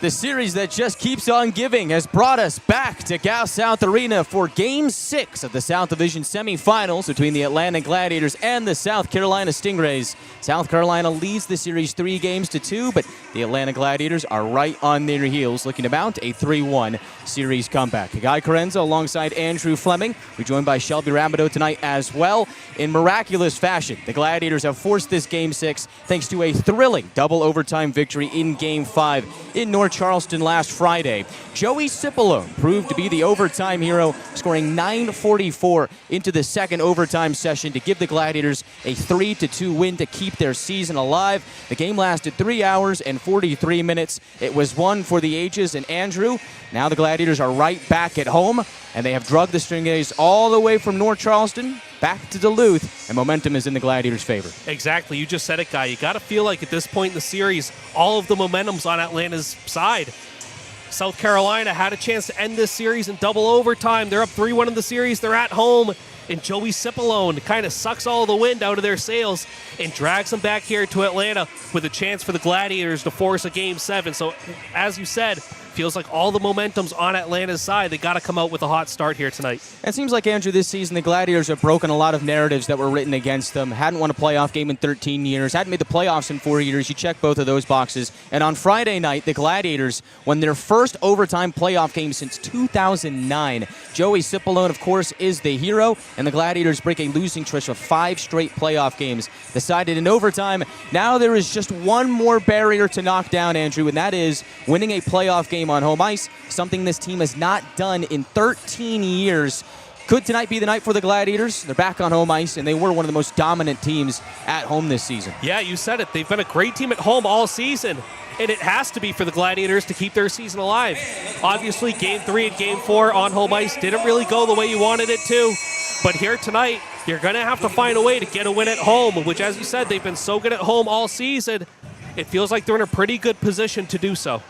The series that just keeps on giving has brought us back to Gal South Arena for Game 6 of the South Division Semifinals between the Atlanta Gladiators and the South Carolina Stingrays. South Carolina leads the series 3-2, but the Atlanta Gladiators are right on their heels, looking to mount a 3-1 series comeback. Chiarenza alongside Andrew Fleming. We're joined by Shelby Rabideau tonight as well. In miraculous fashion, the Gladiators have forced this Game 6 thanks to a thrilling double overtime victory in Game 5 in North Charleston last Friday. Joey Cipollone proved to be the overtime hero, scoring .944 into the second overtime session to give the Gladiators a 3-2 win to keep their season alive. The game lasted 3 hours and 43 minutes. It was one for the ages, and Andrew, now the Gladiators are right back at home, and they have drugged the Stingrays all the way from North Charleston back to Duluth, and momentum is in the Gladiators' favor. Exactly. You just said it, Guy. You got to feel like at this point in the series, all of the momentum's on Atlanta's side. South Carolina had a chance to end this series in double overtime. They're up 3-1 in the series. They're at home, and Joey Cipollone kind of sucks all the wind out of their sails and drags them back here to Atlanta with a chance for the Gladiators to force a Game 7. So, as you said, feels like all the momentum's on Atlanta's side. They got to come out with a hot start here tonight. It seems like, Andrew, this season the Gladiators have broken a lot of narratives that were written against them. Hadn't won a playoff game in 13 years. Hadn't made the playoffs in 4 years. You check both of those boxes. And on Friday night, the Gladiators won their first overtime playoff game since 2009. Joey Cipollone, of course, is the hero, and the Gladiators break a losing streak of 5 straight playoff games decided in overtime. Now there is just one more barrier to knock down, Andrew, and that is winning a playoff game on home ice, something this team has not done in 13 years. Could tonight be the night for the Gladiators? They're back on home ice, and they were one of the most dominant teams at home this season. Yeah, you said it. They've been a great team at home all season, and it has to be for the Gladiators to keep their season alive. Obviously, Game 3 and Game 4 on home ice didn't really go the way you wanted it to, but here tonight, you're going to have to find a way to get a win at home, which, as you said, they've been so good at home all season. It feels like they're in a pretty good position to do so.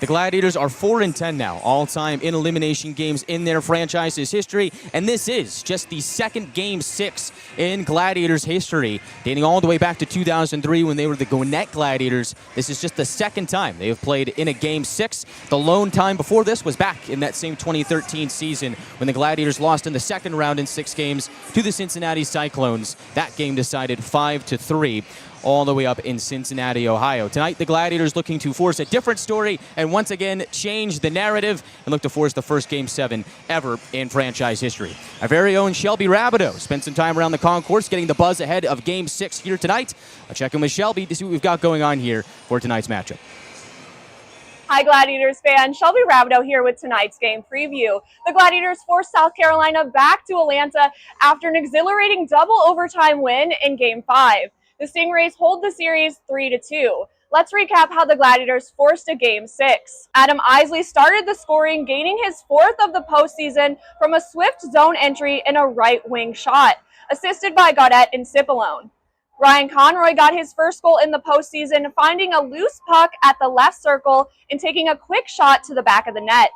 The Gladiators are 4-10 now, all-time in elimination games in their franchise's history, and this is just the second Game 6 in Gladiators history, dating all the way back to 2003 when they were the Gwinnett Gladiators. This is just the second time they have played in a Game 6. The lone time before this was back in that same 2013 season when the Gladiators lost in the second round in 6 games to the Cincinnati Cyclones. That game decided 5-3. All the way up in Cincinnati, Ohio. Tonight, the Gladiators looking to force a different story and once again change the narrative and look to force the first Game 7 ever in franchise history. Our very own Shelby Rabideau spent some time around the concourse getting the buzz ahead of Game 6 here tonight. I'll check in with Shelby to see what we've got going on here for tonight's matchup. Hi, Gladiators fans. Shelby Rabideau here with tonight's game preview. The Gladiators forced South Carolina back to Atlanta after an exhilarating double overtime win in Game 5. The Stingrays hold the series 3-2. Let's recap how the Gladiators forced a Game 6. Adam Isley started the scoring, gaining his 4th of the postseason from a swift zone entry and a right wing shot, assisted by Godet and Cipollone. Ryan Conroy got his first goal in the postseason, finding a loose puck at the left circle and taking a quick shot to the back of the net.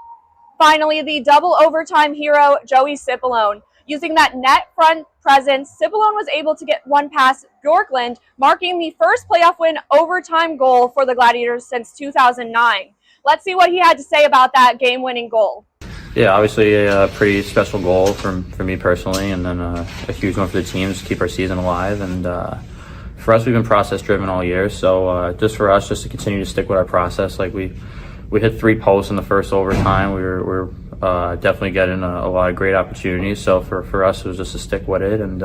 Finally, the double overtime hero, Joey Cipollone. Using that net front presence, Cipollone was able to get one past Bjorklund, marking the first playoff win overtime goal for the Gladiators since 2009. Let's see what he had to say about that game-winning goal. Yeah, obviously a pretty special goal for me personally, and then a huge one for the team to keep our season alive. And for us, we've been process-driven all year, so just for us, just to continue to stick with our process. Like we hit 3 posts in the first overtime. We're definitely getting a lot of great opportunities. So for us, it was just to stick with it and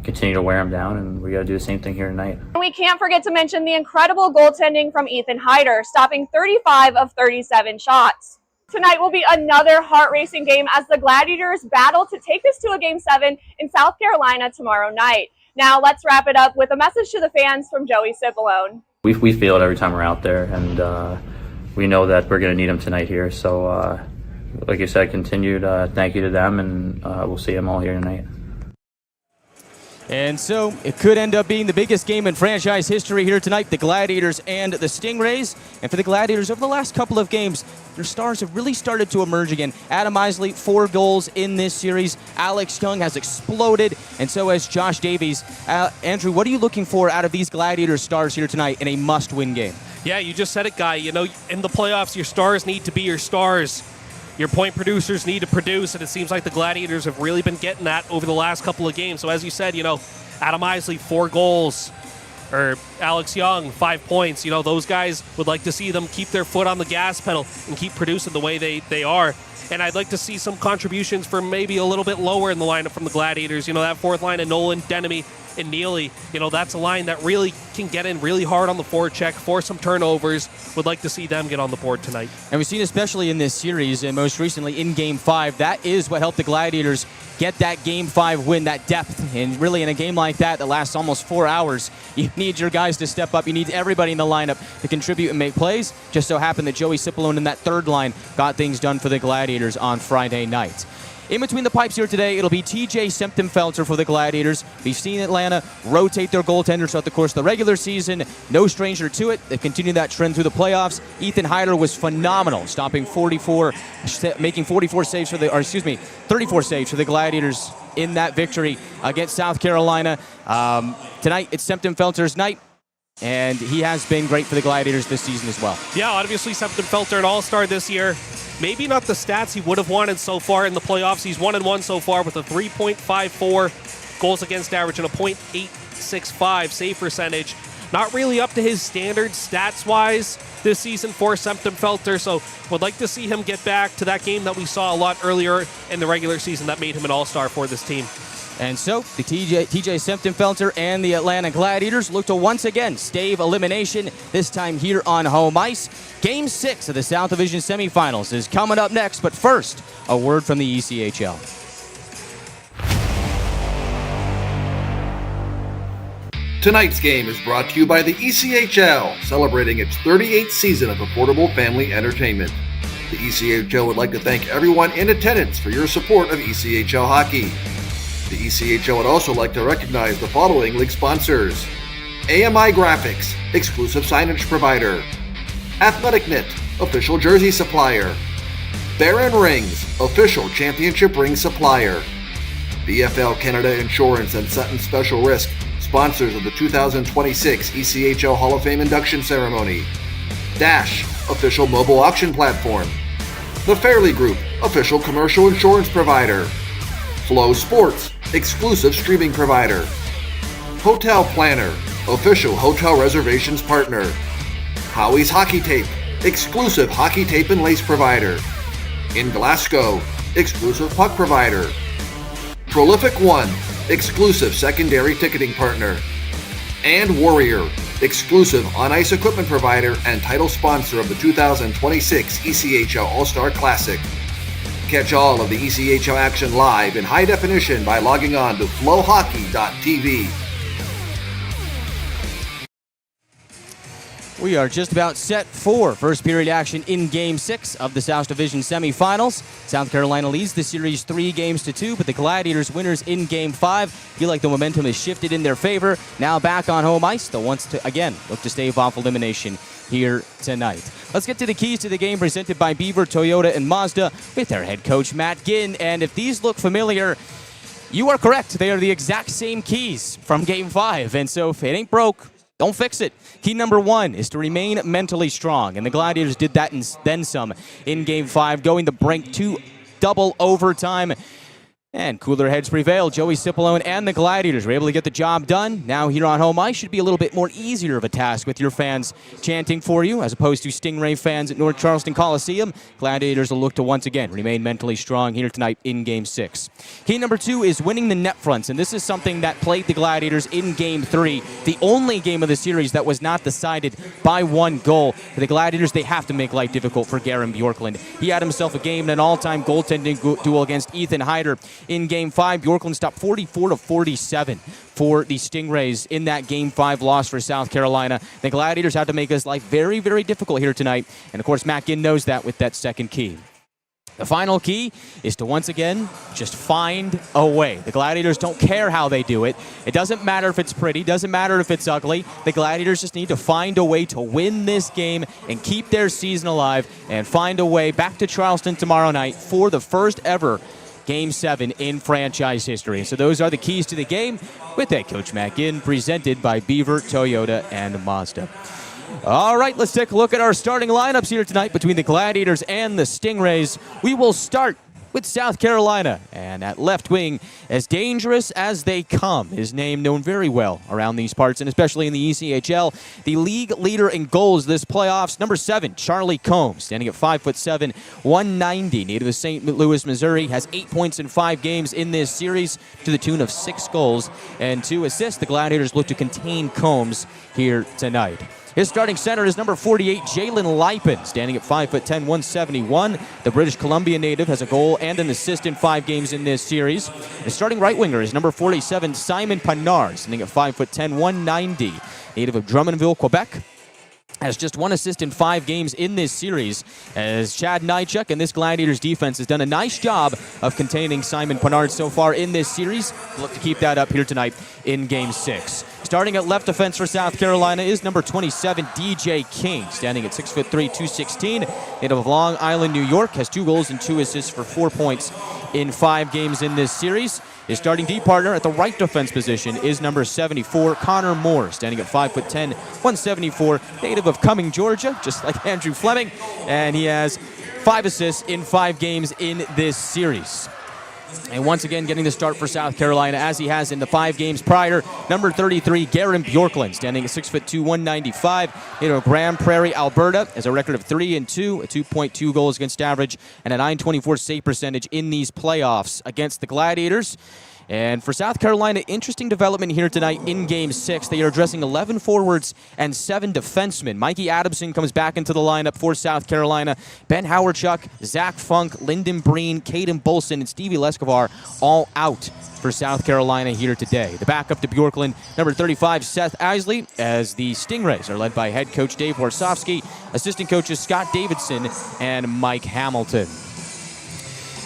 continue to wear them down, and we got to do the same thing here tonight. We can't forget to mention the incredible goaltending from Ethan Hyder, stopping 35 of 37 shots. Tonight will be another heart-racing game as the Gladiators battle to take this to a Game 7 in South Carolina tomorrow night. Now let's wrap it up with a message to the fans from Joey Cipollone. We feel it every time we're out there, and we know that we're going to need them tonight here. So like you said, continued thank you to them, and we'll see them all here tonight. And so it could end up being the biggest game in franchise history here tonight, the Gladiators and the Stingrays. And for the Gladiators, over the last couple of games, their stars have really started to emerge again. Adam Isley, 4 goals in this series. Alex Young has exploded, and so has Josh Davies. Andrew, what are you looking for out of these Gladiators stars here tonight in a must-win game? Yeah, you just said it, Guy. You know, in the playoffs, your stars need to be your stars. Your point producers need to produce, and it seems like the Gladiators have really been getting that over the last couple of games. So as you said, you know, Adam Isley, 4 goals, or Alex Young, 5 points. You know, those guys would like to see them keep their foot on the gas pedal and keep producing the way they are. And I'd like to see some contributions from maybe a little bit lower in the lineup from the Gladiators. You know, that fourth line of Nolan, Denemy, and Neely, you know, that's a line that really can get in really hard on the forecheck, force some turnovers. Would like to see them get on the board tonight. And we've seen, especially in this series, and most recently in Game 5, that is what helped the Gladiators get that Game 5 win, that depth. And really, in a game like that lasts almost 4 hours, you need your guys to step up. You need everybody in the lineup to contribute and make plays. Just so happened that Joey Cipollone in that third line got things done for the Gladiators on Friday night. In between the pipes here today, it'll be TJ Sempton-Felter for the Gladiators. We've seen Atlanta rotate their goaltenders throughout the course of the regular season. No stranger to it. They've continued that trend through the playoffs. Ethan Heider was phenomenal, making 34 saves for 34 saves for the Gladiators in that victory against South Carolina. Tonight, it's Sempton-Felter's night. And he has been great for the Gladiators this season as well. Yeah, obviously Sempton-Felter, an all-star this year. Maybe not the stats he would have wanted so far in the playoffs. He's 1-1 so far with a 3.54 goals against average and a .865 save percentage. Not really up to his standards stats-wise this season for Sempton-Felter, so would like to see him get back to that game that we saw a lot earlier in the regular season that made him an all-star for this team. And so, the TJ Sempton-Felter and the Atlanta Gladiators look to once again stave elimination, this time here on home ice. Game 6 of the South Division Semifinals is coming up next, but first, a word from the ECHL. Tonight's game is brought to you by the ECHL, celebrating its 38th season of affordable family entertainment. The ECHL would like to thank everyone in attendance for your support of ECHL hockey. The ECHL would also like to recognize the following league sponsors: AMI Graphics, exclusive signage provider; Athletic Knit, official jersey supplier; Baron Rings, official championship ring supplier; BFL Canada Insurance and Sutton Special Risk, sponsors of the 2026 ECHL Hall of Fame induction ceremony; Dash, official mobile auction platform; The Fairley Group, official commercial insurance provider; Flow Sports, exclusive streaming provider; Hotel Planner, official hotel reservations partner; Howie's Hockey Tape, exclusive hockey tape and lace provider; In Glasgow, exclusive puck provider; Prolific One, exclusive secondary ticketing partner; and Warrior, exclusive on-ice equipment provider and title sponsor of the 2026 ECHL All-Star Classic. Catch all of the ECHL action live in high definition by logging on to flowhockey.tv. We are just about set for first period action in Game 6 of the South Division Semifinals. South Carolina leads the series 3-2, but the Gladiators winners in Game 5. Feel like the momentum has shifted in their favor. Now back on home ice, they'll once again look to stave off elimination here tonight. Let's get to the keys to the game presented by Beaver, Toyota, and Mazda with their head coach, Matt Ginn. And if these look familiar, you are correct. They are the exact same keys from Game 5. And so if it ain't broke, don't fix it. Key number 1 is to remain mentally strong, and the Gladiators did that and then some in Game 5, going the brink to double overtime. And cooler heads prevailed. Joey Cipollone and the Gladiators were able to get the job done. Now here on home ice should be a little bit more easier of a task with your fans chanting for you as opposed to Stingray fans at North Charleston Coliseum. Gladiators will look to once again remain mentally strong here tonight in Game 6. Key number 2 is winning the net fronts, and this is something that plagued the Gladiators in Game 3, the only game of the series that was not decided by 1 goal. For the Gladiators, they have to make life difficult for Garen Bjorklund. He had himself a game in an all-time goaltending duel against Ethan Heider. In Game 5, Bjorklund stopped 44-47 for the Stingrays in that Game 5 loss for South Carolina. The Gladiators had to make his life very, very difficult here tonight. And, of course, Matt Ginn knows that with that second key. The final key is to once again just find a way. The Gladiators don't care how they do it. It doesn't matter if it's pretty, doesn't matter if it's ugly. The Gladiators just need to find a way to win this game and keep their season alive and find a way back to Charleston tomorrow night for the first ever Game 7 in franchise history. So those are the keys to the game with head coach Matt Ginn, presented by Beaver, Toyota, and Mazda. All right, let's take a look at our starting lineups here tonight between the Gladiators and the Stingrays. We will start with South Carolina, and at left wing, as dangerous as they come, his name known very well around these parts, and especially in the ECHL. The league leader in goals this playoffs, number 7, Charlie Combs, standing at 5'7", 190, native of St. Louis, Missouri, has 8 points in 5 games in this series to the tune of 6 goals and 2 assists. The Gladiators look to contain Combs here tonight. His starting center is number 48, Jalen Lipin, standing at 5'10", 171. The British Columbia native has a goal and an assist in 5 games in this series. His starting right winger is number 47, Simon Pinard, standing at 5'10", 190. Native of Drummondville, Quebec, has just 1 assist in 5 games in this series, as Chad Nychuk and this Gladiators defense has done a nice job of containing Simon Pinard so far in this series. We'll look to keep that up here tonight in Game 6. Starting at left defense for South Carolina is number 27, DJ King, standing at 6'3", 216. Native of Long Island, New York, has 2 goals and 2 assists for 4 points in 5 games in this series. His starting D partner at the right defense position is number 74, Connor Moore, standing at 5'10", 174, native of Cumming, Georgia, just like Andrew Fleming, and he has 5 assists in 5 games in this series. And once again, getting the start for South Carolina, as he has in the 5 games prior, number 33, Garen Bjorklund, standing at 6'2", 195, native of Grand Prairie, Alberta, has a record of 3-2, a 2.2 goals against average, and a .924 save percentage in these playoffs against the Gladiators. And for South Carolina, interesting development here tonight in Game 6. They are addressing 11 forwards and 7 defensemen. Mikey Adamson comes back into the lineup for South Carolina. Ben Howardchuk, Zach Funk, Lyndon Breen, Caden Bolson, and Stevie Lescovar all out for South Carolina here today. The backup to Bjorklund, number 35, Seth Isley, as the Stingrays are led by head coach Dave Warsofsky, assistant coaches Scott Davidson and Mike Hamilton.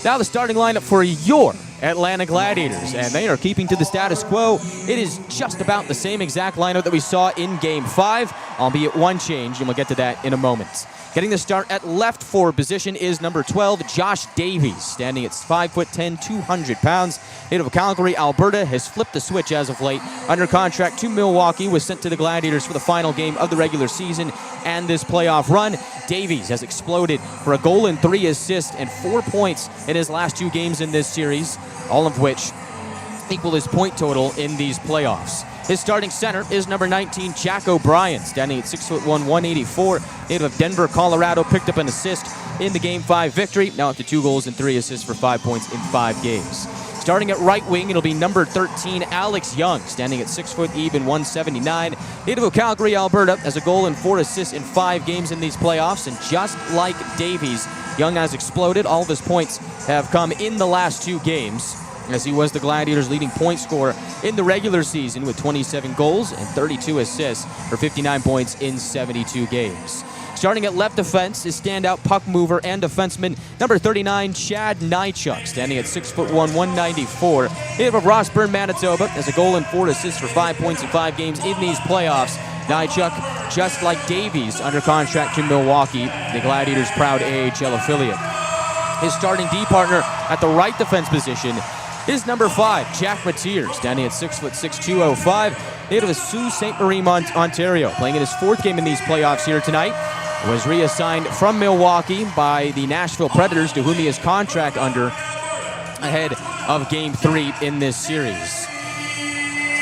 Now the starting lineup for your Atlanta Gladiators, and they are keeping to the status quo. It is just about the same exact lineup that we saw in Game 5, albeit one change, and we'll get to that in a moment. Getting the start at left forward position is number 12, Josh Davies, standing at 5'10", 200 pounds. Native of Calgary, Alberta, has flipped the switch as of late. Under contract to Milwaukee, was sent to the Gladiators for the final game of the regular season and this playoff run. Davies has exploded for a goal and 3 assists and 4 points in his last 2 games in this series, all of which equal his point total in these playoffs. His starting center is number 19, Jack O'Brien, standing at 6'1", 184. Native of Denver, Colorado, picked up an assist in the Game 5 victory. Now up to 2 goals and 3 assists for 5 points in 5 games. Starting at right wing, it'll be number 13, Alex Young, standing at 6 foot even, 179. Native of Calgary, Alberta, has a goal and 4 assists in 5 games in these playoffs. And just like Davies, Young has exploded. All of his points have come in the last 2 games, as he was the Gladiators' leading point scorer in the regular season with 27 goals and 32 assists for 59 points in 72 games. Starting at left defense is standout puck mover and defenseman number 39, Chad Nychuk, standing at 6'1", 194. Native of Rossburn, Manitoba, has a goal and 4 assists for 5 points in 5 games in these playoffs. Nychuk, just like Davies, under contract to Milwaukee, the Gladiators' proud AHL affiliate. His starting D partner at the right defense position is number 5, Jack Mateer, standing at 6'6", 205. Native of Sault Ste. Marie, Ontario, playing in his 4th game in these playoffs here tonight. Was reassigned from Milwaukee by the Nashville Predators, to whom he has contract under ahead of Game 3 in this series.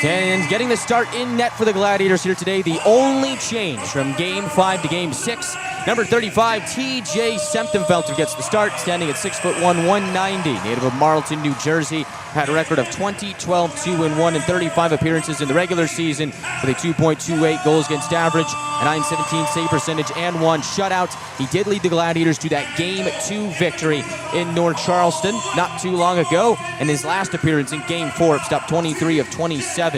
And getting the start in net for the Gladiators here today, the only change from Game 5 to Game 6. Number 35, TJ Semptenfelter gets the start, standing at 6'1", 190. Native of Marlton, New Jersey, had a record of 20, 12, 2-1 in 35 appearances in the regular season with a 2.28 goals against average, a .917 save percentage, and 1 shutout. He did lead the Gladiators to that Game 2 victory in North Charleston not too long ago, and his last appearance in Game 4 stopped 23 of 27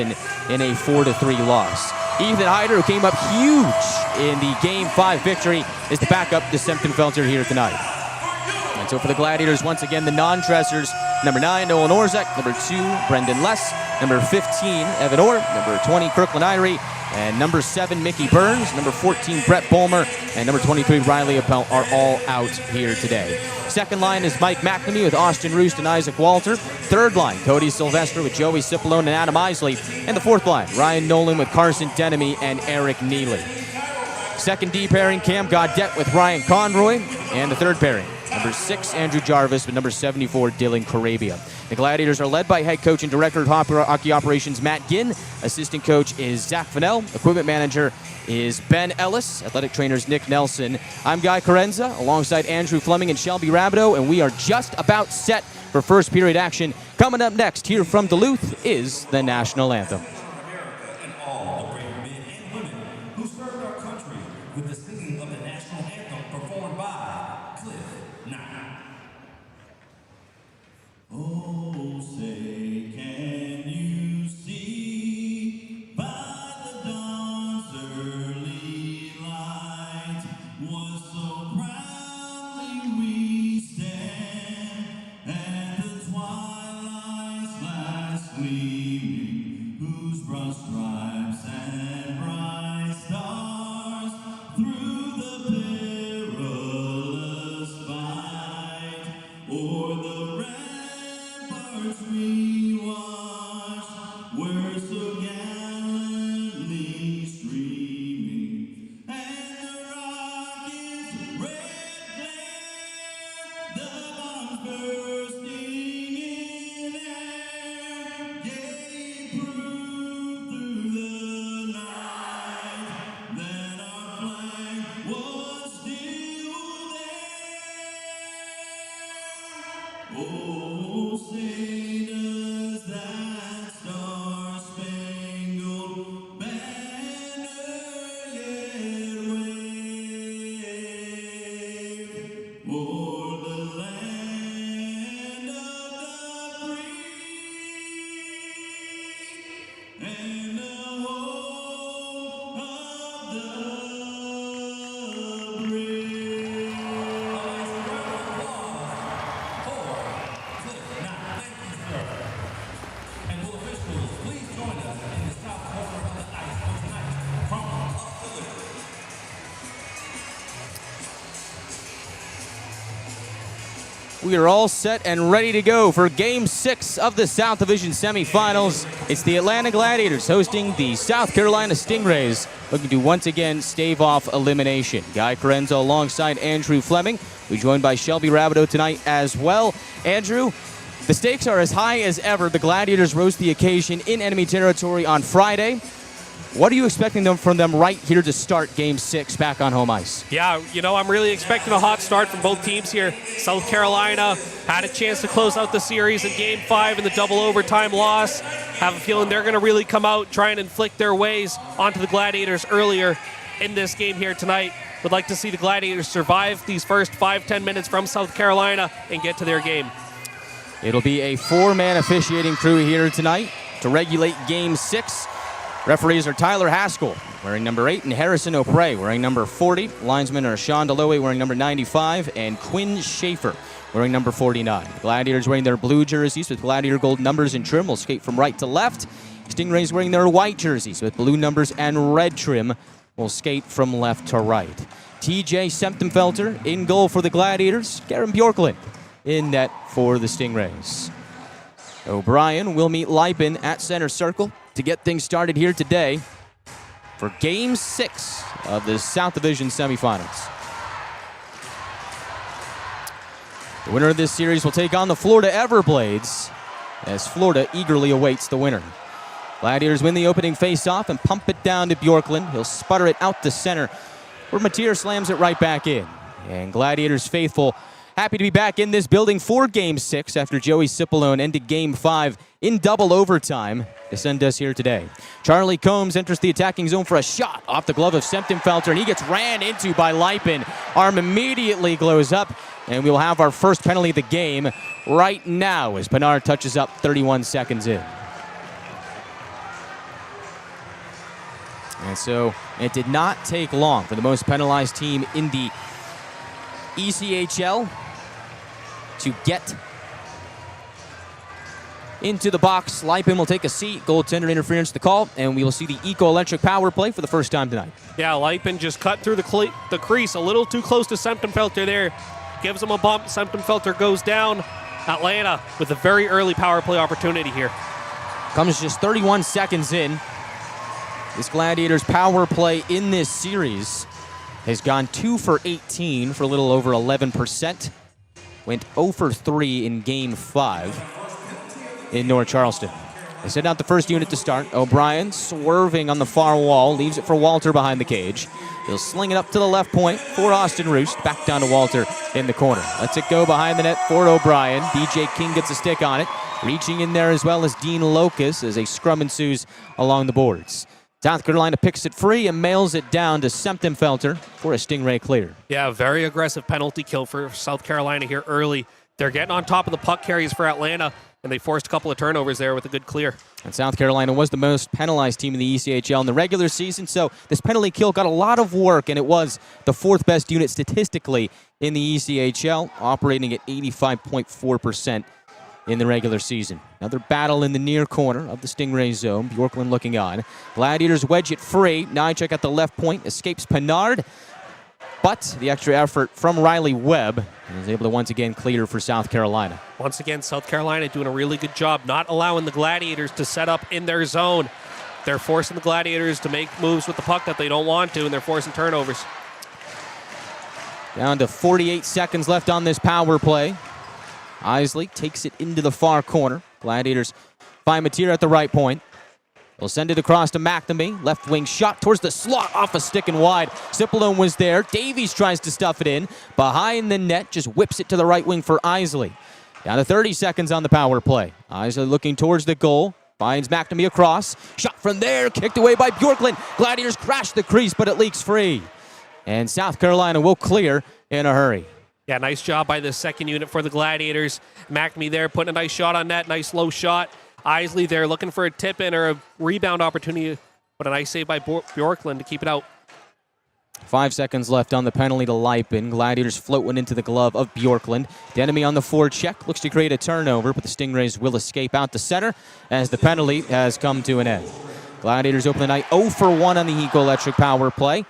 in a 4-3 loss. Ethan Hyder, who came up huge in the Game 5 victory, is the backup to Semptenfelter here tonight. And so for the Gladiators, once again, the non-dressers, number 9, Nolan Orzek, number 2, Brendan Less, number 15, Evan Orr, number 20, Kirkland Irie, and number 7, Mickey Burns, number 14, Brett Bulmer, and number 23, Riley Appel are all out here today. Second line is Mike McNamee with Austin Roost and Isaac Walter. Third line, Cody Sylvester with Joey Cipollone and Adam Isley. And the fourth line, Ryan Nolan with Carson Denemy and Eric Neely. Second D pairing, Cam Gaudette with Ryan Conroy. And the third pairing, number 6, Andrew Jarvis, with number 74, Dylan Corabia. The Gladiators are led by head coach and director of hockey operations, Matt Ginn. Assistant coach is Zach Fennell. Equipment manager is Ben Ellis. Athletic trainers, Nick Nelson. I'm Guy Chiarenza, alongside Andrew Fleming and Shelby Rabideau, and we are just about set for first period action. Coming up next here from Duluth is the national anthem. With the singing of the national anthem performed by Cliff Knight. Oh, say, can you see by the dawn's early light what so proudly we stand at the twilight's last gleaming, whose broad stripes and bright stars through the perilous fight, o'er the ramparts we watched, were so gallantly streaming, and the rocket's red glare, the bombs bursting in air, gave proof through the night that our flag was still there. Oh, say does that star-spangled banner yet wave o'er the land of the free and the home of the brave. And will officials please join us in the south corner of the ice for tonight from Duluth. We are all set and ready to go for Game 6 of the South Division Semifinals. It's the Atlanta Gladiators hosting the South Carolina Stingrays, looking to once again stave off elimination. Guy Chiarenza alongside Andrew Fleming. We're joined by Shelby Rabideau tonight as well. Andrew, the stakes are as high as ever. The Gladiators rose to the occasion in enemy territory on Friday. What are you expecting from them right here to start Game 6 back on home ice? Yeah, I'm really expecting a hot start from both teams here. South Carolina had a chance to close out the series in Game 5 in the double overtime loss. Have a feeling they're going to really come out, try and inflict their ways onto the Gladiators earlier in this game here tonight. Would like to see the Gladiators survive these first 5-10 minutes from South Carolina and get to their game. It'll be a 4-man officiating crew here tonight to regulate Game 6. Referees are Tyler Haskell, wearing number 8, and Harrison O'Prey, wearing number 40. Linesmen are Sean Deloe, wearing number 95, and Quinn Schaefer, wearing number 49. Gladiators wearing their blue jerseys with Gladiator gold numbers and trim will skate from right to left. Stingrays wearing their white jerseys with blue numbers and red trim will skate from left to right. TJ Septemfelter in goal for the Gladiators. Garen Bjorklund in net for the Stingrays. O'Brien will meet Lipin at center circle to get things started here today for Game 6 of the South Division Semifinals. The winner of this series will take on the Florida Everblades as Florida eagerly awaits the winner. Gladiators win the opening face-off and pump it down to Bjorklund. He'll sputter it out to center, where Mateer slams it right back in. And Gladiators faithful happy to be back in this building for Game 6 after Joey Cipollone ended Game 5 in double overtime to send us here today. Charlie Combs enters the attacking zone for a shot off the glove of Septemfelter, and he gets ran into by Lipin. Arm immediately glows up, and we'll have our first penalty of the game right now as Pinar touches up 31 seconds in. And so it did not take long for the most penalized team in the ECHL to get into the box. Lipin will take a seat. Goaltender interference to call, and we will see the Eco-Electric power play for the first time tonight. Yeah, Lipin just cut through the crease a little too close to Septemfelter there. Gives him a bump. Septemfelter goes down. Atlanta with a very early power play opportunity here. Comes just 31 seconds in. This Gladiators power play in this series has gone 2 for 18 for a little over 11%. Went 0 for 3 in Game 5 in North Charleston. They send out the first unit to start. O'Brien swerving on the far wall, leaves it for Walter behind the cage. He'll sling it up to the left point for Austin Roost. Back down to Walter in the corner. Lets it go behind the net for O'Brien. DJ King gets a stick on it. Reaching in there as well as Dean Locus as a scrum ensues along the boards. South Carolina picks it free and mails it down to Semptenfelter for a Stingray clear. Yeah, very aggressive penalty kill for South Carolina here early. They're getting on top of the puck carries for Atlanta, and they forced a couple of turnovers there with a good clear. And South Carolina was the most penalized team in the ECHL in the regular season, so this penalty kill got a lot of work, and it was the 4th best unit statistically in the ECHL, operating at 85.4% in the regular season. Another battle in the near corner of the Stingray zone. Bjorklund looking on. Gladiators wedge it free. Nychuk at the left point, escapes Pinard, but the extra effort from Riley Webb is able to once again clear for South Carolina. Once again, South Carolina doing a really good job not allowing the Gladiators to set up in their zone. They're forcing the Gladiators to make moves with the puck that they don't want to, and they're forcing turnovers. Down to 48 seconds left on this power play. Isley takes it into the far corner. Gladiators find Mateer at the right point. They'll send it across to McNamee. Left wing shot towards the slot off a stick and wide. Cipollone was there. Davies tries to stuff it in. Behind the net, just whips it to the right wing for Isley. Down to 30 seconds on the power play. Isley looking towards the goal. Finds McNamee across. Shot from there, kicked away by Bjorklund. Gladiators crash the crease, but it leaks free. And South Carolina will clear in a hurry. Yeah, nice job by the second unit for the Gladiators. McNamee there putting a nice shot on net, nice low shot. Isley there looking for a tip-in or a rebound opportunity, but a nice save by Bjorklund to keep it out. 5 seconds left on the penalty to Lipin. Gladiators float one into the glove of Bjorklund. Denemy on the forecheck, looks to create a turnover, but the Stingrays will escape out to center as the penalty has come to an end. Gladiators open the night 0 for 1 on the Eco-Electric power play.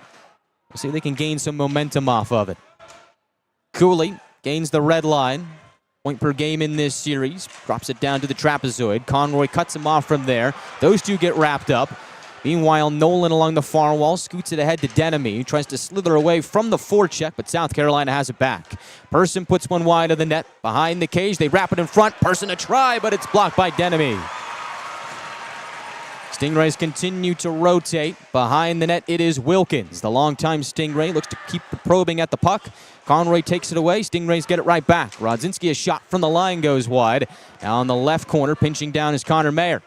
We'll see if they can gain some momentum off of it. Cooley gains the red line. Point per game in this series. Drops it down to the trapezoid. Conroy cuts him off from there. Those two get wrapped up. Meanwhile, Nolan along the far wall scoots it ahead to Denemy, who tries to slither away from the forecheck, but South Carolina has it back. Person puts one wide of the net. Behind the cage, they wrap it in front. Person a try, but it's blocked by Denemy. Stingrays continue to rotate. Behind the net, it is Wilkins. The longtime Stingray looks to keep probing at the puck. Conroy takes it away. Stingrays get it right back. Rodzinski, a shot from the line, goes wide. Now on the left corner, pinching down is Connor Mayer.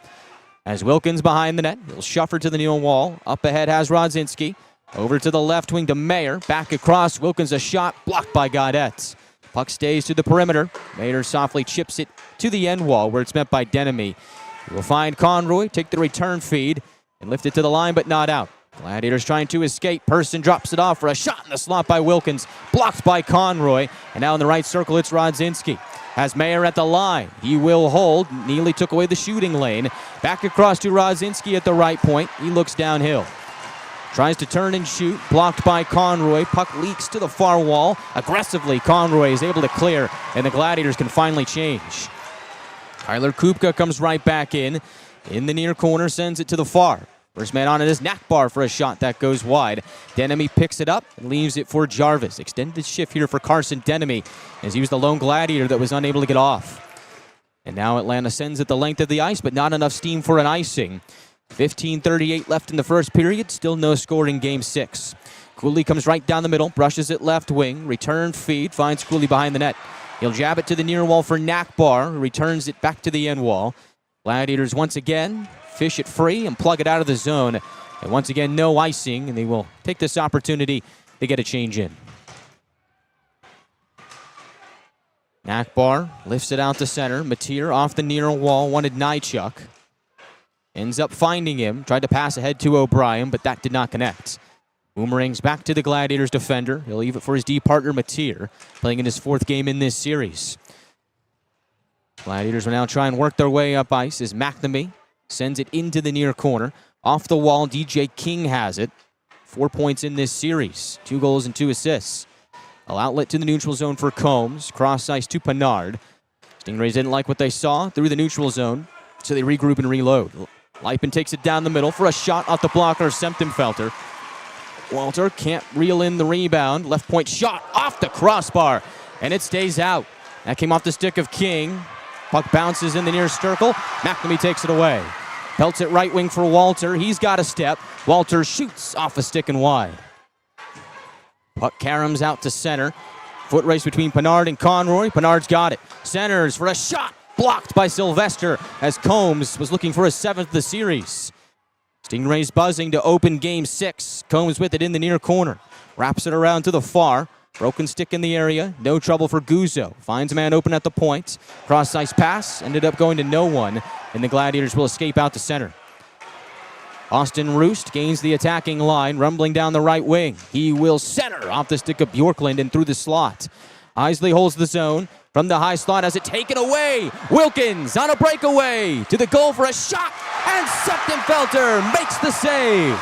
As Wilkins behind the net, he'll shuffer to the near wall. Up ahead has Rodzinski. Over to the left wing to Mayer. Back across. Wilkins a shot blocked by Gaudette. Puck stays to the perimeter. Mayer softly chips it to the end wall where it's met by Denemy. He will find Conroy, take the return feed, and lift it to the line, but not out. Gladiators trying to escape. Person drops it off for a shot in the slot by Wilkins. Blocked by Conroy. And now in the right circle, it's Rodzinski. Has Mayer at the line. He will hold. Neely took away the shooting lane. Back across to Rodzinski at the right point. He looks downhill. Tries to turn and shoot. Blocked by Conroy. Puck leaks to the far wall. Aggressively, Conroy is able to clear, and the Gladiators can finally change. Tyler Kupka comes right back in the near corner, sends it to the far. First man on it is Nakbar for a shot that goes wide. Denemy picks it up and leaves it for Jarvis. Extended shift here for Carson Denemy as he was the lone Gladiator that was unable to get off. And now Atlanta sends it the length of the ice, but not enough steam for an icing. 15:38 left in the first period. Still no score in Game 6. Cooley comes right down the middle, brushes it left wing. Return feed, finds Cooley behind the net. He'll jab it to the near wall for Nakbar, who returns it back to the end wall. Gladiators once again fish it free and plug it out of the zone. And once again, no icing, and they will take this opportunity to get a change in. Nakbar lifts it out to center. Mateer off the near wall, wanted Nychuk. Ends up finding him, tried to pass ahead to O'Brien, but that did not connect. Boomerangs back to the Gladiators defender. He'll leave it for his D partner, Mateer, playing in his 4th game in this series. Gladiators will now try and work their way up ice as McNamee sends it into the near corner. Off the wall, DJ King has it. 4 points in this series. 2 goals and 2 assists. An outlet to the neutral zone for Combs. Cross ice to Pinard. Stingrays didn't like what they saw through the neutral zone, so they regroup and reload. Lipin takes it down the middle for a shot off the blocker of Semptenfelter. Walter can't reel in the rebound. Left point shot off the crossbar, and it stays out. That came off the stick of King. Puck bounces in the near circle. McNamee takes it away. Pelts it right wing for Walter. He's got a step. Walter shoots off a stick and wide. Puck caroms out to center. Foot race between Pinard and Conroy. Pinard's got it. Centers for a shot. Blocked by Sylvester as Combs was looking for his 7th of the series. Stingrays buzzing to open game 6. Combs with it in the near corner. Wraps it around to the far. Broken stick in the area. No trouble for Guzzo. Finds a man open at the point. Cross-ice pass. Ended up going to no one. And the Gladiators will escape out to center. Austin Roost gains the attacking line, rumbling down the right wing. He will center off the stick of Bjorklund and through the slot. Isley holds the zone. From the high slot has it taken away. Wilkins on a breakaway to the goal for a shot. And Septemfelter makes the save.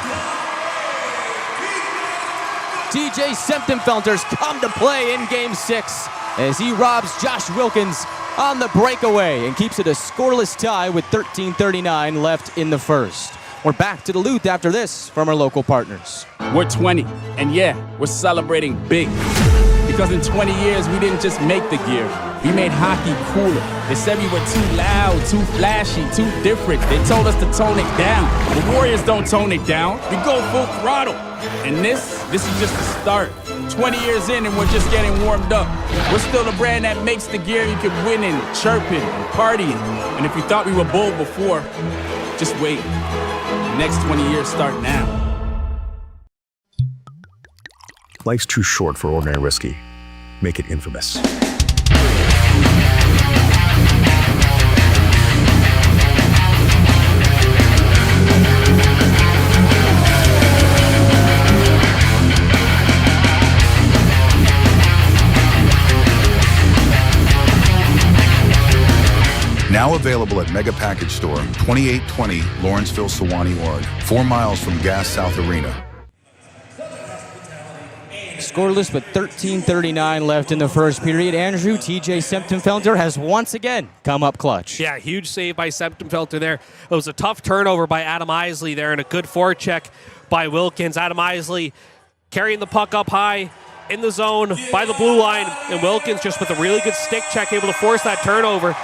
TJ Septemfelter's come to play in game 6 as he robs Josh Wilkins on the breakaway and keeps it a scoreless tie with 13:39 left in the first. We're back to Duluth after this from our local partners. We're 20, and yeah, we're celebrating big. Because in 20 years, we didn't just make the gear. We made hockey cooler. They said we were too loud, too flashy, too different. They told us to tone it down. The Warriors don't tone it down. We go full throttle. And this is just the start. 20 years in and we're just getting warmed up. We're still the brand that makes the gear you can win in, chirping, and partying. And if you thought we were bold before, just wait. The next 20 years start now. Life's too short for ordinary whiskey. Make it infamous. Now available at Mega Package Store, 2820 Lawrenceville, Sewanee, Oregon, 4 miles from Gas South Arena. Scoreless with 13:39 left in the first period. Andrew, TJ Septemfelter has once again come up clutch. Yeah, huge save by Septemfelter there. It was a tough turnover by Adam Isley there and a good forecheck by Wilkins. Adam Isley carrying the puck up high in the zone by the blue line, and Wilkins just with a really good stick check able to force that turnover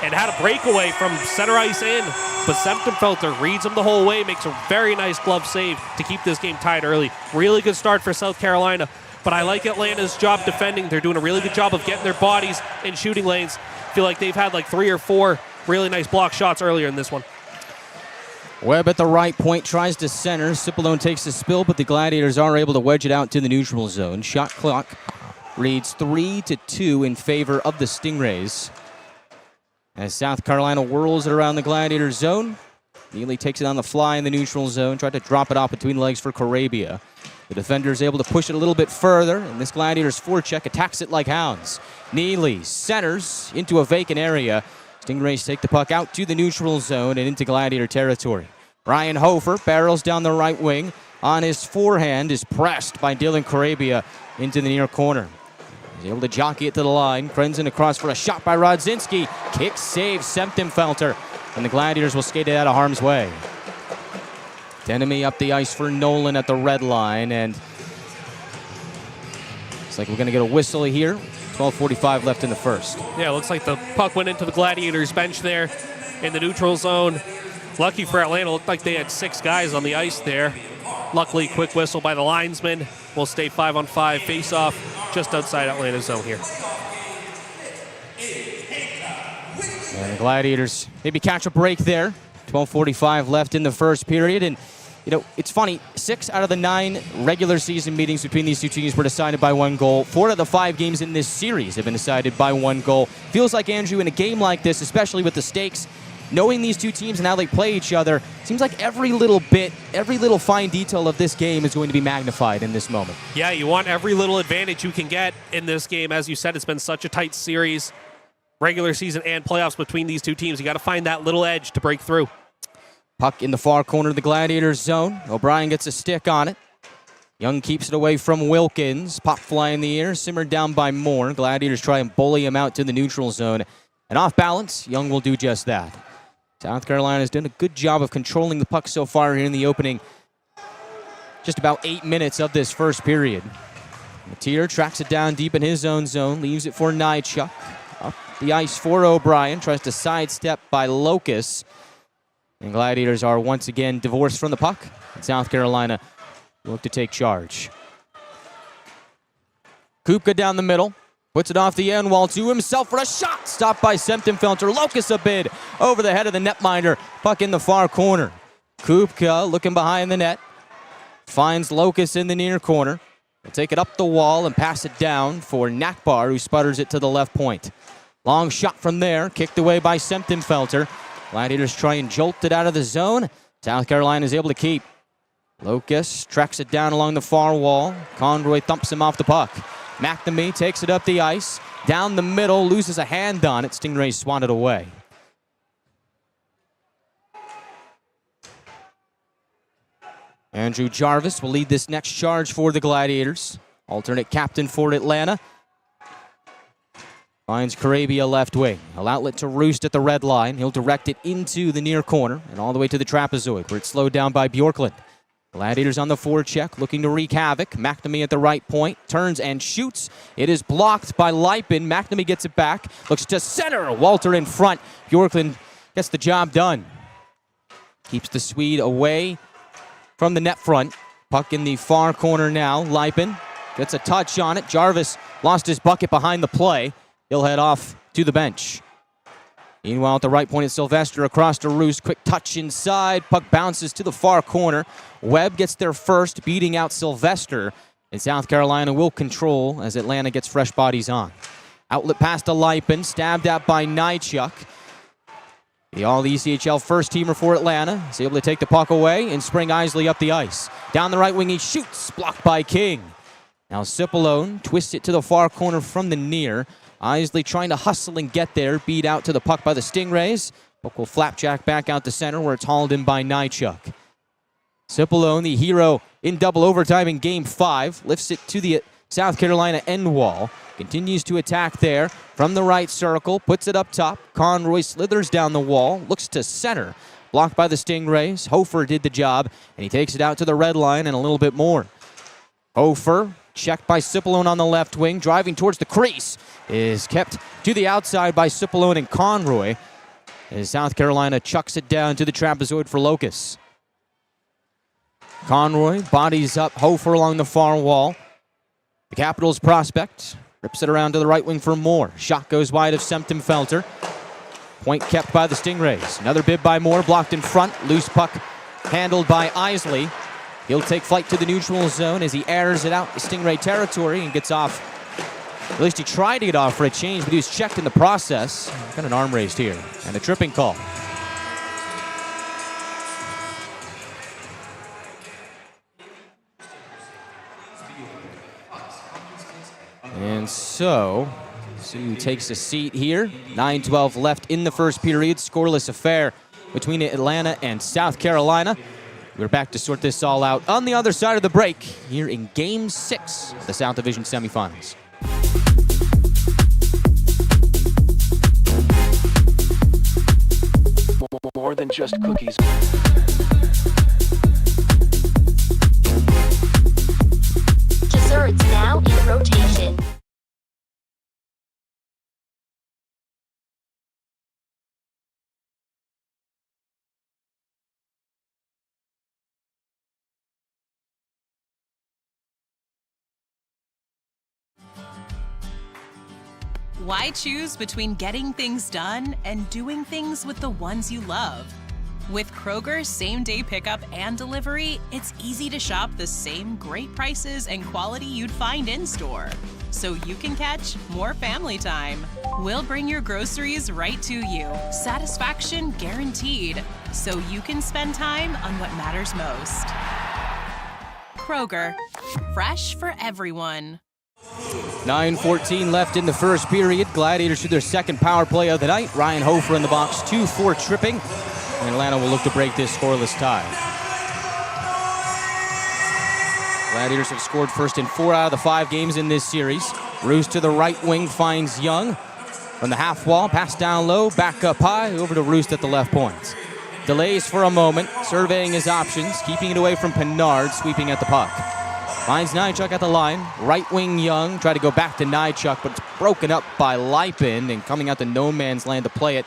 and had a breakaway from center ice in. But Septemfelter reads him the whole way, makes a very nice glove save to keep this game tied early. Really good start for South Carolina. But I like Atlanta's job defending. They're doing a really good job of getting their bodies in shooting lanes. Feel like they've had like 3 or 4 really nice block shots earlier in this one. Webb at the right point tries to center. Cipollone takes the spill, but the Gladiators are able to wedge it out to the neutral zone. Shot clock reads 3-2 in favor of the Stingrays. As South Carolina whirls it around the Gladiator zone, Neely takes it on the fly in the neutral zone, tried to drop it off between the legs for Corabia. The defender is able to push it a little bit further, and this Gladiators forecheck attacks it like hounds. Neely centers into a vacant area. Stingrays take the puck out to the neutral zone and into Gladiator territory. Ryan Hofer barrels down the right wing. On his forehand is pressed by Dylan Corabia into the near corner. He's able to jockey it to the line. Krenzen across for a shot by Rodzinski. Kick save Septemfelter, and the Gladiators will skate it out of harm's way. Denemy up the ice for Nolan at the red line, and it's like we're going to get a whistle here. 12:45 left in the first. Yeah, it looks like the puck went into the Gladiators bench there in the neutral zone. Lucky for Atlanta, looked like they had 6 guys on the ice there. Luckily, quick whistle by the linesman. We'll stay 5-on-5 face-off just outside Atlanta's zone here. And the Gladiators maybe catch a break there. 12:45 left in the first period, and you know, it's funny, 6 out of the 9 regular season meetings between these two teams were decided by 1 goal. 4 out of the 5 games in this series have been decided by 1 goal. Feels like, Andrew, in a game like this, especially with the stakes, knowing these two teams and how they play each other, seems like every little bit, every little fine detail of this game is going to be magnified in this moment. Yeah, you want every little advantage you can get in this game. As you said, it's been such a tight series, regular season and playoffs between these two teams. You got to find that little edge to break through. Puck in the far corner of the Gladiators zone. O'Brien gets a stick on it. Young keeps it away from Wilkins. Pop fly in the air, simmered down by Moore. Gladiators try and bully him out to the neutral zone. And off balance, Young will do just that. South Carolina has done a good job of controlling the puck so far here in the opening just about 8 minutes of this first period. Mateer tracks it down deep in his own zone, leaves it for Nychuk. Up the ice for O'Brien, tries to sidestep by Locus. And Gladiators are once again divorced from the puck. And South Carolina look to take charge. Kupka down the middle, puts it off the end wall to himself for a shot. Stopped by Semptimphelter. Locus a bid over the head of the netminder. Puck in the far corner. Kupka looking behind the net. Finds Locus in the near corner. He'll take it up the wall and pass it down for Nakbar, who sputters it to the left point. Long shot from there, kicked away by Semptimphelter. Gladiators try and jolt it out of the zone. South Carolina is able to keep. Locus tracks it down along the far wall. Conroy thumps him off the puck. McNamee takes it up the ice. Down the middle, loses a hand on it. Stingrays swatted away. Andrew Jarvis will lead this next charge for the Gladiators. Alternate captain for Atlanta. Finds Carabia left wing. An outlet to Roost at the red line. He'll direct it into the near corner and all the way to the trapezoid, where it's slowed down by Bjorklund. Gladiators on the forecheck, looking to wreak havoc. McNamee at the right point, turns and shoots. It is blocked by Lipin. McNamee gets it back, looks to center. Walter in front. Bjorklund gets the job done. Keeps the Swede away from the net front. Puck in the far corner now. Lipin gets a touch on it. Jarvis lost his bucket behind the play. He'll head off to the bench. Meanwhile, at the right point, it's Sylvester across to Roost. Quick touch inside. Puck bounces to the far corner. Webb gets there first, beating out Sylvester. And South Carolina will control as Atlanta gets fresh bodies on. Outlet pass to Lipin, stabbed at by Nychuk. The All-ECHL first-teamer for Atlanta is able to take the puck away and spring Isley up the ice. Down the right wing, he shoots, blocked by King. Now Cipollone twists it to the far corner from the near. Isley trying to hustle and get there, beat out to the puck by the Stingrays. Puck will flapjack back out to center where it's hauled in by Nychuk. Cipollone, the hero in double overtime in Game 5, lifts it to the South Carolina end wall. Continues to attack there from the right circle, puts it up top. Conroy slithers down the wall, looks to center. Blocked by the Stingrays. Hofer did the job, and he takes it out to the red line and a little bit more. Hofer, checked by Cipollone on the left wing, driving towards the crease, is kept to the outside by Cipollone and Conroy as South Carolina chucks it down to the trapezoid for Locus. Conroy bodies up Hofer along the far wall. The Capitals prospect rips it around to the right wing for Moore. Shot goes wide of Semptimphelter. Point kept by the Stingrays. Another bid by Moore, blocked in front. Loose puck handled by Isley. He'll take flight to the neutral zone as he airs it out to Stingray territory and gets off. At least he tried to get off for a change, but he was checked in the process. Got an arm raised here and a tripping call. And so, Sue takes a seat here. 9:12 left in the first period. Scoreless affair between Atlanta and South Carolina. We're back to sort this all out on the other side of the break here in Game 6 of the South Division Semifinals. More than just cookies. Desserts now in rotation. Why choose between getting things done and doing things with the ones you love? With Kroger's same-day pickup and delivery, it's easy to shop the same great prices and quality you'd find in-store, so you can catch more family time. We'll bring your groceries right to you, satisfaction guaranteed, so you can spend time on what matters most. Kroger, fresh for everyone. 9:14 left in the first period. Gladiators to their second power play of the night. Ryan Hofer in the box, 2-4 tripping. And Atlanta will look to break this scoreless tie. Gladiators have scored first in 4 out of the 5 games in this series. Roos to the right wing finds Young. From the half wall, pass down low, back up high, over to Roost at the left point. Delays for a moment, surveying his options, keeping it away from Pinard, sweeping at the puck. Finds Nychuk at the line. Right wing Young, try to go back to Nychuk, but it's broken up by Lipin, and coming out to no man's land to play it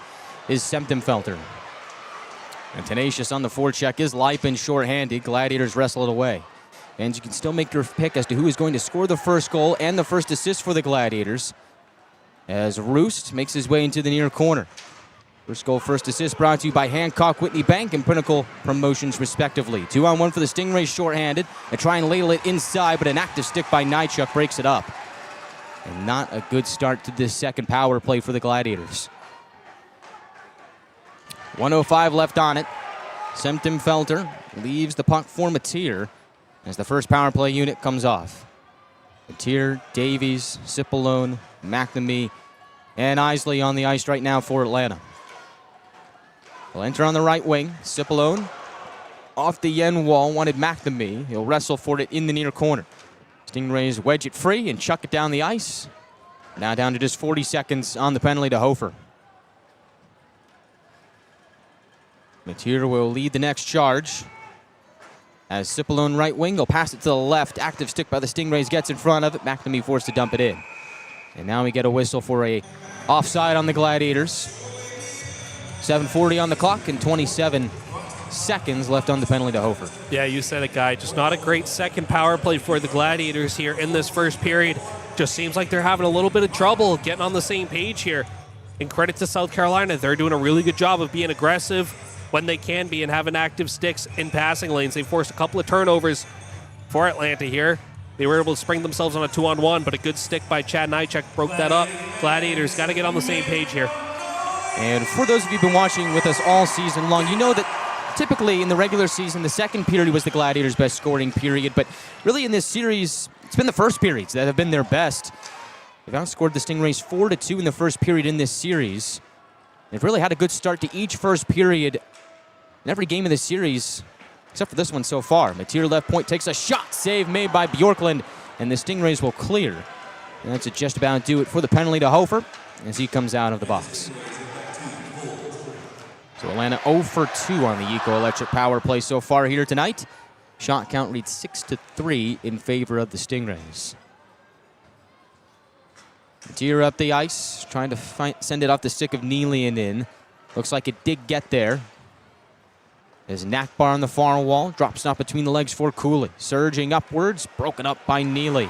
is Semptimfelter. And tenacious on the forecheck is Lipin, shorthanded. Gladiators wrestle it away. And you can still make your pick as to who is going to score the first goal and the first assist for the Gladiators, as Roost makes his way into the near corner. First goal, first assist brought to you by Hancock, Whitney Bank, and Pinnacle Promotions, respectively. 2-on-1 for the Stingrays, shorthanded. They try and ladle it inside, but an active stick by Nychuk breaks it up. And not a good start to this second power play for the Gladiators. 1:05 left on it. Semptimfelter leaves the puck for Mateer as the first power play unit comes off. Mateer, Davies, Cipollone, McNamee, and Isley on the ice right now for Atlanta. Will enter on the right wing. Cipollone off the end wall, wanted McNamee. He'll wrestle for it in the near corner. Stingrays wedge it free and chuck it down the ice. Now down to just 40 seconds on the penalty to Hofer. Mateer will lead the next charge. As Cipollone right wing, he'll pass it to the left. Active stick by the Stingrays gets in front of it. McNamee forced to dump it in. And now we get a whistle for a offside on the Gladiators. 7:40 on the clock and 27 seconds left on the penalty to Hofer. Yeah, you said it, Guy. Just not a great second power play for the Gladiators here in this first period. Just seems like they're having a little bit of trouble getting on the same page here. And credit to South Carolina. They're doing a really good job of being aggressive when they can be and having active sticks in passing lanes. They forced a couple of turnovers for Atlanta here. They were able to spring themselves on a 2-on-1, but a good stick by Chad Nychuk broke that up. Gladiators got to get on the same page here. And for those of you who've been watching with us all season long, you know that typically in the regular season, the second period was the Gladiators' best scoring period. But really in this series, it's been the first periods that have been their best. They've outscored the Stingrays 4-2 in the first period in this series. They've really had a good start to each first period in every game of the series, except for this one so far. Mateer left point takes a shot. Save made by Bjorklund, and the Stingrays will clear. And that's just about do it for the penalty to Hofer as he comes out of the box. So Atlanta 0 for 2 on the Eco-Electric power play so far here tonight. Shot count reads 6-3 in favor of the Stingrays. Mateer up the ice, trying to send it off the stick of Neely and in. Looks like it did get there. As Nakbar on the far wall, drops not between the legs for Cooley. Surging upwards, broken up by Neely.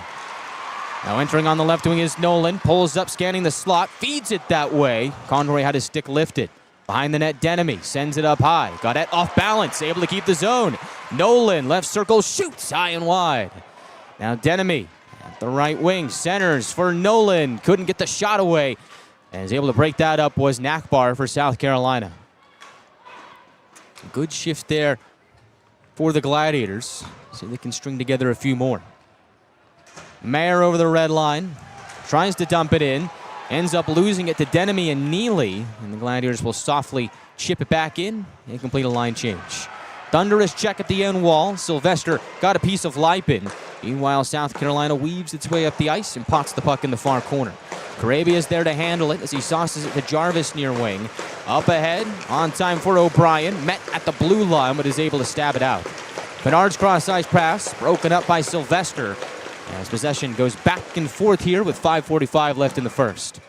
Now entering on the left wing is Nolan, pulls up, scanning the slot, feeds it that way. Conroy had his stick lifted. Behind the net, Denemy sends it up high. Gaudette off balance, able to keep the zone. Nolan, left circle, shoots high and wide. Now Denemy at the right wing, centers for Nolan. Couldn't get the shot away. And is able to break that up was Nakbar for South Carolina. Good shift there for the Gladiators. See if they can string together a few more. Mayer over the red line. Tries to dump it in. Ends up losing it to Denemy and Neely. And the Gladiators will softly chip it back in and complete a line change. Thunderous check at the end wall. Sylvester got a piece of Lipin. Meanwhile, South Carolina weaves its way up the ice and pots the puck in the far corner. Carabia's there to handle it as he sauces it to Jarvis near wing. Up ahead, on time for O'Brien. Met at the blue line, but is able to stab it out. Bernard's cross-ice pass, broken up by Sylvester. As possession goes back and forth here with 5:45 left in the first.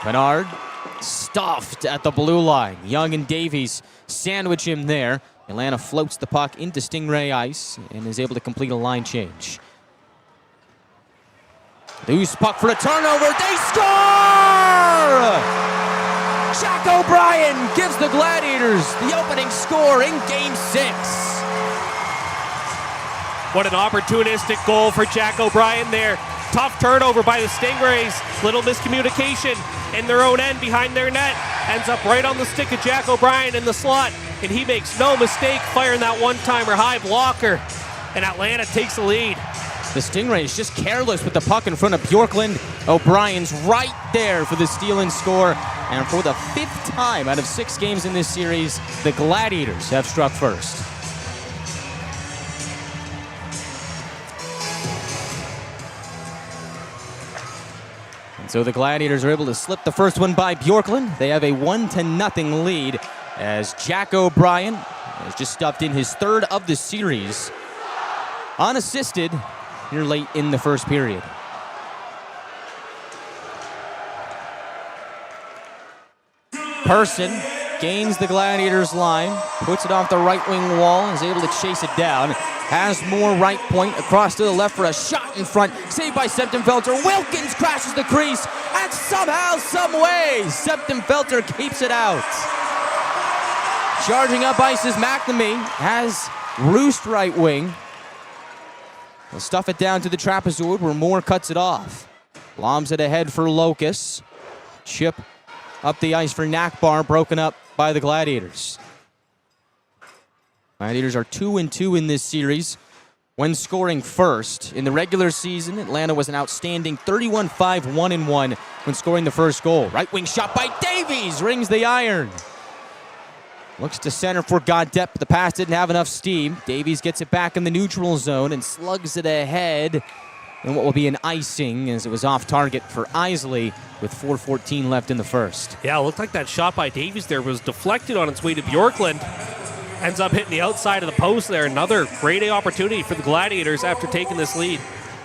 Bernard stuffed at the blue line. Young and Davies sandwich him there. Atlanta floats the puck into Stingray ice and is able to complete a line change. Loose puck for a turnover. They score! Jack O'Brien gives the Gladiators the opening score in Game 6. What an opportunistic goal for Jack O'Brien there. Tough turnover by the Stingrays. Little miscommunication in their own end behind their net. Ends up right on the stick of Jack O'Brien in the slot. And he makes no mistake firing that one-timer high blocker. And Atlanta takes the lead. The Stingrays just careless with the puck in front of Bjorklund. O'Brien's right there for the steal and score. And for the 5th time out of 6 games in this series, the Gladiators have struck first. So the Gladiators are able to slip the first one by Bjorklund. They have a 1-0 lead as Jack O'Brien has just stuffed in his third of the series, unassisted here late in the first period. Person gains the Gladiators line, puts it off the right wing wall, is able to chase it down. Has more right point across to the left for a shot in front. Saved by Septemfelter. Wilkins crashes the crease, and somehow, some way, Septemfelter keeps it out. Charging up ice is McNamee. Has Roost right wing. He'll stuff it down to the trapezoid where Moore cuts it off. Lobs it ahead for Locus. Chip up the ice for Nakbar, broken up by the Gladiators. Gladiators are 2-2 in this series when scoring first. In the regular season, Atlanta was an outstanding 31-5-1-1 when scoring the first goal. Right wing shot by Davies, rings the iron. Looks to center for Gaudette, but the pass didn't have enough steam. Davies gets it back in the neutral zone and slugs it ahead in what will be an icing, as it was off target for Isley with 4:14 left in the first. Yeah, it looked like that shot by Davies there was deflected on its way to Bjorklund. Ends up hitting the outside of the post there. Another grade A opportunity for the Gladiators after taking this lead.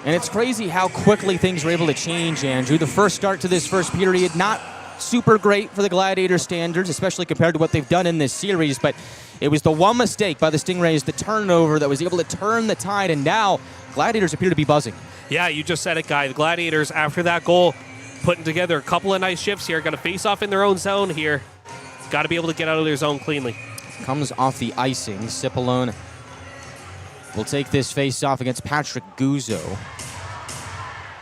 And it's crazy how quickly things were able to change, Andrew. The first start to this first period, not super great for the Gladiator standards, especially compared to what they've done in this series, but it was the one mistake by the Stingrays, the turnover, that was able to turn the tide, and now Gladiators appear to be buzzing. Yeah, you just said it, Guy. The Gladiators, after that goal, putting together a couple of nice shifts here. Got to face off in their own zone here. Got to be able to get out of their zone cleanly. Comes off the icing. Cipollone will take this face-off against Patrick Guzzo.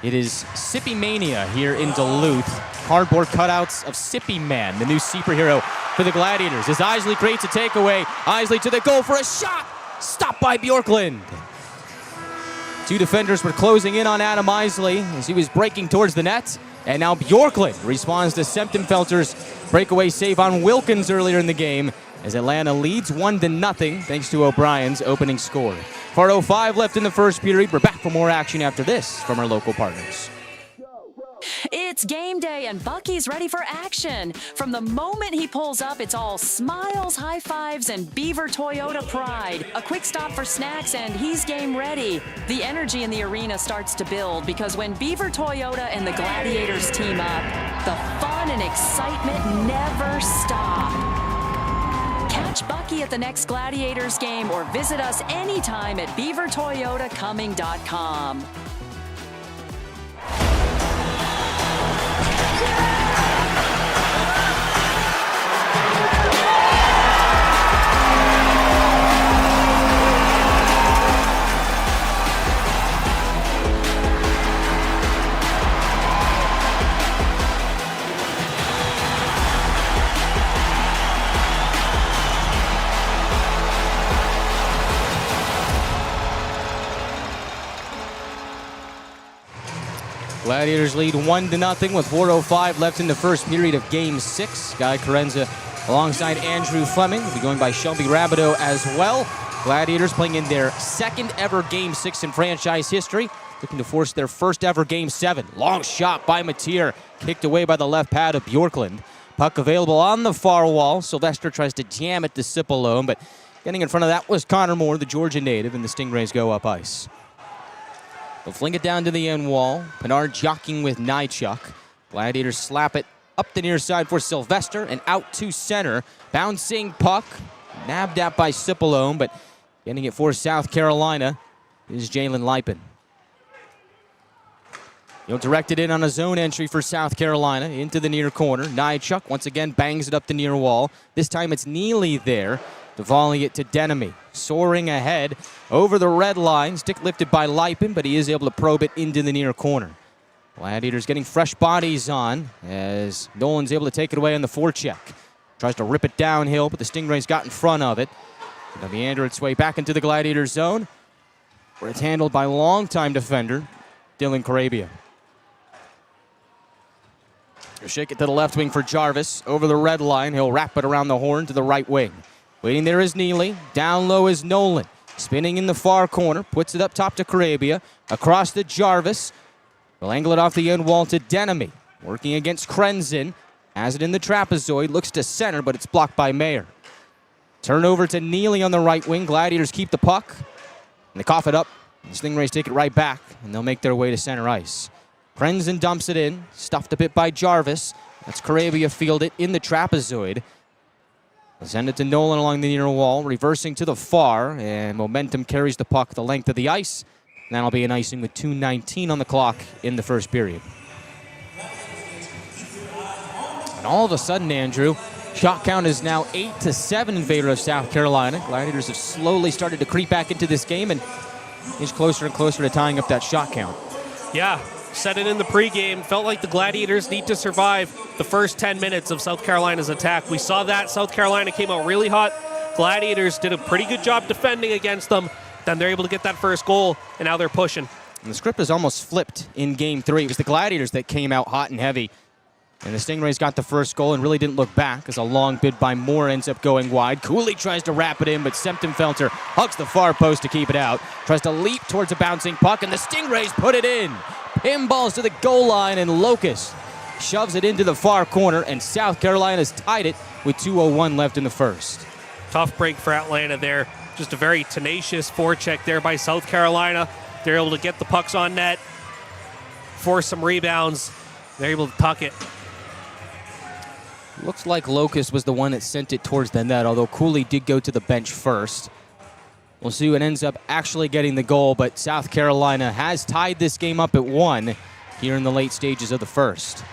It is Sippy Mania here in Duluth. Cardboard cutouts of Sippy Man, the new superhero for the Gladiators. As Isley creates a takeaway, Isley to the goal for a shot! Stopped by Bjorklund. Two defenders were closing in on Adam Isley as he was breaking towards the net. And now Bjorklund responds to Septemfelter's breakaway save on Wilkins earlier in the game as Atlanta leads 1-0 thanks to O'Brien's opening score. 4:05 left in the first period. We're back for more action after this from our local partners. It's game day and Bucky's ready for action. From the moment he pulls up, it's all smiles, high fives, and Beaver Toyota pride. A quick stop for snacks and he's game ready. The energy in the arena starts to build because when Beaver Toyota and the Gladiators team up, the fun and excitement never stop. Catch Bucky at the next Gladiators game or visit us anytime at beavertoyotacoming.com. Gladiators lead 1-0 with 4:05 left in the first period of Game 6. Guy Chiarenza alongside Andrew Fleming will be joined by Shelby Rabideau as well. Gladiators playing in their second ever Game 6 in franchise history, looking to force their first ever Game 7. Long shot by Mateer, kicked away by the left pad of Bjorklund. Puck available on the far wall. Sylvester tries to jam it to Cipollone, but getting in front of that was Connor Moore, the Georgia native, and the Stingrays go up ice. They'll fling it down to the end wall. Pinard jockeying with Nychuk. Gladiators slap it up the near side for Sylvester and out to center. Bouncing puck. Nabbed at by Cipollone, but getting it for South Carolina is Jalen Lipin. He'll direct it in on a zone entry for South Carolina into the near corner. Nychuk once again bangs it up the near wall. This time it's Neely there to volley it to Denemy. Soaring ahead over the red line. Stick lifted by Lipin, but he is able to probe it into the near corner. Gladiators getting fresh bodies on as Nolan's able to take it away on the forecheck. Tries to rip it downhill, but the Stingrays got in front of it. It'll meander its way back into the Gladiator zone, where it's handled by longtime defender Dylan Carabia. He'll shake it to the left wing for Jarvis. Over the red line, he'll wrap it around the horn to the right wing. Waiting there is Neely. Down low is Nolan. Spinning in the far corner. Puts it up top to Carabia. Across to Jarvis. He'll angle it off the end wall to Denemy. working against Krenzen. Has it in the trapezoid, looks to center, but it's blocked by Mayer. Turnover to Neely on the right wing. Gladiators keep the puck, and they cough it up. The Stingrays take it right back, and they'll make their way to center ice. Krenzen dumps it in, stuffed a bit by Jarvis. That's Karavia fielded in the trapezoid. They'll send it to Nolan along the near wall, reversing to the far, and momentum carries the puck the length of the ice. And that'll be an icing with 2:19 on the clock in the first period. And all of a sudden, Andrew, shot count is now 8-7 in favor of South Carolina. Gladiators have slowly started to creep back into this game and inch closer and closer to tying up that shot count. Yeah, said it in the pregame. Felt like the Gladiators need to survive the first 10 minutes of South Carolina's attack. We saw that. South Carolina came out really hot. Gladiators did a pretty good job defending against them. Then they're able to get that first goal, and now they're pushing. And the script is almost flipped in Game 3. It was the Gladiators that came out hot and heavy. And the Stingrays got the first goal and really didn't look back as a long bid by Moore ends up going wide. Cooley tries to wrap it in, but Semptimphelter hugs the far post to keep it out. Tries to leap towards a bouncing puck, and the Stingrays put it in. Pinballs to the goal line, and Locust shoves it into the far corner, and South Carolina's tied it with 2:01 left in the first. Tough break for Atlanta there. Just a very tenacious forecheck there by South Carolina. They're able to get the pucks on net, force some rebounds. They're able to tuck it. Looks like Locust was the one that sent it towards the net, although Cooley did go to the bench first. We'll see who ends up actually getting the goal, but South Carolina has tied this game up at 1 here in the late stages of the first.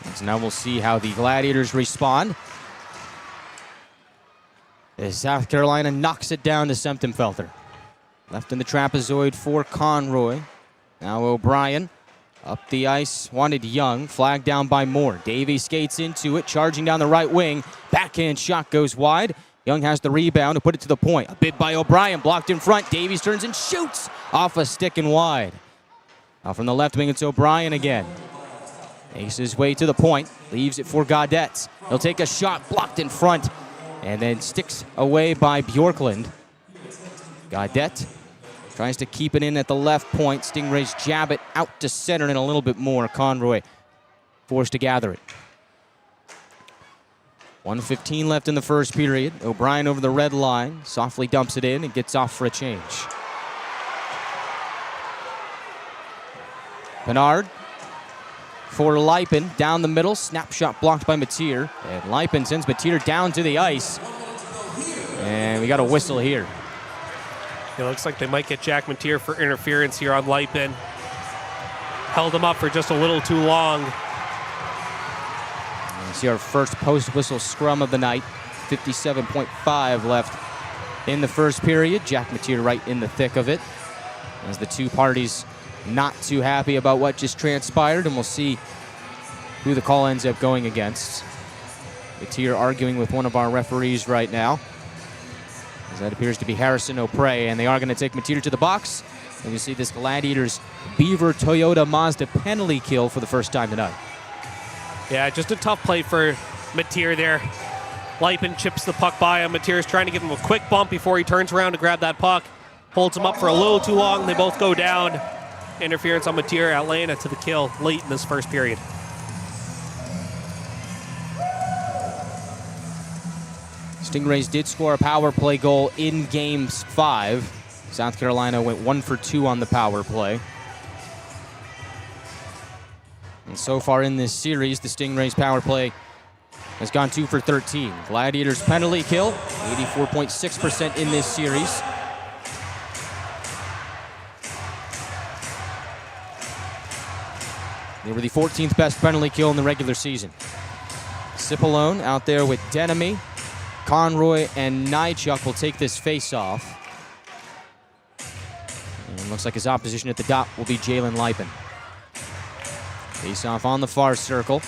And so now we'll see how the Gladiators respond. As South Carolina knocks it down to Semptimphelter. Left in the trapezoid for Conroy. Now O'Brien up the ice, wanted Young, flagged down by Moore. Davey skates into it, charging down the right wing. Backhand shot goes wide. Young has the rebound to put it to the point. A bid by O'Brien, blocked in front. Davies turns and shoots off a stick and wide. Now from the left wing, it's O'Brien again. Makes his way to the point, leaves it for Gaudette. He'll take a shot, blocked in front, and then sticks away by Bjorklund. Gaudette tries to keep it in at the left point. Stingrays jab it out to center and a little bit more. Conroy forced to gather it. 1:15 left in the first period. O'Brien over the red line, softly dumps it in and gets off for a change. Bernard for Lipin, down the middle, snapshot blocked by Mateer. And Lipin sends Mateer down to the ice. And we got a whistle here. It looks like they might get Jack Mateer for interference here on Lipin. Held him up for just a little too long. And see our first post-whistle scrum of the night. 57.5 left in the first period. Jack Mateer right in the thick of it. As the two parties not too happy about what just transpired, and we'll see who the call ends up going against. Mateer arguing with one of our referees right now. As that appears to be Harrison O'Prey, and they are going to take Mateer to the box. And you see this Gladiators Beaver Toyota Mazda penalty kill for the first time tonight. Yeah, just a tough play for Mateer there. Lipin chips the puck by him. Mateer's trying to give him a quick bump before he turns around to grab that puck. Holds him up for a little too long. They both go down. Interference on Mateer. Atlanta to the kill late in this first period. Stingrays did score a power play goal in Game 5. South Carolina went 1 for 2 on the power play. And so far in this series, the Stingrays power play has gone 2 for 13. Gladiators penalty kill, 84.6% in this series. They were the 14th best penalty kill in the regular season. Cipollone out there with Denemy. Conroy and Nychuk will take this face-off. And looks like his opposition at the dot will be Jalen Lipin. Face-off on the far circle.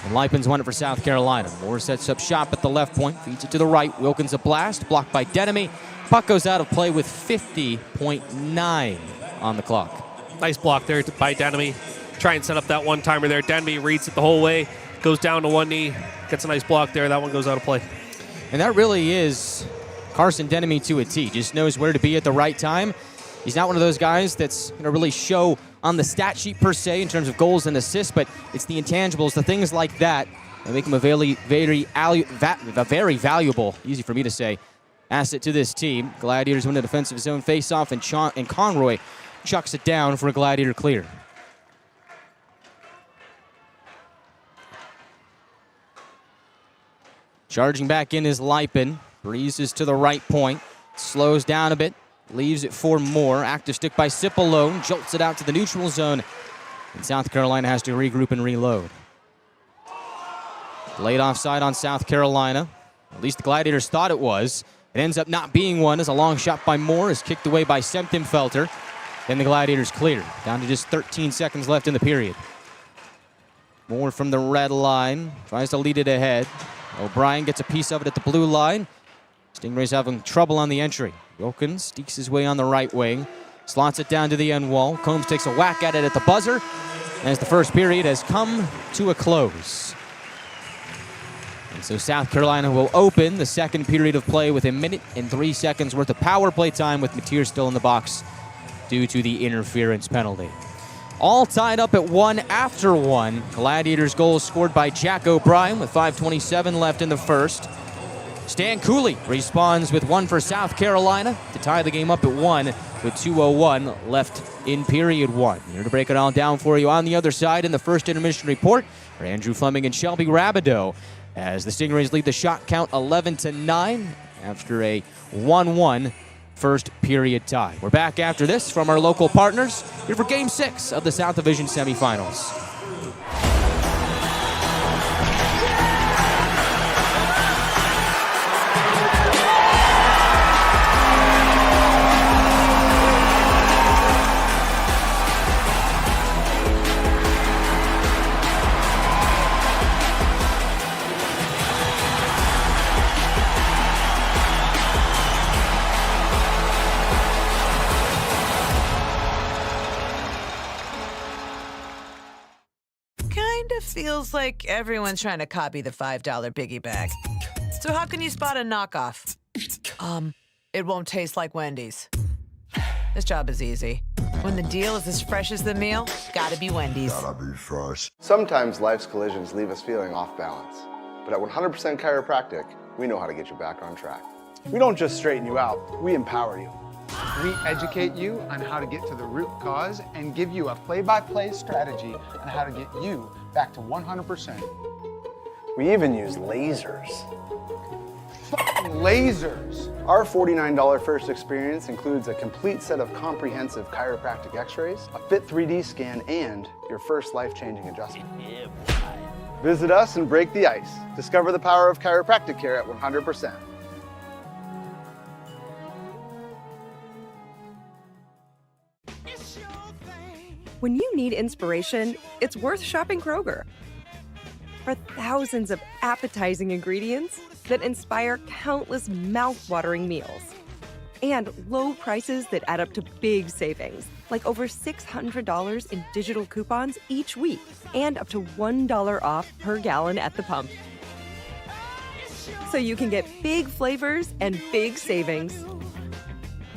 And Lipin's won it for South Carolina. Moore sets up shop at the left point, feeds it to the right. Wilkins a blast, blocked by Denemy. Puck goes out of play with 50.9 on the clock. Nice block there by Denemy. Try and set up that one-timer there. Denby reads it the whole way, goes down to one knee, gets a nice block there. That one goes out of play. And that really is Carson Denemy to a T. Just knows where to be at the right time. He's not one of those guys that's going to really show on the stat sheet per se in terms of goals and assists, but it's the intangibles, the things like that make him a very valuable, easy for me to say, asset to this team. Gladiators win a defensive zone faceoff, and Conroy chucks it down for a Gladiator clear. Charging back in is Lipin. Breezes to the right point. Slows down a bit. Leaves it for more. Active stick by Cipollone. Jolts it out to the neutral zone. And South Carolina has to regroup and reload. Late offside on South Carolina. At least the Gladiators thought it was. It ends up not being one as a long shot by Moore is kicked away by Semtenfelter. Then the Gladiators clear. Down to just 13 seconds left in the period. Moore from the red line. Tries to lead it ahead. O'Brien gets a piece of it at the blue line. Stingrays having trouble on the entry. Wilkins sneaks his way on the right wing. Slots it down to the end wall. Combs takes a whack at it at the buzzer as the first period has come to a close. And so South Carolina will open the second period of play with 1 minute and 3 seconds worth of power play time with Mateer still in the box due to the interference penalty. All tied up at 1 after 1. Gladiators goal scored by Jack O'Brien with 5:27 left in the first. Stan Cooley responds with 1 for South Carolina to tie the game up at 1 with 2:01 left in period 1. Here to break it all down for you on the other side in the first intermission report are Andrew Fleming and Shelby Rabideau as the Stingrays lead the shot count 11-9 after a 1-1 first period tie. We're back after this from our local partners here for Game 6 of the South Division Semifinals. Feels like everyone's trying to copy the $5 biggie bag. So how can you spot a knockoff? It won't taste like Wendy's. This job is easy. When the deal is as fresh as the meal, gotta be Wendy's. Gotta be fresh. Sometimes life's collisions leave us feeling off balance. But at 100% Chiropractic, we know how to get you back on track. We don't just straighten you out, we empower you. We educate you on how to get to the root cause and give you a play-by-play strategy on how to get you back to 100%. We even use lasers. Lasers! Our $49 first experience includes a complete set of comprehensive chiropractic x-rays, a fit 3D scan, and your first life-changing adjustment. Visit us and break the ice. Discover the power of chiropractic care at 100%. When you need inspiration, it's worth shopping Kroger. For thousands of appetizing ingredients that inspire countless mouth-watering meals. And low prices that add up to big savings, like over $600 in digital coupons each week, and up to $1 off per gallon at the pump. So you can get big flavors and big savings.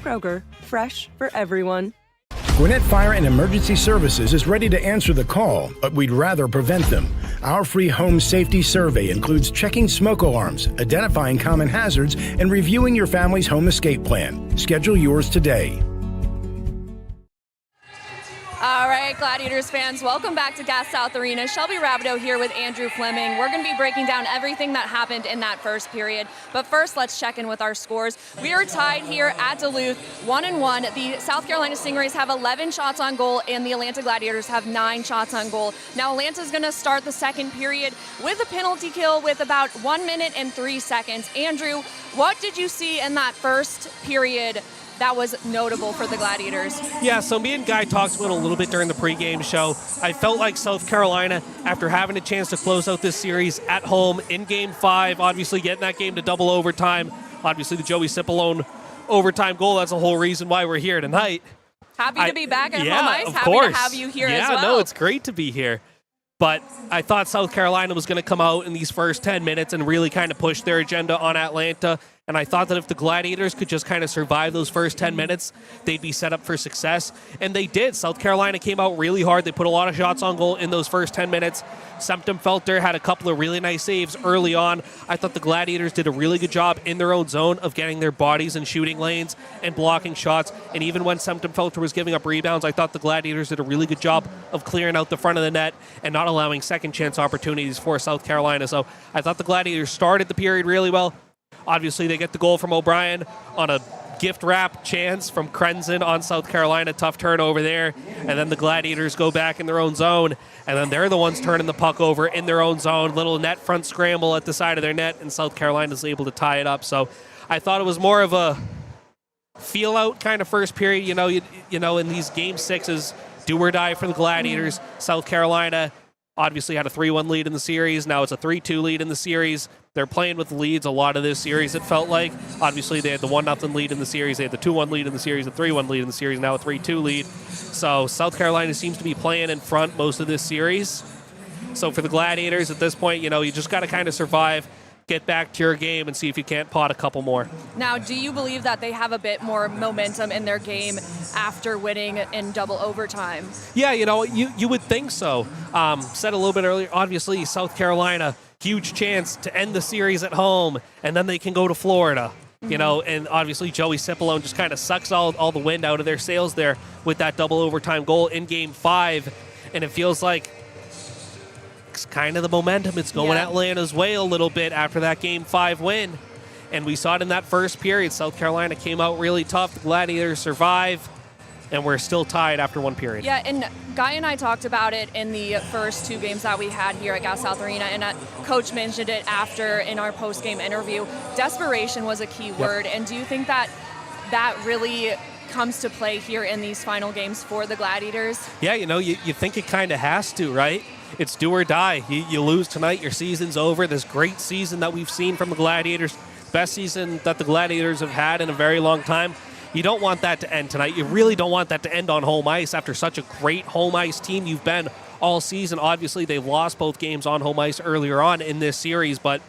Kroger, fresh for everyone. Gwinnett Fire and Emergency Services is ready to answer the call, but we'd rather prevent them. Our free home safety survey includes checking smoke alarms, identifying common hazards, and reviewing your family's home escape plan. Schedule yours today. All right, Gladiators fans, welcome back to Gas South Arena. Shelby Rabideau here with Andrew Fleming. We're going to be breaking down everything that happened in that first period. But first, let's check in with our scores. We are tied here at Duluth, 1-1. The South Carolina Stingrays have 11 shots on goal, and the Atlanta Gladiators have 9 shots on goal. Now, Atlanta's going to start the second period with a penalty kill with about 1 minute and 3 seconds. Andrew, what did you see in that first period that was notable for the Gladiators? Yeah, so me and Guy talked about it a little bit during the pregame show. I felt like South Carolina, after having a chance to close out this series at home in Game 5, obviously getting that game to double overtime, obviously the Joey Cipollone overtime goal, that's the whole reason why we're here tonight. Happy to be back at home ice. Of Happy course. to have you here as well. Yeah, no, it's great to be here. But I thought South Carolina was going to come out in these first 10 minutes and really kind of push their agenda on Atlanta. And I thought that if the Gladiators could just kind of survive those first 10 minutes, they'd be set up for success. And they did. South Carolina came out really hard. They put a lot of shots on goal in those first 10 minutes. Felter had a couple of really nice saves early on. I thought the Gladiators did a really good job in their own zone of getting their bodies in shooting lanes and blocking shots. And even when Felter was giving up rebounds, I thought the Gladiators did a really good job of clearing out the front of the net and not allowing second chance opportunities for South Carolina. So I thought the Gladiators started the period really well. Obviously, they get the goal from O'Brien on a gift wrap chance from Krenzen on South Carolina. Tough turnover there. And then the Gladiators go back in their own zone. And then they're the ones turning the puck over in their own zone. Little net front scramble at the side of their net. And South Carolina's able to tie it up. So I thought it was more of a feel-out kind of first period. You know, in these game sixes, do or die for the Gladiators. South Carolina obviously had a 3-1 lead in the series. Now it's a 3-2 lead in the series. They're playing with leads a lot of this series, it felt like. Obviously, they had the 1-0 lead in the series. They had the 2-1 lead in the series, the 3-1 lead in the series, now a 3-2 lead. So South Carolina seems to be playing in front most of this series. So for the Gladiators at this point, you know, you just got to kind of survive, get back to your game, and see if you can't pot a couple more. Now, do you believe that they have a bit more momentum in their game after winning in double overtime? Yeah, you know, you would think so. Said a little bit earlier, obviously, South Carolina, huge chance to end the series at home, and then they can go to Florida. You know, and obviously Joey Cipollone just kind of sucks all the wind out of their sails there with that double overtime goal in Game 5. And it feels like it's kind of the momentum. It's going Atlanta's way a little bit after that Game 5 win. And we saw it in that first period. South Carolina came out really tough. The Gladiators survive. And we're still tied after one period. Yeah, and Guy and I talked about it in the first two games that we had here at Gas South Arena, and Coach mentioned it after in our post-game interview. Desperation was a key word, and do you think that that really comes to play here in these final games for the Gladiators? Yeah, you know, you think it kind of has to, right? It's do or die. You lose tonight, your season's over. This great season that we've seen from the Gladiators, best season that the Gladiators have had in a very long time. You don't want that to end tonight. You really don't want that to end on home ice after such a great home ice team you've been all season. Obviously, they've lost both games on home ice earlier on in this series, but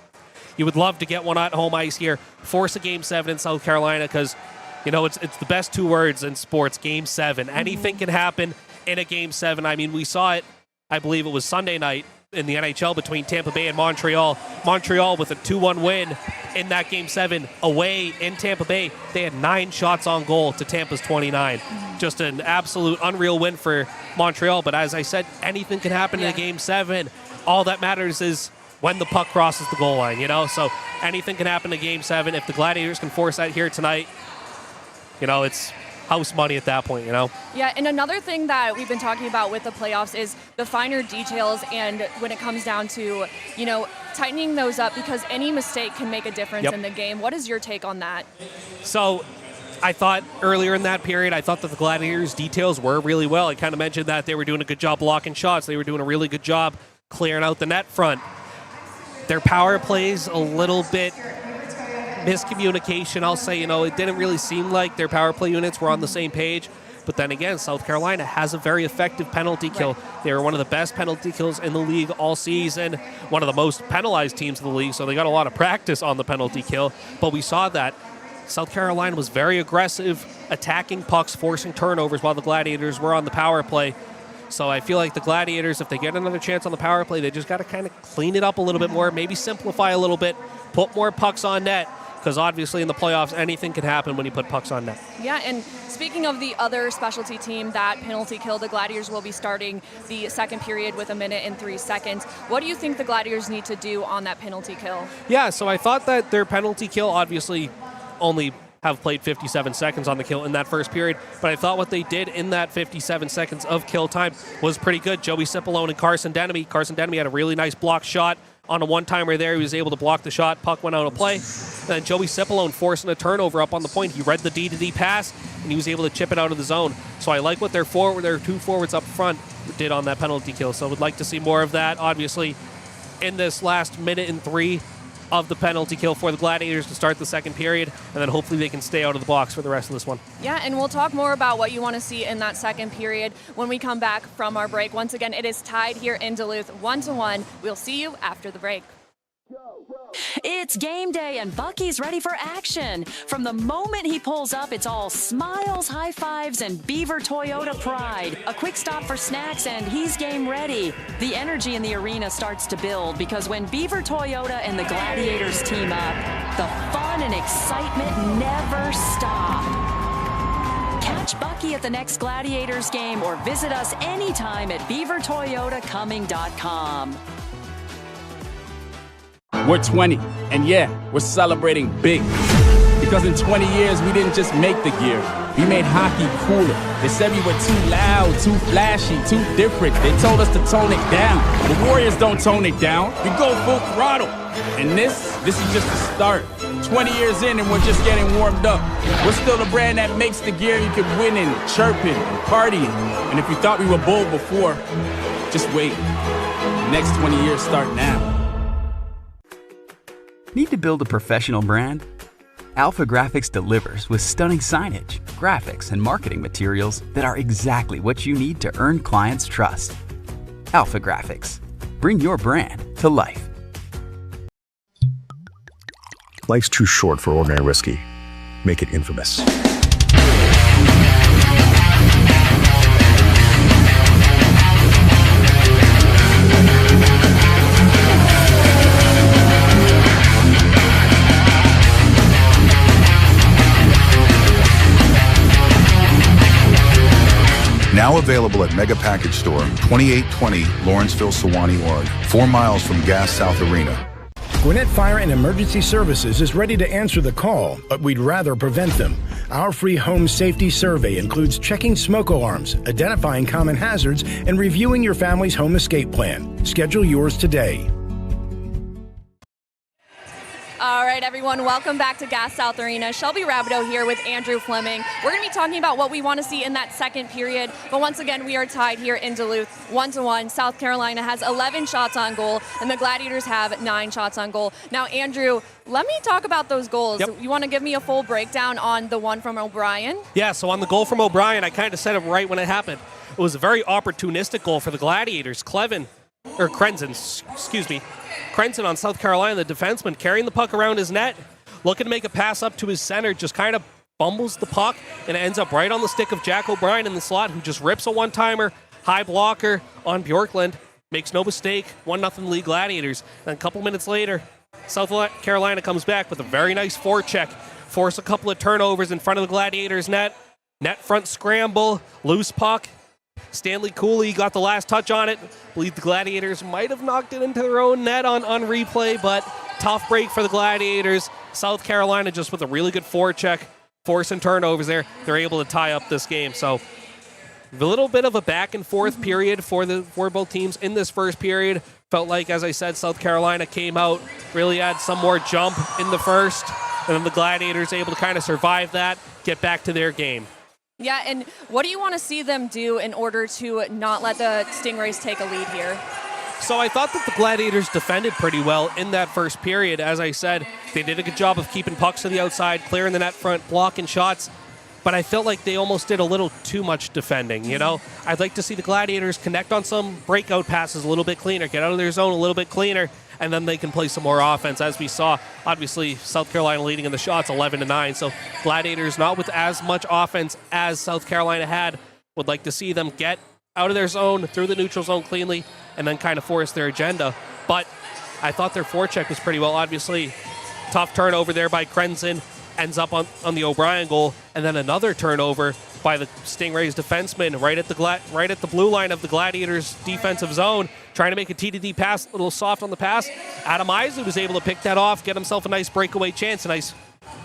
you would love to get one at home ice here. Force a Game 7 in South Carolina because, you know, it's the best two words in sports, Game 7. Anything can happen in a Game 7. I mean, we saw it, I believe it was Sunday night in the NHL between Tampa Bay and Montreal. Montreal with a 2-1 win in that Game 7 away in Tampa Bay. They had 9 shots on goal to Tampa's 29. Just an absolute unreal win for Montreal. But as I said, anything can happen in a Game 7. All that matters is when the puck crosses the goal line, you know? So anything can happen in Game 7. If the Gladiators can force that here tonight, you know, it's house money at that point, you know? Yeah, and another thing that we've been talking about with the playoffs is the finer details, and when it comes down to, you know, tightening those up because any mistake can make a difference in the game. What is your take on that? So I thought earlier in that period, I thought that the Gladiators' details were really well. I kind of mentioned that they were doing a good job blocking shots. They were doing a really good job clearing out the net front. Their power plays a little bit miscommunication, I'll say. You know, it didn't really seem like their power play units were on the same page. But then again, South Carolina has a very effective penalty kill. They were one of the best penalty kills in the league all season, one of the most penalized teams in the league, so they got a lot of practice on the penalty kill. But we saw that South Carolina was very aggressive, attacking pucks, forcing turnovers while the Gladiators were on the power play. So I feel like the Gladiators, if they get another chance on the power play, they just got to kind of clean it up a little bit more, maybe simplify a little bit, put more pucks on net. Because obviously in the playoffs, anything can happen when you put pucks on net. Yeah, and speaking of the other specialty team, that penalty kill, the Gladiators will be starting the second period with 1 minute and 3 seconds. What do you think the Gladiators need to do on that penalty kill? Yeah, so I thought that their penalty kill obviously only have played 57 seconds on the kill in that first period, but I thought what they did in that 57 seconds of kill time was pretty good. Joey Cipollone and Carson Denemy. Carson Denemy had a really nice block shot on a one-timer there. He was able to block the shot. Puck went out of play. And then Joey Cipollone forcing a turnover up on the point. He read the D-to-D pass, and he was able to chip it out of the zone. So I like what their two forwards up front did on that penalty kill. So I would like to see more of that, obviously, in this last 1 minute and 3 of the penalty kill for the Gladiators to start the second period, and then hopefully they can stay out of the box for the rest of this one. Yeah, and we'll talk more about what you want to see in that second period when we come back from our break. Once again, it is tied here in Duluth 1-1. We'll see you after the break. Go, go. It's game day and Bucky's ready for action. From the moment he pulls up, it's all smiles, high fives, and Beaver Toyota pride. A quick stop for snacks and he's game ready. The energy in the arena starts to build because when Beaver Toyota and the Gladiators team up, the fun and excitement never stop. Catch Bucky at the next Gladiators game or visit us anytime at beavertoyotacoming.com. We're 20, and yeah, we're celebrating big. Because in 20 years, we didn't just make the gear. We made hockey cooler. They said we were too loud, too flashy, too different. They told us to tone it down. The Warriors don't tone it down. We go full throttle. And this is just the start. 20 years in and we're just getting warmed up. We're still the brand that makes the gear you can win in, chirping, partying. And if you thought we were bold before, just wait. The next 20 years start now. Need to build a professional brand? Alpha Graphics delivers with stunning signage, graphics, and marketing materials that are exactly what you need to earn clients' trust. Alpha Graphics. Bring your brand to life. Life's too short for ordinary whiskey. Make it infamous. Now available at Mega Package Store, 2820 Lawrenceville, Sewanee, Oregon, 4 miles from Gas South Arena. Gwinnett Fire and Emergency Services is ready to answer the call, but we'd rather prevent them. Our free home safety survey includes checking smoke alarms, identifying common hazards, and reviewing your family's home escape plan. Schedule yours today. All right, everyone, welcome back to Gas South Arena. Shelby Rabideau here with Andrew Fleming. We're going to be talking about what we want to see in that second period, but once again, we are tied here in Duluth, 1-1. South Carolina has 11 shots on goal, and the Gladiators have 9 shots on goal. Now, Andrew, let me talk about those goals. Yep. You want to give me a full breakdown on the one from O'Brien? Yeah, so on the goal from O'Brien, I kind of said it right when it happened. It was a very opportunistic goal for the Gladiators. Krenzen on South Carolina, the defenseman, carrying the puck around his net, looking to make a pass up to his center, just kind of bumbles the puck, and it ends up right on the stick of Jack O'Brien in the slot, who just rips a one-timer, high blocker on Bjorklund. Makes no mistake, 1-0 lead Gladiators. And a couple minutes later, South Carolina comes back with a very nice forecheck, force a couple of turnovers in front of the Gladiators' net front scramble, loose puck. Stanley Cooley got the last touch on it. I believe the Gladiators might have knocked it into their own net on replay, but tough break for the Gladiators. South Carolina just with a really good forecheck, forcing turnovers there. They're able to tie up this game. So a little bit of a back and forth period for both teams in this first period. Felt like, as I said, South Carolina came out, really had some more jump in the first, and then the Gladiators able to kind of survive that, get back to their game. Yeah, and what do you want to see them do in order to not let the Stingrays take a lead here? So I thought that the Gladiators defended pretty well in that first period. As I said, they did a good job of keeping pucks to the outside, clearing the net front, blocking shots. But I felt like they almost did a little too much defending, you know? I'd like to see the Gladiators connect on some breakout passes a little bit cleaner, get out of their zone a little bit cleaner, and then they can play some more offense. As we saw, obviously, South Carolina leading in the shots 11-9. So Gladiators not with as much offense as South Carolina had. Would like to see them get out of their zone, through the neutral zone cleanly, and then kind of force their agenda. But I thought their forecheck was pretty well. Obviously, tough turnover there by Krenzen, ends up on the O'Brien goal, and then another turnover by the Stingrays defenseman right at the blue line of the Gladiators defensive zone, trying to make a T-to-D pass, a little soft on the pass. Adam Isley was able to pick that off, get himself a nice breakaway chance, a nice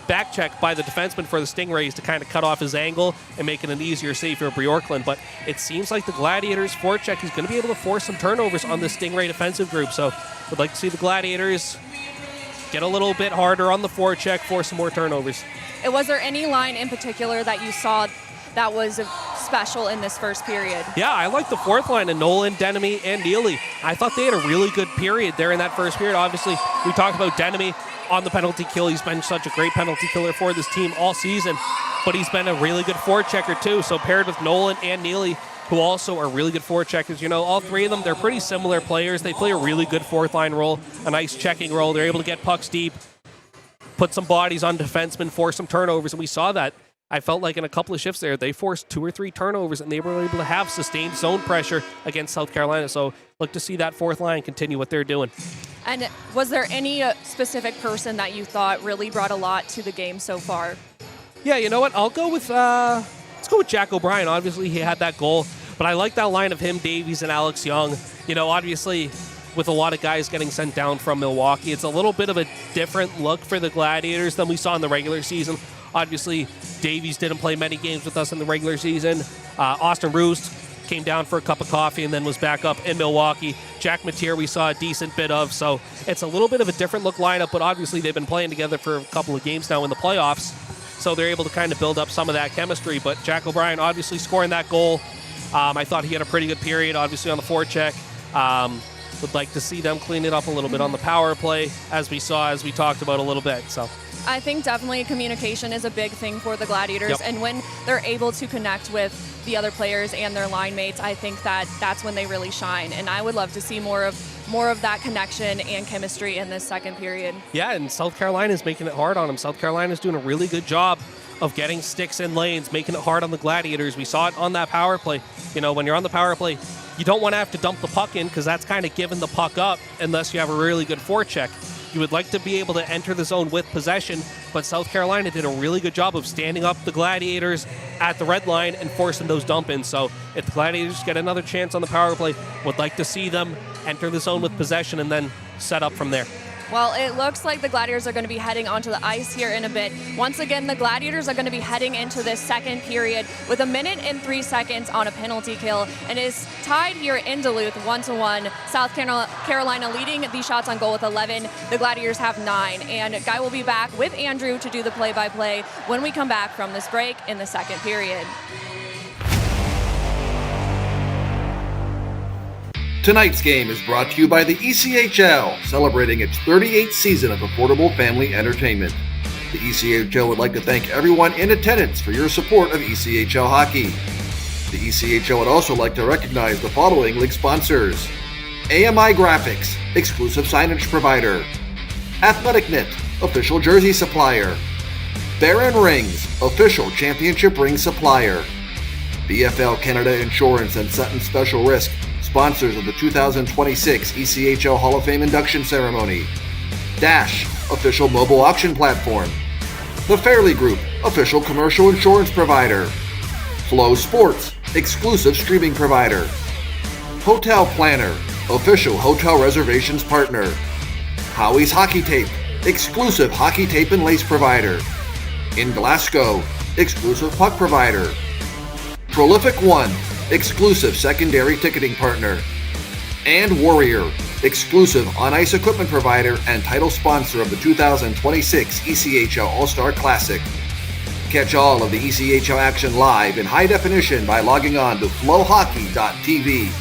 back check by the defenseman for the Stingrays to kind of cut off his angle and make it an easier save for Bjorklund. But it seems like the Gladiators' forecheck is going to be able to force some turnovers on the Stingray defensive group. So would like to see the Gladiators get a little bit harder on the forecheck, force some more turnovers. Was there any line in particular that you saw that was special in this first period? Yeah, I like the fourth line of Nolan, Denemy, and Neely. I thought they had a really good period there in that first period. Obviously, we talked about Denemy on the penalty kill. He's been such a great penalty killer for this team all season, but he's been a really good forechecker too. So paired with Nolan and Neely, who also are really good forecheckers. You know, all three of them, they're pretty similar players. They play a really good fourth-line role, a nice checking role. They're able to get pucks deep, put some bodies on defensemen, force some turnovers, and we saw that. I felt like in a couple of shifts there, they forced 2 or 3 turnovers, and they were able to have sustained zone pressure against South Carolina. So look to see that fourth line continue what they're doing. And was there any specific person that you thought really brought a lot to the game so far? Yeah, you know what? I'll go with, let's go with Jack O'Brien. Obviously, he had that goal, but I like that line of him, Davies, and Alex Young. You know, obviously, with a lot of guys getting sent down from Milwaukee, it's a little bit of a different look for the Gladiators than we saw in the regular season. Obviously, Davies didn't play many games with us in the regular season. Austin Roost came down for a cup of coffee and then was back up in Milwaukee. Jack Mateer we saw a decent bit of, so it's a little bit of a different look lineup, but obviously they've been playing together for a couple of games now in the playoffs, so they're able to kind of build up some of that chemistry. But Jack O'Brien obviously scoring that goal. I thought he had a pretty good period, obviously, on the forecheck. Would like to see them clean it up a little bit on the power play, as we talked about a little bit. So I think definitely communication is a big thing for the Gladiators, Yep. and when they're able to connect with the other players and their line mates, I think that's when they really shine. And I would love to see more of that connection and chemistry in this second period. yeah, and South Carolina is making it hard on them. South Carolina is doing a really good job of getting sticks in lanes, making it hard on the Gladiators. We saw it on that power play. You know, when you're on the power play, you don't want to have to dump the puck in because that's kind of giving the puck up unless you have a really good forecheck. You would like to be able to enter the zone with possession, but South Carolina did a really good job of standing up the Gladiators at the red line and forcing those dump-ins. So if the Gladiators get another chance on the power play, would like to see them enter the zone with possession and then set up from there. Well, it looks like the Gladiators are going to be heading onto the ice here in a bit. Once again, the Gladiators are going to be heading into this second period with 1 minute and 3 seconds on a penalty kill, and is tied here in Duluth 1-1. South Carolina leading the shots on goal with 11. The Gladiators have 9, and Guy will be back with Andrew to do the play-by-play when we come back from this break in the second period. Tonight's game is brought to you by the ECHL, celebrating its 38th season of affordable family entertainment. The ECHL would like to thank everyone in attendance for your support of ECHL hockey. The ECHL would also like to recognize the following league sponsors: AMI Graphics, exclusive signage provider; Athletic Knit, official jersey supplier; Baron Rings, official championship ring supplier; BFL Canada Insurance and Sutton Special Risk, sponsors of the 2026 ECHL Hall of Fame induction ceremony; Dash, official mobile auction platform; The Fairley Group, official commercial insurance provider; Flow Sports, exclusive streaming provider; Hotel Planner, official hotel reservations partner; Howie's Hockey Tape, exclusive hockey tape and lace provider; In Glasgow, exclusive puck provider; Prolific One, exclusive secondary ticketing partner; and Warrior, exclusive on-ice equipment provider and title sponsor of the 2026 ECHL All-Star Classic. Catch all of the ECHL action live in high definition by logging on to flowhockey.tv.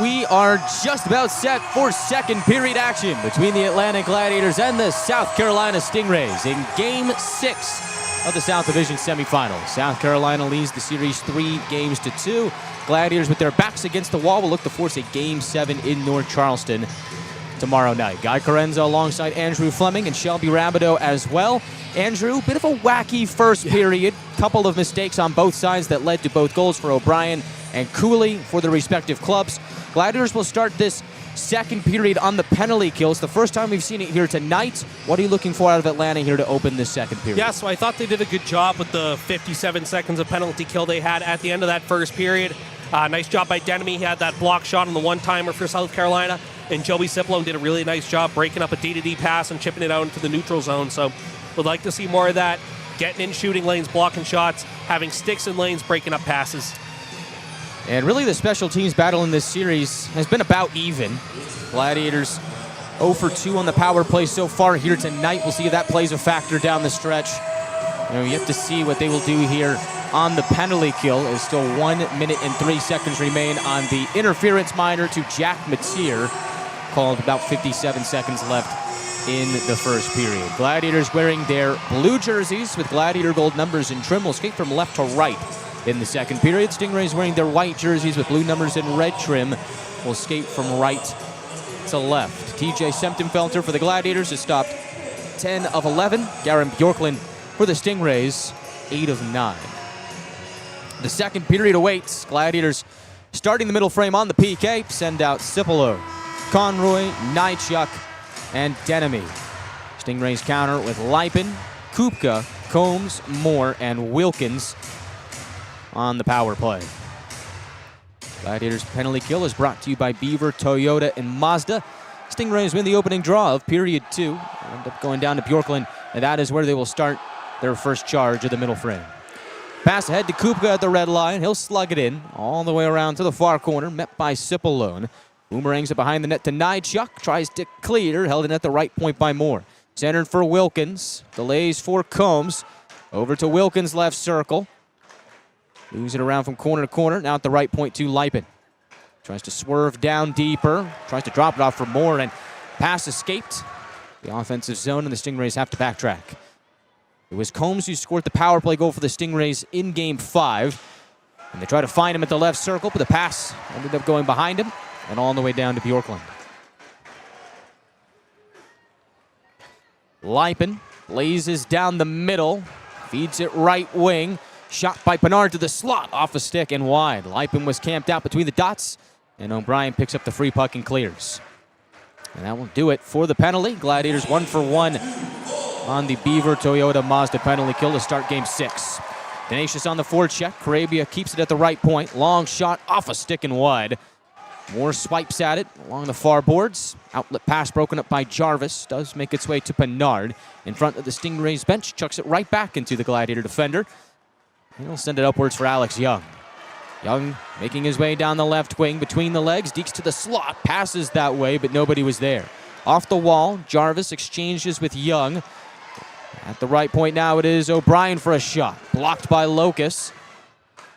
We are just about set for second period action between the Atlanta Gladiators and the South Carolina Stingrays in Game 6 of the South Division Semifinals. South Carolina leads the series 3-2. Gladiators, with their backs against the wall, will look to force a Game 7 in North Charleston tomorrow night. Guy Chiarenza alongside Andrew Fleming and Shelby Rabideau as well. Andrew, bit of a wacky first period. Couple of mistakes on both sides that led to both goals for O'Brien and Cooley for their respective clubs. Gladiators will start this second period on the penalty kills. The first time we've seen it here tonight. What are you looking for out of Atlanta here to open this second period? Yeah, so I thought they did a good job with the 57 seconds of penalty kill they had at the end of that first period. Nice job by Denemy. He had that block shot on the one-timer for South Carolina. And Joey Cipollone did a really nice job breaking up a D-to-D pass and chipping it out into the neutral zone. So would like to see more of that. Getting in shooting lanes, blocking shots, having sticks in lanes, breaking up passes. And really the special teams battle in this series has been about even. Gladiators 0 for 2 on the power play so far here tonight. We'll see if that plays a factor down the stretch. You know, you have to see what they will do here on the penalty kill. There's still 1 minute and 3 seconds remain on the interference minor to Jack Mateer. Called about 57 seconds left in the first period. Gladiators wearing their blue jerseys with Gladiator gold numbers and trim will skate from left to right in the second period. Stingrays wearing their white jerseys with blue numbers and red trim will skate from right to left. TJ Septemfelter for the Gladiators has stopped 10 of 11. Garen Bjorklund for the Stingrays, 8 of 9. The second period awaits. Gladiators starting the middle frame on the PK. Send out Cipollone, Conroy, Nychuk, and Denemy. Stingrays counter with Lipin, Kupka, Combs, Moore, and Wilkins on the power play. Gladiators penalty kill is brought to you by Beaver, Toyota, and Mazda. Stingrays win the opening draw of period 2. End up going down to Bjorklund, and that is where they will start their first charge of the middle frame. Pass ahead to Kupka at the red line. He'll slug it in all the way around to the far corner, met by Cipollone. Boomerangs it behind the net to Nychuk. Tries to clear, held in at the right point by Moore. Centered for Wilkins. Delays for Combs. Over to Wilkins' left circle. Moves it around from corner to corner. Now at the right point to Lipin. Tries to swerve down deeper. Tries to drop it off for Moore, and pass escaped the offensive zone, and the Stingrays have to backtrack. It was Combs who scored the power play goal for the Stingrays in Game 5. And they try to find him at the left circle, but the pass ended up going behind him and all the way down to Bjorklund. Lipin blazes down the middle, feeds it right wing. Shot by Pinard to the slot, off a stick and wide. Lipin was camped out between the dots, and O'Brien picks up the free puck and clears. And that will do it for the penalty. Gladiators 1 for 1 on the Beaver Toyota Mazda penalty kill to start Game 6. Tenacious on the forecheck. Carabia keeps it at the right point. Long shot off a stick and wide. Moore swipes at it along the far boards. Outlet pass broken up by Jarvis. Does make its way to Pinard. In front of the Stingrays bench. Chucks it right back into the Gladiator defender. He'll send it upwards for Alex Young. Young making his way down the left wing between the legs. Deeks to the slot. Passes that way, but nobody was there. Off the wall, Jarvis exchanges with Young. At the right point now, it is O'Brien for a shot. Blocked by Locus.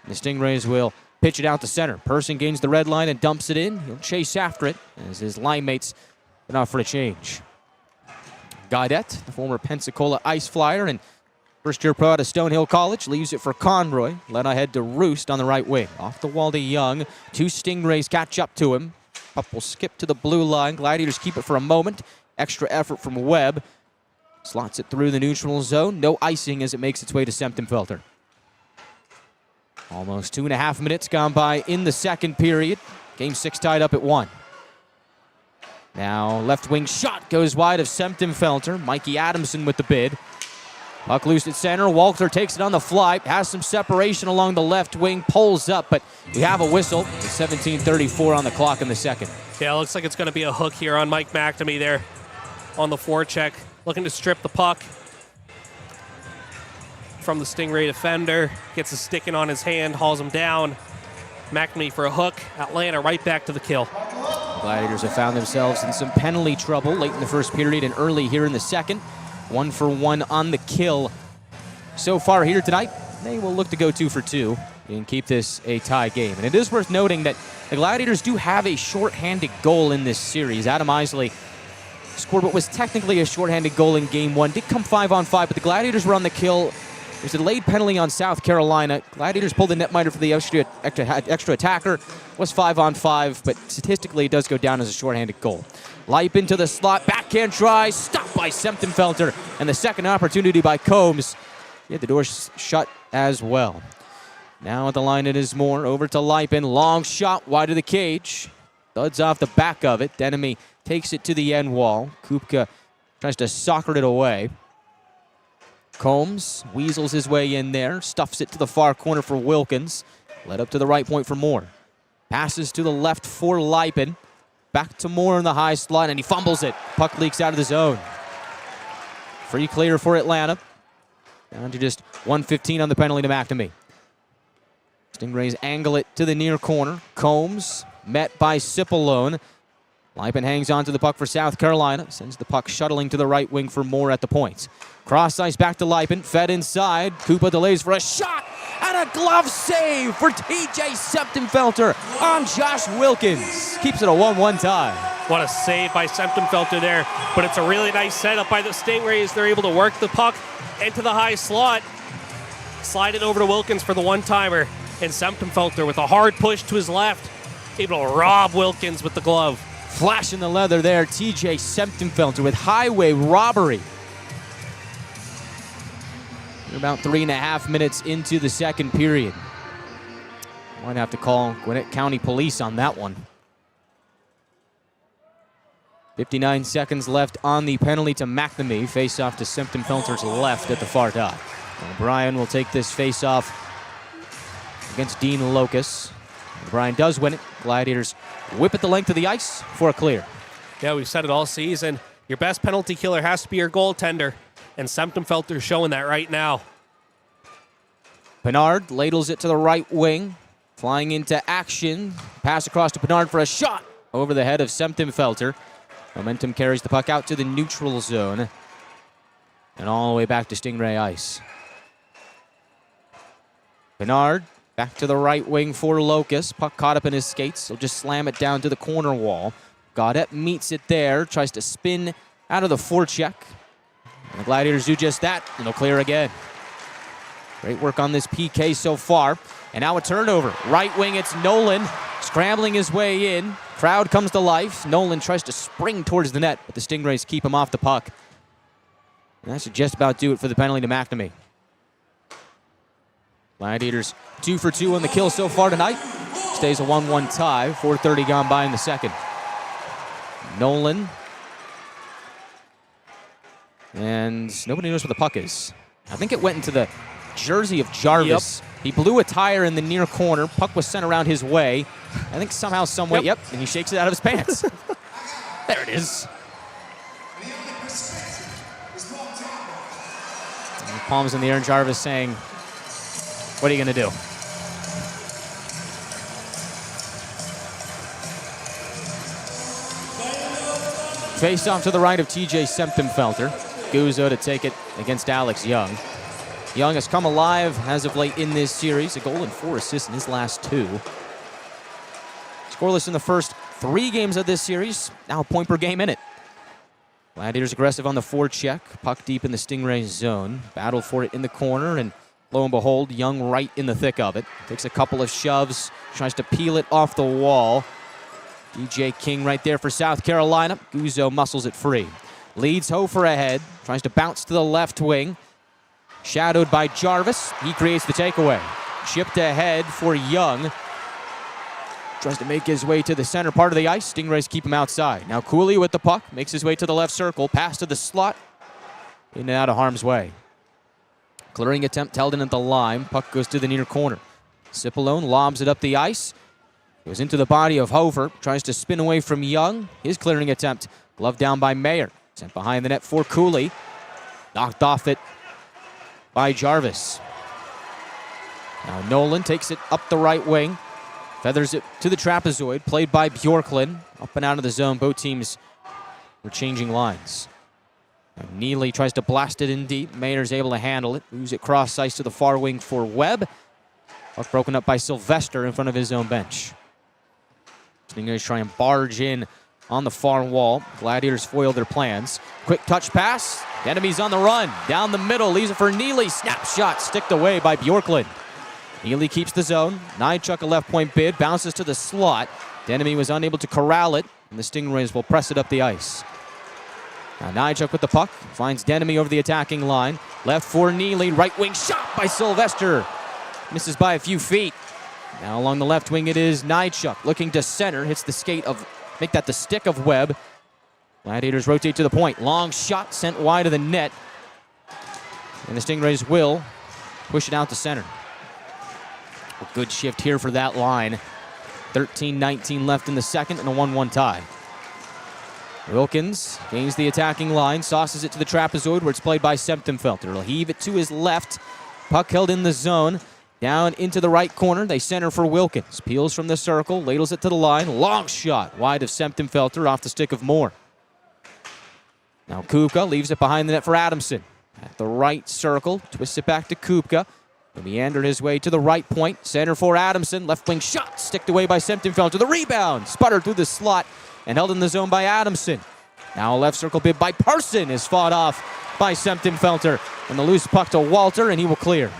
The Stingrays will pitch it out to center. Person gains the red line and dumps it in. He'll chase after it as his line mates get off for a change. Gaudet, the former Pensacola Ice Flyer and first-year pro out of Stonehill College, leaves it for Conroy. Led ahead to Roost on the right wing. Off the wall to Young. Two Stingrays catch up to him. Puck will skip to the blue line. Gladiators keep it for a moment. Extra effort from Webb. Slots it through the neutral zone. No icing as it makes its way to Septemfelter. Almost 2.5 minutes gone by in the second period. Game 6 tied up at 1. Now left wing shot goes wide of Septemfelter. Mikey Adamson with the bid. Puck loose at center. Walter takes it on the fly. Has some separation along the left wing. Pulls up, but we have a whistle. It's 17:34 on the clock in the second. Yeah, it looks like it's going to be a hook here on Mike McNamee there on the forecheck. Looking to strip the puck from the Stingray defender. Gets a stick in on his hand, hauls him down. McNamee for a hook. Atlanta right back to the kill. Gladiators have found themselves in some penalty trouble late in the first period and early here in the second. 1 for 1 on the kill so far here tonight. They will look to go 2 for 2 and keep this a tie game. And it is worth noting that the Gladiators do have a shorthanded goal in this series. Adam Isley scored what was technically a shorthanded goal in Game 1. Did come 5-on-5, but the Gladiators were on the kill. There's a delayed penalty on South Carolina. Gladiators pulled the netminder for the extra attacker. Was 5-on-5, but statistically it does go down as a shorthanded goal. Leip into the slot, backhand try, stopped by Septemfelter, and the second opportunity by Combs. He had the door shut as well. Now at the line it is Moore, over to Lipin, long shot wide of the cage. Thuds off the back of it. Denemy takes it to the end wall. Kupka tries to soccer it away. Combs weasels his way in there, stuffs it to the far corner for Wilkins. Led up to the right point for Moore. Passes to the left for Lipin. Back to Moore in the high slot, and he fumbles it. Puck leaks out of the zone. Free clear for Atlanta. Down to just 1:15 on the penalty to McNamee. Stingrays angle it to the near corner. Combs met by Cipollone. Lipin hangs on to the puck for South Carolina. Sends the puck shuttling to the right wing for Moore at the points. Cross ice back to Lipin. Fed inside. Koopa delays for a shot. And a glove save for TJ Septemfelter on Josh Wilkins. Keeps it a 1-1 tie. What a save by Semptimfelter there. But it's a really nice setup by the Stingrays. They're able to work the puck into the high slot. Slide it over to Wilkins for the one-timer. And Semptimfelter with a hard push to his left, able to rob Wilkins with the glove. Flash in the leather there, TJ Semptimfelter with highway robbery. We're about 3.5 minutes into the second period. Might have to call Gwinnett County Police on that one. 59 seconds left on the penalty to McNamee. Face-off to Semptimfelter's left at the far dot. O'Brien will take this face-off against Dean Locus. O'Brien does win it. Gladiators whip it the length of the ice for a clear. Yeah, we've said it all season. Your best penalty killer has to be your goaltender. And Semptimfelter's showing that right now. Pinard ladles it to the right wing. Flying into action. Pass across to Pinard for a shot over the head of Semptimfelter. Momentum carries the puck out to the neutral zone. And all the way back to Stingray ice. Pinard back to the right wing for Locus. Puck caught up in his skates. He'll just slam it down to the corner wall. Gaudette meets it there. Tries to spin out of the forecheck. And the Gladiators do just that, and they'll clear again. Great work on this PK so far. And now a turnover. Right wing, it's Nolan scrambling his way in. Crowd comes to life. Nolan tries to spring towards the net, but the Stingrays keep him off the puck. And that should just about do it for the penalty to McNamee. Gladiators 2 for 2 on the kill so far tonight. Stays a 1-1 tie. 4:30 gone by in the second. Nolan. And nobody knows where the puck is. I think it went into the jersey of Jarvis. Yep. He blew a tire in the near corner. Puck was sent around his way. I think somehow, some way, yep, and he shakes it out of his pants. There it is. And palms in the air, and Jarvis saying, what are you going to do? Face off to the right of TJ Semptimfelter. Guzzo to take it against Alex Young. Young has come alive as of late in this series. A goal and 4 assists in his last 2. Scoreless in the first 3 games of this series. Now a point per game in it. Gladiators aggressive on the forecheck. Puck deep in the Stingray zone. Battle for it in the corner, and lo and behold, Young right in the thick of it. Takes a couple of shoves. Tries to peel it off the wall. DJ King right there for South Carolina. Guzzo muscles it free. Leads Hofer ahead. Tries to bounce to the left wing. Shadowed by Jarvis. He creates the takeaway. Chipped ahead for Young. Tries to make his way to the center part of the ice. Stingrays keep him outside. Now Cooley with the puck. Makes his way to the left circle. Pass to the slot. In and out of harm's way. Clearing attempt held in at the line. Puck goes to the near corner. Cipollone lobs it up the ice. Goes into the body of Hofer. Tries to spin away from Young. His clearing attempt. Gloved down by Mayer. Sent behind the net for Cooley. Knocked off it by Jarvis. Now Nolan takes it up the right wing. Feathers it to the trapezoid. Played by Bjorklund. Up and out of the zone. Both teams were changing lines. Now Neely tries to blast it in deep. Mayer's able to handle it. Moves it cross ice to the far wing for Webb. Puck broken up by Sylvester in front of his own bench. Stingrays try and barge in on the far wall. Gladiators foil their plans. Quick touch pass. Enemy's on the run. Down the middle. Leaves it for Neely. Snapshot sticked away by Bjorklund. Neely keeps the zone. Nychuk a left point bid. Bounces to the slot. Denemy was unable to corral it. And the Stingrays will press it up the ice. Now Nychuk with the puck. Finds Denemy over the attacking line. Left for Neely. Right wing shot by Sylvester. Misses by a few feet. Now along the left wing it is Nychuk. Looking to center. Hits the skate of... Make that the stick of Webb. Gladiators rotate to the point. Long shot sent wide of the net. And the Stingrays will push it out to center. A good shift here for that line. 13-19 left in the second and a 1-1 tie. Wilkins gains the attacking line. Sauces it to the trapezoid where it's played by Semptimfelter. He'll heave it to his left. Puck held in the zone. Down into the right corner. They center for Wilkins. Peels from the circle. Ladles it to the line. Long shot wide of Semptimfelter off the stick of Moore. Now Kupka leaves it behind the net for Adamson. At the right circle. Twists it back to Kupka. He'll meander his way to the right point. Center for Adamson. Left wing shot. Sticked away by Semptimfelter. The rebound. Sputtered through the slot. and held in the zone by Adamson. Now a left circle bid by Parson is fought off by Semptimphelter. And the loose puck to Walter, and he will clear.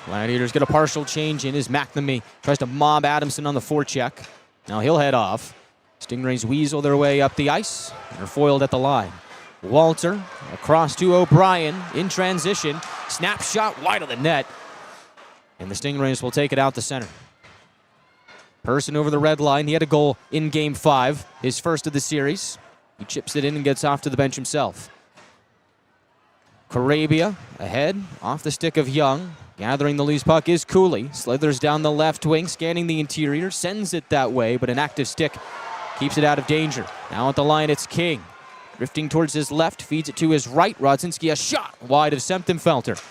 Gladiators get a partial change in as McNamee tries to mob Adamson on the forecheck. Now he'll head off. Stingrays weasel their way up the ice and are foiled at the line. Walter across to O'Brien in transition. Snapshot wide of the net. And the Stingrays will take it out to center. Person over the red line. He had a goal in Game 5, his first of the series. He chips it in and gets off to the bench himself. Carabia ahead, off the stick of Young. Gathering the loose puck is Cooley. Slithers down the left wing, scanning the interior, sends it that way, but an active stick keeps it out of danger. Now at the line, it's King. Drifting towards his left, feeds it to his right. Rodzinski, a shot wide of Semptimphelter.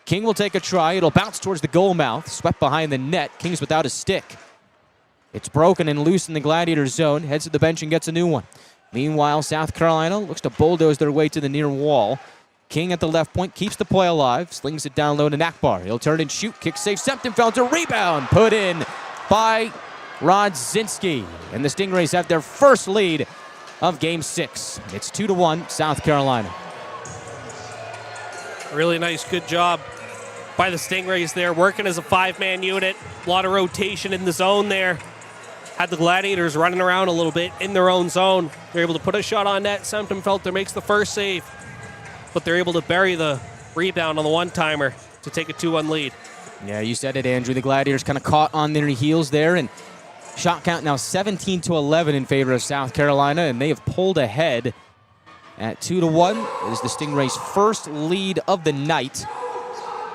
King will take a try. It'll bounce towards the goal mouth, swept behind the net. King's without a stick. It's broken and loose in the Gladiators zone. Heads to the bench and gets a new one. Meanwhile, South Carolina looks to bulldoze their way to the near wall. King at the left point keeps the play alive, slings it down low to Nakbar. He'll turn and shoot, kick safe. Semptimphelter, rebound put in by Rodzinski. And the Stingrays have their first lead of Game 6. It's 2-1, South Carolina. Really nice, good job by the Stingrays there, working as a 5-man unit. A lot of rotation in the zone there. Had the Gladiators running around a little bit in their own zone. They're able to put a shot on net. Semptimphelter makes the first save, but they're able to bury the rebound on the one-timer to take a 2-1 lead. Yeah, you said it, Andrew. The Gladiators kind of caught on their heels there, and shot count now 17-11 in favor of South Carolina, and they have pulled ahead at 2-1. It is the Stingrays' first lead of the night.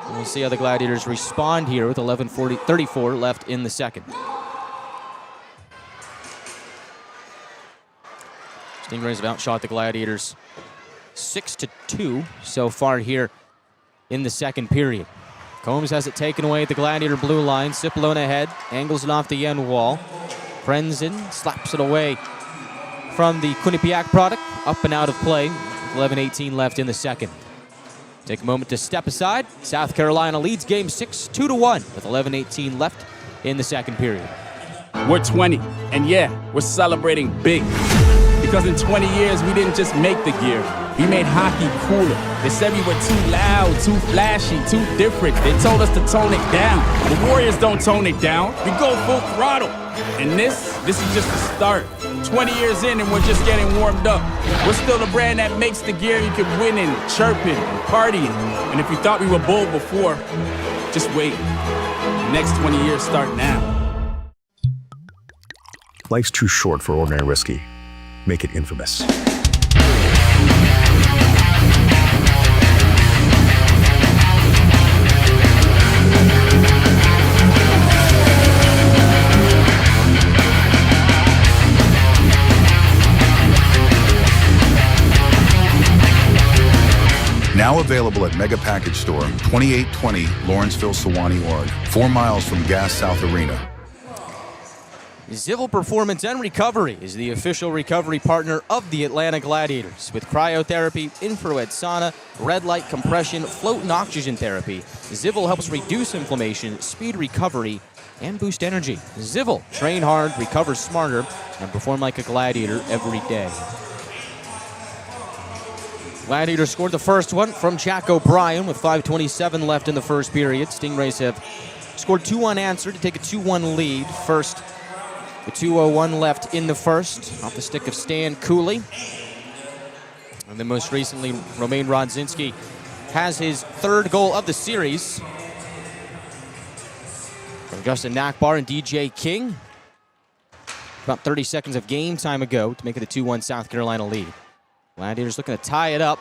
And we'll see how the Gladiators respond here with 11:34 left in the second. Stingrays have outshot the Gladiators 6-2 so far here in the second period. Combs has it taken away at the Gladiator blue line. Cipollone ahead, angles it off the end wall. Frenzen slaps it away from the Quinnipiac product, up and out of play. 11:18 left in the second. Take a moment to step aside. South Carolina leads Game 6 2-1 with 11:18 left in the second period. We're 20, and yeah, we're celebrating big. Because in 20 years, we didn't just make the gear. We made hockey cooler. They said we were too loud, too flashy, too different. They told us to tone it down. The Warriors don't tone it down. We go full throttle. And this is just the start. 20 years in and we're just getting warmed up. We're still the brand that makes the gear you can win in, chirping, and partying. And if you thought we were bold before, just wait. The next 20 years start now. Life's too short for ordinary whiskey. Make it infamous. Now available at Mega Package Store, 2820 Lawrenceville, Sewanee, Oregon, 4 miles from Gas South Arena. Zivil Performance and Recovery is the official recovery partner of the Atlanta Gladiators. With cryotherapy, infrared sauna, red light compression, float and oxygen therapy, Zivil helps reduce inflammation, speed recovery, and boost energy. Zivil, train hard, recover smarter, and perform like a Gladiator every day. Gladiators scored the first one from Jack O'Brien with 5:27 left in the first period. Stingrays have scored 2 unanswered to take a 2-1 lead. First, the 2:01 left in the first, off the stick of Stan Cooley. And then most recently, Romain Rodzinski has his 3rd goal of the series from Justin Nakbar and DJ King. About 30 seconds of game time ago to make it a 2-1 South Carolina lead. Gladiators looking to tie it up.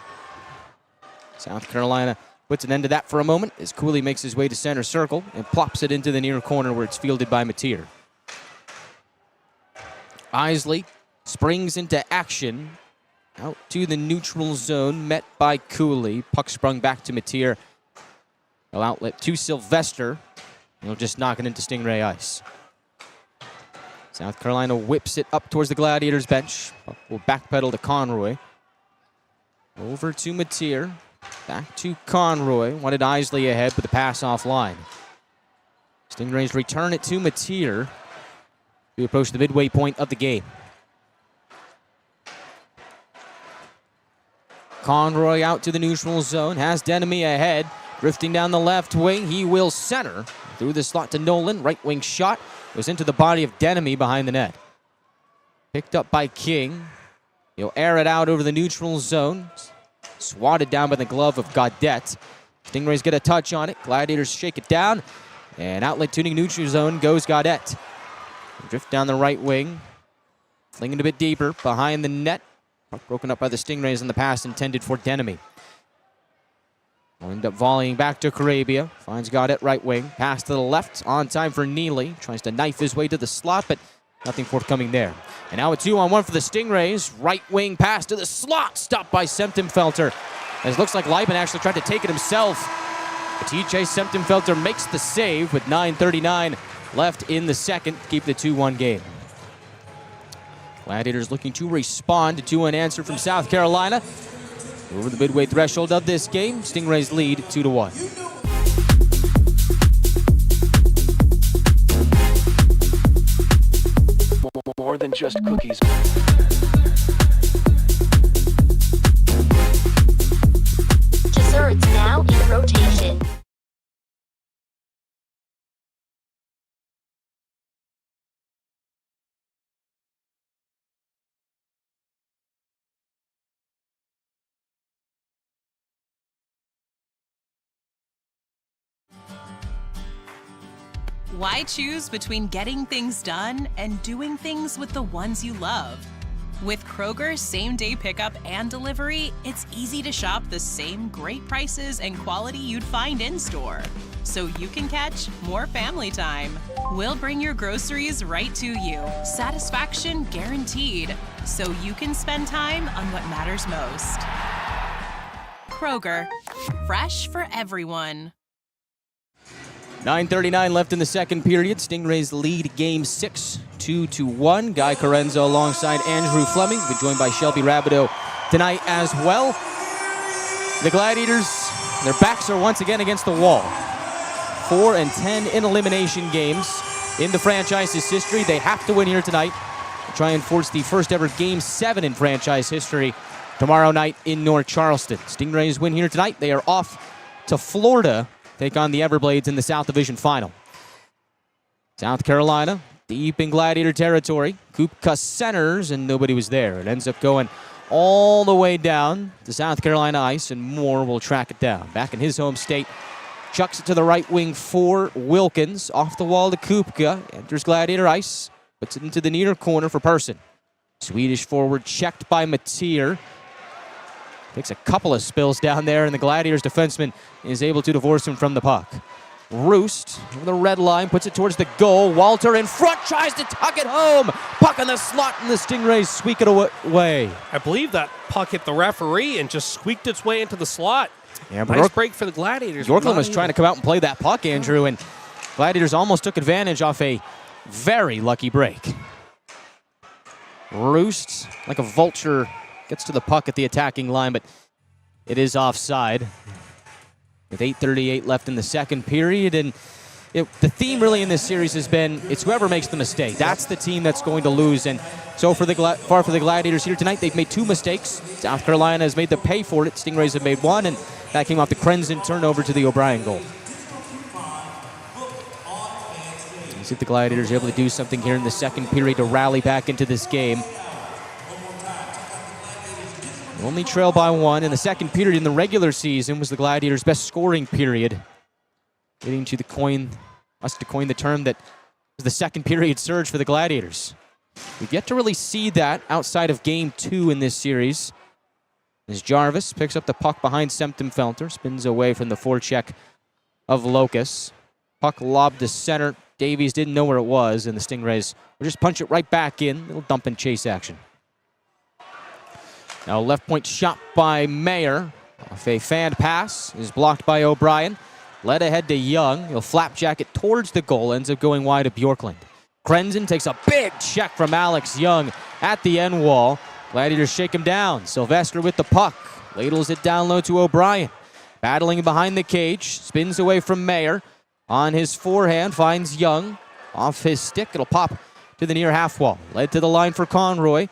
South Carolina puts an end to that for a moment as Cooley makes his way to center circle and plops it into the near corner where it's fielded by Mateer. Isley springs into action out to the neutral zone, met by Cooley. Puck sprung back to Mateer. No outlet to Sylvester. He'll just knock it into Stingray ice. South Carolina whips it up towards the Gladiators bench. Puck will backpedal to Conroy. Over to Mateer. Back to Conroy. Wanted Isley ahead, but the pass offline. Stingrays return it to Mateer. We approach the midway point of the game. Conroy out to the neutral zone, has Denemy ahead, drifting down the left wing. He will center through the slot to Nolan. Right wing shot goes into the body of Denemy behind the net. Picked up by King. He'll air it out over the neutral zone. Swatted down by the glove of Gaudette. Stingrays get a touch on it. Gladiators shake it down. And outlet tuning neutral zone goes Gaudette. Drift down the right wing. Flinging a bit deeper behind the net. Broken up by the Stingrays in the pass intended for Denemy. Will end up volleying back to Carabia. Finds Gaudette right wing. Pass to the left. On time for Neely. Tries to knife his way to the slot, but nothing forthcoming there. And now a 2-on-1 for the Stingrays. Right wing pass to the slot. Stopped by Septemfelter. As it looks like Leiben actually tried to take it himself. But TJ Septemfelter makes the save with 9:39 left in the second to keep the 2-1 game. Gladiators looking to respond to an answer from South Carolina. Over the midway threshold of this game, Stingrays lead 2-1. More than just cookies. Desserts now in rotation. Why choose between getting things done and doing things with the ones you love? With Kroger's same-day pickup and delivery, it's easy to shop the same great prices and quality you'd find in-store, so you can catch more family time. We'll bring your groceries right to you, satisfaction guaranteed, so you can spend time on what matters most. Kroger, fresh for everyone. 9:39 left in the second period. Stingrays lead game 6, 2-1. Guy Chiarenza alongside Andrew Fleming. We're joined by Shelby Rabideau tonight as well. The Gladiators, their backs are once again against the wall. 4-10 in elimination games in the franchise's history. They have to win here tonight to try and force the first ever Game 7 in franchise history tomorrow night in North Charleston. Stingrays win here tonight. They are off to Florida, take on the Everblades in the South Division Final. South Carolina, deep in Gladiator territory. Kupka centers, and nobody was there. It ends up going all the way down to South Carolina ice, and Moore will track it down. Back in his home state, chucks it to the right wing for Wilkins. Off the wall to Kupka. Enters Gladiator ice, puts it into the near corner for Persson. Swedish forward checked by Mateer. Takes a couple of spills down there, and the Gladiators defenseman is able to divorce him from the puck. Roost over the red line, puts it towards the goal. Walter in front, tries to tuck it home. Puck in the slot, and the Stingrays squeak it away. I believe that puck hit the referee and just squeaked its way into the slot. Yeah, but nice break for the Gladiators. Yorkland was trying to come out and play that puck, Andrew, and Gladiators almost took advantage off a very lucky break. Roost, like a vulture, gets to the puck at the attacking line, but it is offside. With 8:38 left in the second period, and the theme really in this series has been it's whoever makes the mistake. That's the team that's going to lose, and so for the Gladiators here tonight, they've made 2 mistakes. South Carolina has made them pay for it. Stingrays have made 1, and that came off the Krenzen turnover to the O'Brien goal. Let's see if the Gladiators are able to do something here in the second period to rally back into this game. Only trail by 1 in the second period in the regular season was the Gladiators' best scoring period, leading to coin the term that was the second period surge for the Gladiators. We've yet to really see that outside of Game 2 in this series. As Jarvis picks up the puck behind Septemfelter, spins away from the forecheck of Locus. Puck lobbed to center. Davies didn't know where it was, and the Stingrays will just punch it right back in. Little dump and chase action. Now left point shot by Mayer. Off a fanned pass is blocked by O'Brien. Led ahead to Young. He'll flapjack it towards the goal. Ends up going wide of Bjorklund. Krenzen takes a big check from Alex Young at the end wall. Gladiators shake him down. Sylvester with the puck. Ladles it down low to O'Brien. Battling behind the cage. Spins away from Mayer. On his forehand finds Young. Off his stick. It'll pop to the near half wall. Led to the line for Conroy.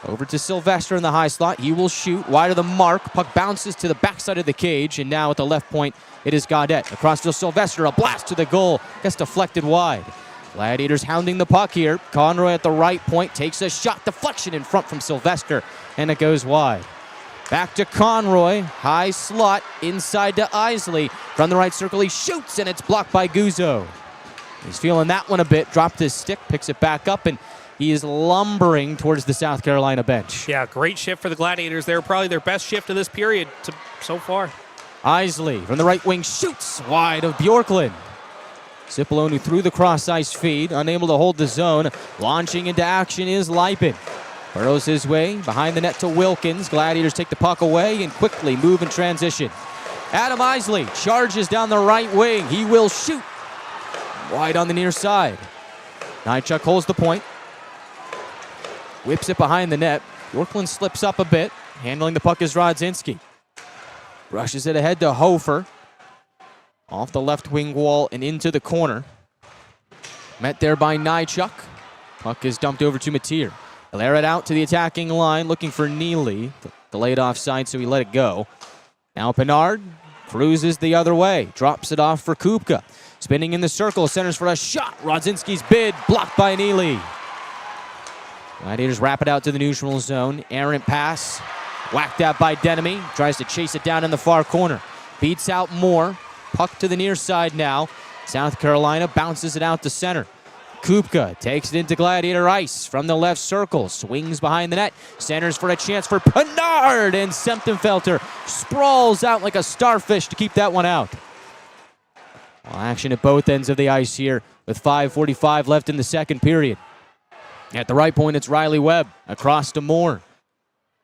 Over to Sylvester in the high slot. He will shoot wide of the mark. Puck bounces to the backside of the cage, and now at the left point, it is Gaudette. Across to Sylvester, a blast to the goal. Gets deflected wide. Gladiators hounding the puck here. Conroy at the right point takes a shot. Deflection in front from Sylvester, and it goes wide. Back to Conroy. High slot inside to Isley. From the right circle, he shoots, and it's blocked by Guzzo. He's feeling that one a bit. Dropped his stick, picks it back up, and he is lumbering towards the South Carolina bench. Yeah, great shift for the Gladiators. They were probably their best shift of this period so far. Isley from the right wing shoots wide of Bjorklund. Cipollone, who threw the cross-ice feed, unable to hold the zone. Launching into action is Lipin. Burrows his way behind the net to Wilkins. Gladiators take the puck away and quickly move in transition. Adam Isley charges down the right wing. He will shoot wide on the near side. Nychuk holds the point. Whips it behind the net. Bjorklund slips up a bit. Handling the puck is Rodzinski. Brushes it ahead to Hofer. Off the left wing wall and into the corner. Met there by Nychuk. Puck is dumped over to Mateer. He'll air it out to the attacking line, looking for Neely. Delayed offside, so he let it go. Now Pinard cruises the other way. Drops it off for Kupka. Spinning in the circle, centers for a shot. Rodzinski's bid, blocked by Neely. Gladiators wrap it out to the neutral zone. Errant pass. Whacked out by Denemy. Tries to chase it down in the far corner. Beats out Moore. Puck to the near side now. South Carolina bounces it out to center. Kupka takes it into Gladiator ice from the left circle. Swings behind the net. Centers for a chance for Pinard. And Semptenfelter sprawls out like a starfish to keep that one out. Well, action at both ends of the ice here with 5:45 left in the second period. At the right point, it's Riley Webb. Across to Moore.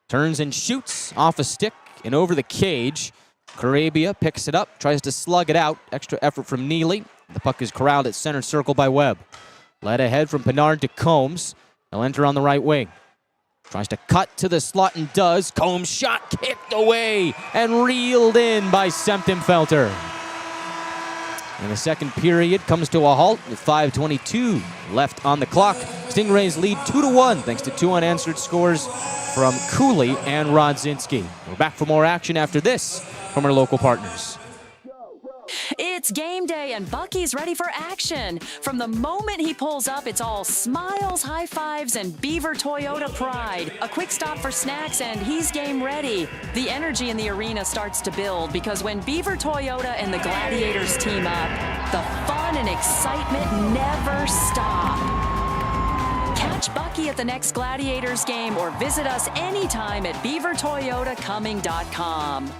Turns and shoots off a stick and over the cage. Carabia picks it up, tries to slug it out. Extra effort from Neely. The puck is corralled at center circle by Webb. Led ahead from Pinard to Combs. He'll enter on the right wing. Tries to cut to the slot and does. Combs shot kicked away and reeled in by Semptenfelter. And the second period comes to a halt with 5:22 left on the clock. Stingrays lead 2-1 thanks to two unanswered scores from Cooley and Rodzinski. We're back for more action after this from our local partners. It's game day and Bucky's ready for action. From the moment he pulls up, it's all smiles, high fives, and Beaver Toyota pride. A quick stop for snacks and he's game ready. The energy in the arena starts to build because when Beaver Toyota and the Gladiators team up, the fun and excitement never stop. Catch Bucky at the next Gladiators game or visit us anytime at beavertoyotacoming.com.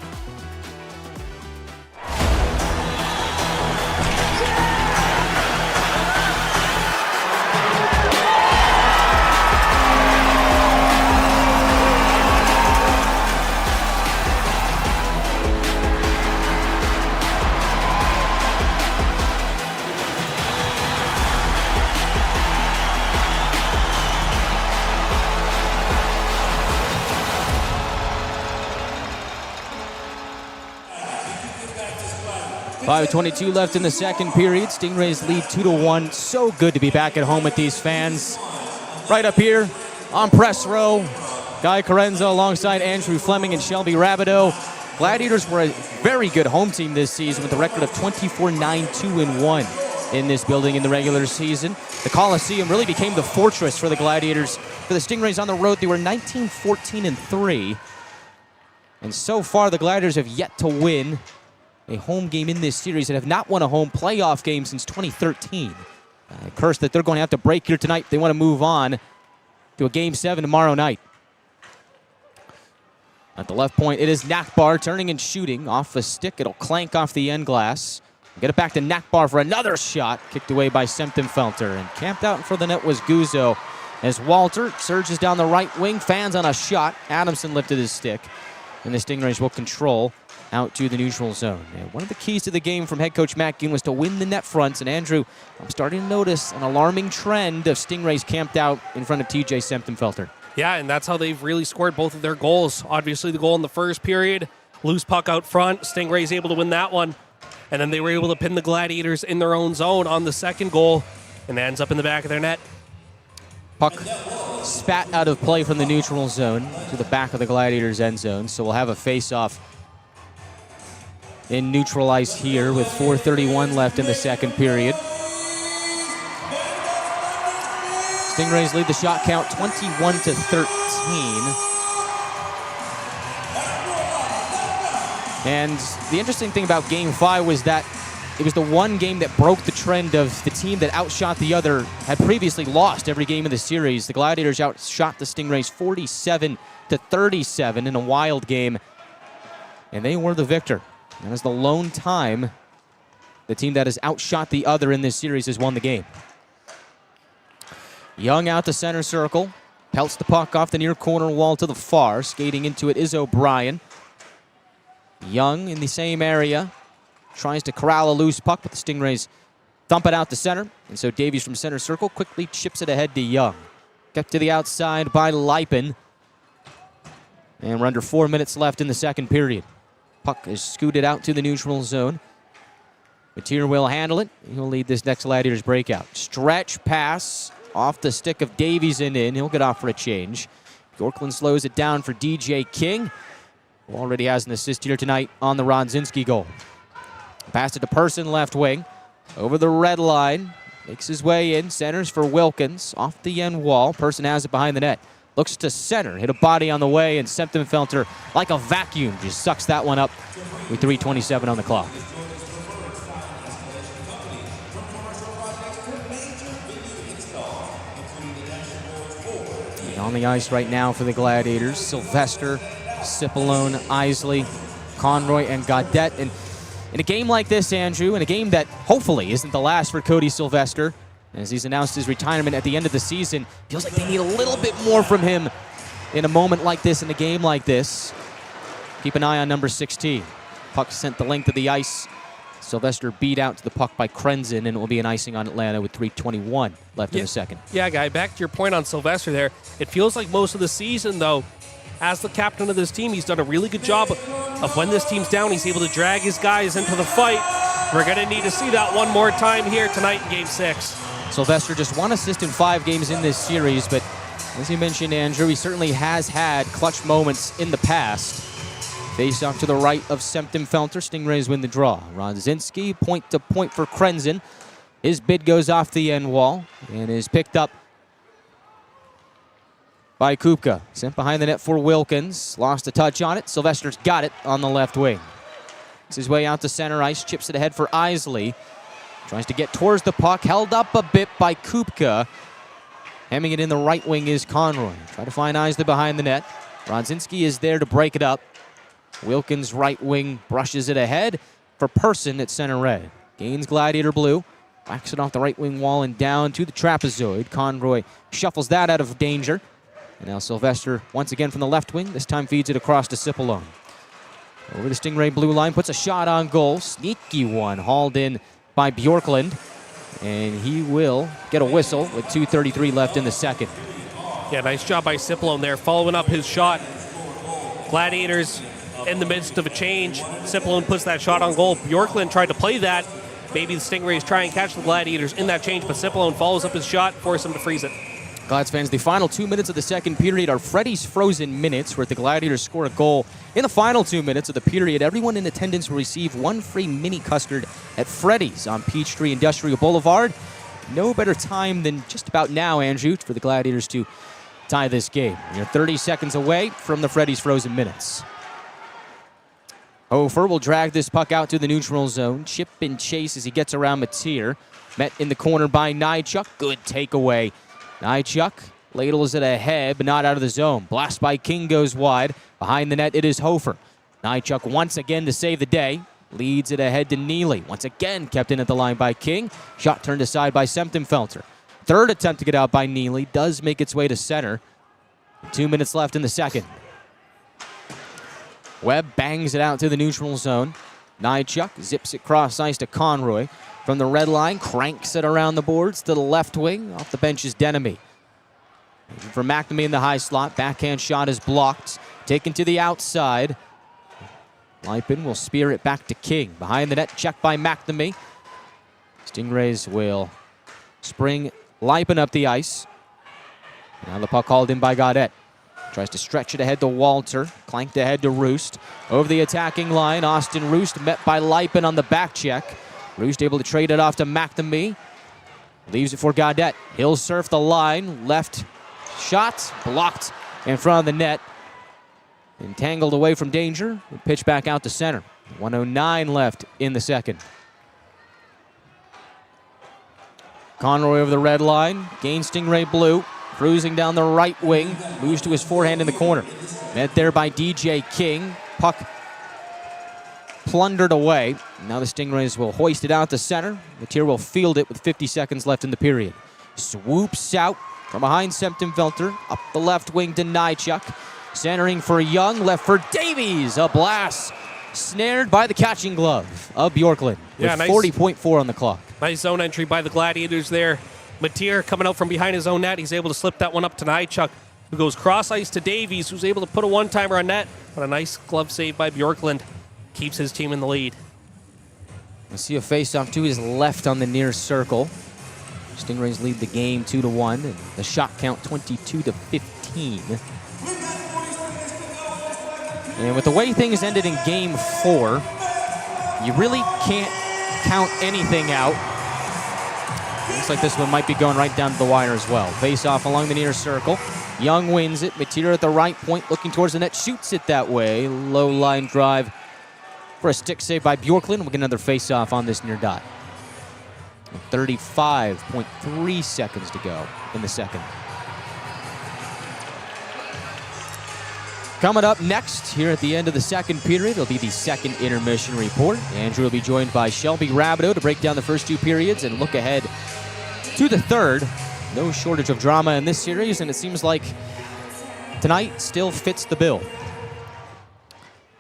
5:22 left in the second period. Stingrays lead 2-1. So good to be back at home with these fans. Right up here on press row, Guy Chiarenza alongside Andrew Fleming and Shelby Rabideau. Gladiators were a very good home team this season with a record of 24-9-2-1 in this building in the regular season. The Coliseum really became the fortress for the Gladiators. For the Stingrays on the road, they were 19-14-3. And so far, the Gladiators have yet to win a home game in this series and have not won a home playoff game since 2013. A curse that they're going to have to break here tonight if they want to move on to a Game 7 tomorrow night. At the left point, it is Nakbar turning and shooting off the stick. It'll clank off the end glass. Get it back to Nakbar for another shot, kicked away by Semptenfelter. And camped out in front of the net was Guzzo as Walter surges down the right wing, fans on a shot. Adamson lifted his stick, and the Stingrays will control out to the neutral zone. And one of the keys to the game from head coach Matt Ginn was to win the net fronts. And Andrew, I'm starting to notice an alarming trend of Stingrays camped out in front of TJ Semptenfelter. Yeah, and that's how they've really scored both of their goals. Obviously, the goal in the first period, loose puck out front. Stingrays able to win that one. And then they were able to pin the Gladiators in their own zone on the second goal. And it ends up in the back of their net. Puck spat out of play from the neutral zone to the back of the Gladiators' end zone. So we'll have a face-off in neutral ice here with 4:31 left in the second period. Stingrays lead the shot count 21-13. And the interesting thing about Game 5 was that it was the one game that broke the trend of the team that outshot the other had previously lost every game of the series. The Gladiators outshot the Stingrays 47-37 in a wild game, and they were the victor. That is the lone time the team that has outshot the other in this series has won the game. Young out to center circle, pelts the puck off the near corner wall to the far. Skating into it is O'Brien. Young in the same area, tries to corral a loose puck, but the Stingrays thump it out to center. And so Davies from center circle quickly chips it ahead to Young. Kept to the outside by Lipin. And we're under 4 minutes left in the second period. Puck is scooted out to the neutral zone. Mateer will handle it. He'll lead this next Gladiators breakout. Stretch pass off the stick of Davies and in. He'll get off for a change. Bjorklund slows it down for DJ King, who already has an assist here tonight on the Rodzinski goal. Pass it to Person, left wing. Over the red line. Makes his way in. Centers for Wilkins. Off the end wall. Person has it behind the net. Looks to center. Hit a body on the way, and Semptimphelter, like a vacuum, just sucks that one up with 3:27 on the clock. And on the ice right now for the Gladiators, Sylvester, Cipollone, Isley, Conroy, and Gaudette. And in a game like this, Andrew, in a game that hopefully isn't the last for Cody Sylvester, as he's announced his retirement at the end of the season, feels like they need a little bit more from him in a moment like this, in a game like this. Keep an eye on number 16. Puck sent the length of the ice. Sylvester beat out to the puck by Krenzen, and it will be an icing on Atlanta with 3:21 left in the second. Yeah, Guy, back to your point on Sylvester there. It feels like most of the season, though, as the captain of this team, he's done a really good job of when this team's down, he's able to drag his guys into the fight. We're going to need to see that one more time here tonight in Game 6. Sylvester just 1 assist in 5 games in this series, but as you mentioned, Andrew, he certainly has had clutch moments in the past. Face off to the right of Semptimphelter. Stingrays win the draw. Rodzinski, point to point for Krenzen. His bid goes off the end wall and is picked up by Kupka. Sent behind the net for Wilkins. Lost a touch on it. Sylvester's got it on the left wing. It's his way out to center ice. Chips it ahead for Isley. Tries to get towards the puck. Held up a bit by Kupka. Hemming it in the right wing is Conroy. Try to find Isley behind the net. Rodzinski is there to break it up. Wilkins' right wing brushes it ahead for Person at center red. Gains Gladiator blue. Whacks it off the right wing wall and down to the trapezoid. Conroy shuffles that out of danger. And now Sylvester once again from the left wing. This time feeds it across to Cipollone. Over the Stingray blue line. Puts a shot on goal. Sneaky one. Hauled in by Bjorklund. And he will get a whistle with 2:33 left in the second. Yeah, nice job by Cipollone there, following up his shot. Gladiators in the midst of a change. Cipollone puts that shot on goal. Bjorklund tried to play that. Maybe the Stingrays try and catch the Gladiators in that change, but Cipollone follows up his shot, force him to freeze it. Glads fans, the final 2 minutes of the second period are Freddy's Frozen Minutes, where the Gladiators score a goal. In the final 2 minutes of the period, everyone in attendance will receive 1 free mini custard at Freddy's on Peachtree Industrial Boulevard. No better time than just about now, Andrew, for the Gladiators to tie this game. You're 30 seconds away from the Freddy's Frozen Minutes. Hofer will drag this puck out to the neutral zone. Chip and chase as he gets around Mateer. Met in the corner by Nychuk. Good takeaway. Nychuk ladles it ahead, but not out of the zone. Blast by King goes wide. Behind the net, it is Hofer. Nychuk once again to save the day. Leads it ahead to Neely. Once again kept in at the line by King. Shot turned aside by Semptimphelter. Third attempt to get out by Neely. Does make its way to center. 2 minutes left in the second. Webb bangs it out to the neutral zone. Nychuk zips it cross ice to Conroy. From the red line, cranks it around the boards to the left wing. Off the bench is Denemy. For McNamee in the high slot. Backhand shot is blocked. Taken to the outside. Lipin will spear it back to King. Behind the net, checked by McNamee. Stingrays will spring Lipin up the ice. Now the puck hauled in by Gaudette. Tries to stretch it ahead to Walter. Clanked ahead to Roost. Over the attacking line, Austin Roost met by Lipin on the back check. Roost able to trade it off to McNamee. Leaves it for Gaudette. He'll surf the line. Left shot blocked in front of the net. Entangled away from danger. Pitch back out to center. 1:09 left in the second. Conroy over the red line. Gains Stingray blue. Cruising down the right wing. Moves to his forehand in the corner. Met there by DJ King. Puck plundered away. Now the Stingrays will hoist it out to center. Matier will field it with 50 seconds left in the period. Swoops out from behind Septemfelter. Up the left wing to Nychuk. Centering for Young. Left for Davies. A blast. Snared by the catching glove of Bjorklund. With 40.4 on the clock. Nice zone entry by the Gladiators there. Matier coming out from behind his own net. He's able to slip that one up to Nychuk, who goes cross ice to Davies, who's able to put a one-timer on net. But a nice glove save by Bjorklund keeps his team in the lead. We see a face-off to his left on the near circle. Stingrays lead the game 2-1, and the shot count 22-15. And with the way things ended in Game 4, you really can't count anything out. Looks like this one might be going right down to the wire as well. Face-off along the near circle. Young wins it. Matier at the right point, looking towards the net, shoots it that way. Low line drive for a stick save by Bjorklund. We'll get another face-off on this near dot. 35.3 seconds to go in the second. Coming up next, here at the end of the second period, it'll be the second intermission report. Andrew will be joined by Shelby Rabideau to break down the first two periods and look ahead to the third. No shortage of drama in this series, and it seems like tonight still fits the bill.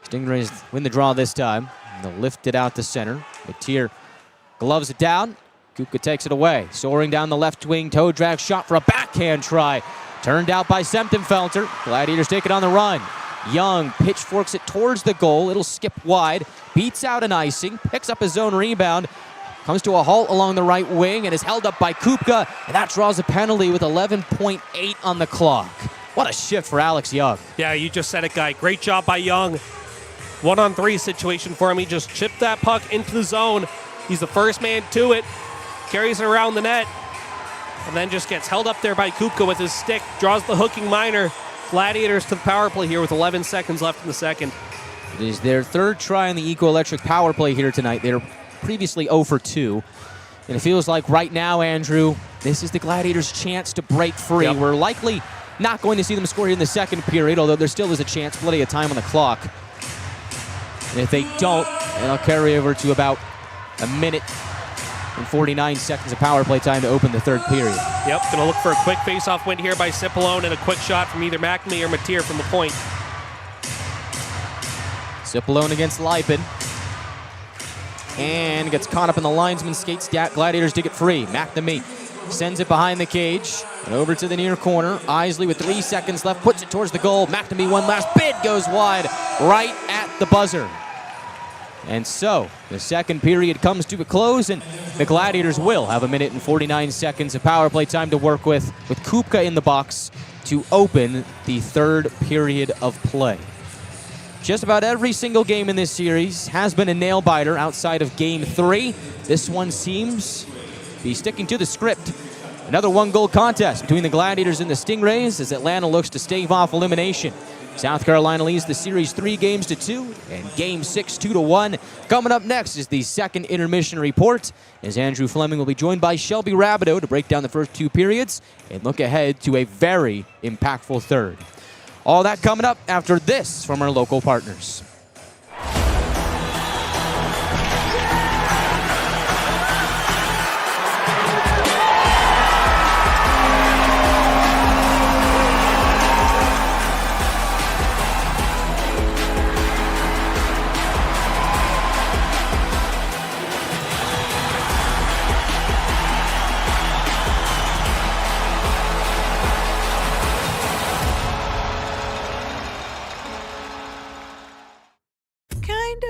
Stingrays win the draw this time. They'll lift it out to center. Matier gloves it down. Kupka takes it away. Soaring down the left wing, toe drag shot for a backhand try. Turned out by Septemfelter. Gladiators take it on the run. Young pitchforks it towards the goal. It'll skip wide. Beats out an icing. Picks up his own rebound. Comes to a halt along the right wing and is held up by Kupka. And that draws a penalty with 11.8 on the clock. What a shift for Alex Young. Yeah, you just said it, Guy. Great job by Young. 1-on-3 situation for him. He just chipped that puck into the zone. He's the first man to it. Carries it around the net. And then just gets held up there by Kupka with his stick. Draws the hooking minor. Gladiators to the power play here with 11 seconds left in the second. It is their third try on the Eco Electric power play here tonight. They were previously 0 for 2. And it feels like right now, Andrew, this is the Gladiators' chance to break free. Yep. We're likely not going to see them score here in the second period, although there still is a chance, plenty of time on the clock. And if they don't, they'll carry over to about a minute and 49 seconds of power play time to open the third period. Yep, gonna look for a quick face-off win here by Cipollone and a quick shot from either McNamee or Matier from the point. Cipollone against Lipin. And gets caught up in the linesman skate. Gladiators dig it free. McNamee sends it behind the cage. And over to the near corner. Isley with 3 seconds left puts it towards the goal. McNamee one last bid goes wide right at the buzzer. And so the second period comes to a close, and the Gladiators will have a minute and 49 seconds of power play time to work with Kupka in the box to open the third period of play. Just about every single game in this series has been a nail-biter outside of Game 3. This one seems to be sticking to the script. Another one-goal contest between the Gladiators and the Stingrays as Atlanta looks to stave off elimination. South Carolina leads the series 3-2, and Game 6 2-1. Coming up next is the second intermission report, as Andrew Fleming will be joined by Shelby Rabideau to break down the first two periods and look ahead to a very impactful third. All that coming up after this from our local partners.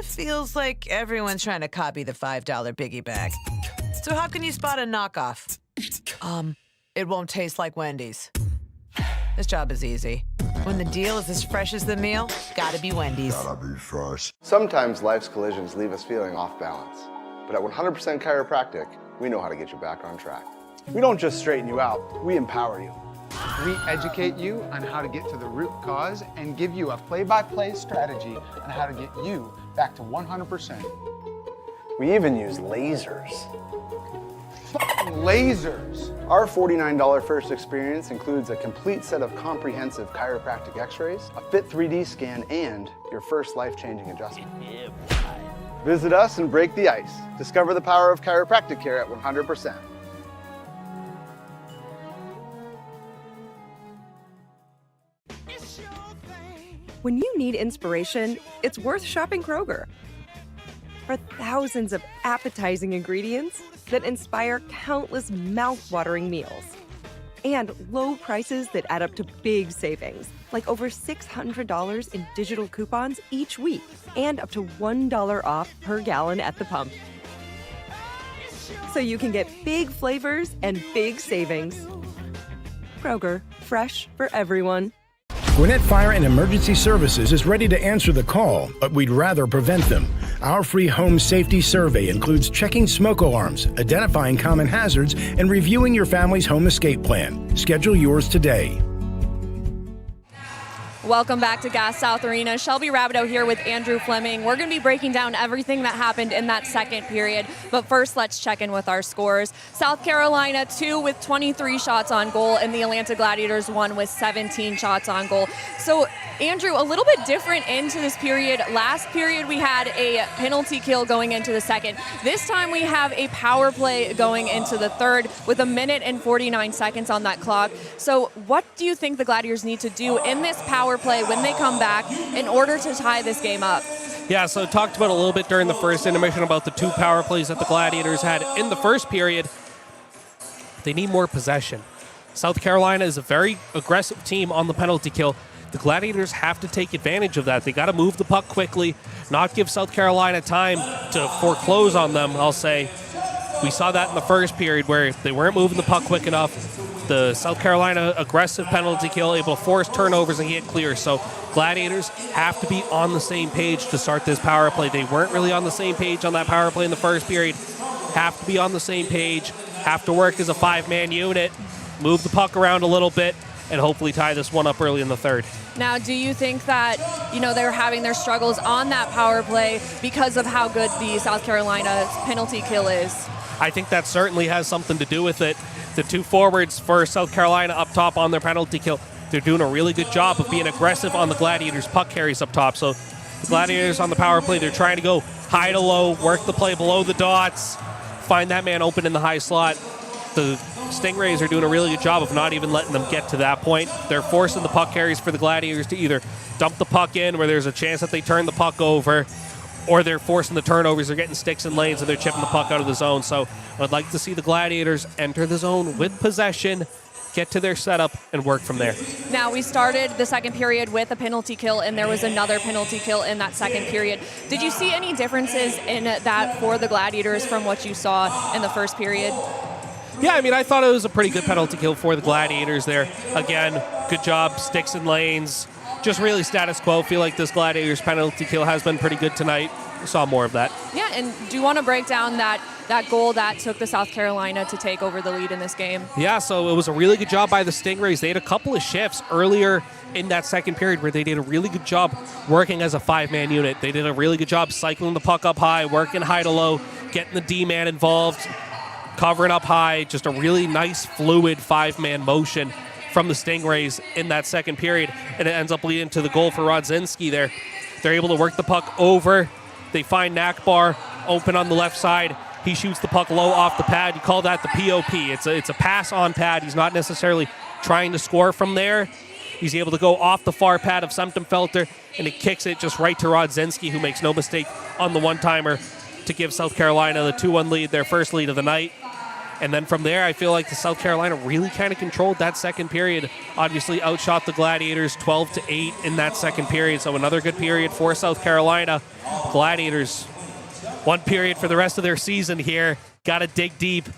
Feels like everyone's trying to copy the $5 biggie bag. So how can you spot a knockoff? It won't taste like Wendy's. This job is easy. When the deal is as fresh as the meal, gotta be Wendy's. Gotta be fresh. Sometimes life's collisions leave us feeling off balance. But at 100% Chiropractic, we know how to get you back on track. We don't just straighten you out, we empower you. We educate you on how to get to the root cause and give you a play-by-play strategy on how to get you back to 100%. We even use lasers. Lasers! Our $49 first experience includes a complete set of comprehensive chiropractic x-rays, a fit 3D scan, and your first life-changing adjustment. Visit us and break the ice. Discover the power of chiropractic care at 100%. When you need inspiration, it's worth shopping Kroger. For thousands of appetizing ingredients that inspire countless mouth-watering meals. And low prices that add up to big savings, like over $600 in digital coupons each week, and up to $1 off per gallon at the pump. So you can get big flavors and big savings. Kroger, fresh for everyone. Gwinnett Fire and Emergency Services is ready to answer the call, but we'd rather prevent them. Our free home safety survey includes checking smoke alarms, identifying common hazards, and reviewing your family's home escape plan. Schedule yours today. Welcome back to Gas South Arena. Shelby Rabideau here with Andrew Fleming. We're going to be breaking down everything that happened in that second period. But first, let's check in with our scores. South Carolina 2 with 23 shots on goal, and the Atlanta Gladiators 1 with 17 shots on goal. So, Andrew, a little bit different into this period. Last period, we had a penalty kill going into the second. This time, we have a power play going into the third with 1 minute and 49 seconds on that clock. So, what do you think the Gladiators need to do in this power play when they come back in order to tie this game up? Yeah, so talked about a little bit during the first intermission about the 2 power plays that the Gladiators had in the first period. They need more possession. South Carolina is a very aggressive team on the penalty kill. The Gladiators have to take advantage of that. They got to move the puck quickly, not give South Carolina time to foreclose on them, I'll say. We saw that in the first period where they weren't moving the puck quick enough. The South Carolina aggressive penalty kill, able to force turnovers and get clear. So Gladiators have to be on the same page to start this power play. They weren't really on the same page on that power play in the first period. Have to be on the same page, have to work as a 5-man unit, move the puck around a little bit, and hopefully tie this one up early in the third. Now, do you think that, they're having their struggles on that power play because of how good the South Carolina penalty kill is? I think that certainly has something to do with it. The 2 forwards for South Carolina up top on their penalty kill, they're doing a really good job of being aggressive on the Gladiators' puck carries up top. So the Gladiators on the power play, they're trying to go high to low, work the play below the dots, find that man open in the high slot. The Stingrays are doing a really good job of not even letting them get to that point. They're forcing the puck carries for the Gladiators to either dump the puck in where there's a chance that they turn the puck over, or they're forcing the turnovers. They're getting sticks and lanes and they're chipping the puck out of the zone. So I'd like to see the Gladiators enter the zone with possession, get to their setup, and work from there. Now, we started the second period with a penalty kill, and there was another penalty kill in that second period. Did you see any differences in that for the Gladiators from what you saw in the first period? Yeah, I thought it was a pretty good penalty kill for the Gladiators there. Again, good job, sticks and lanes. Just really status quo. Feel like this Gladiators penalty kill has been pretty good tonight. We saw more of that. Yeah, and do you want to break down that goal that took the South Carolina to take over the lead in this game? Yeah, so it was a really good job by the Stingrays. They had a couple of shifts earlier in that second period where they did a really good job working as a 5-man unit. They did a really good job cycling the puck up high, working high to low, getting the D-man involved, covering up high. Just a really nice, fluid 5-man motion from the Stingrays in that second period, and it ends up leading to the goal for Rodzinski there. They're able to work the puck over. They find Nakbar open on the left side. He shoots the puck low off the pad. You call that the POP. It's a pass on pad. He's not necessarily trying to score from there. He's able to go off the far pad of Semtenfelter, and he kicks it just right to Rodzinski, who makes no mistake on the one-timer to give South Carolina the 2-1 lead, their first lead of the night. And then from there, I feel like the South Carolina really kind of controlled that second period. Obviously outshot the Gladiators 12-8 in that second period. So another good period for South Carolina. Gladiators, one period for the rest of their season here. Got to dig deep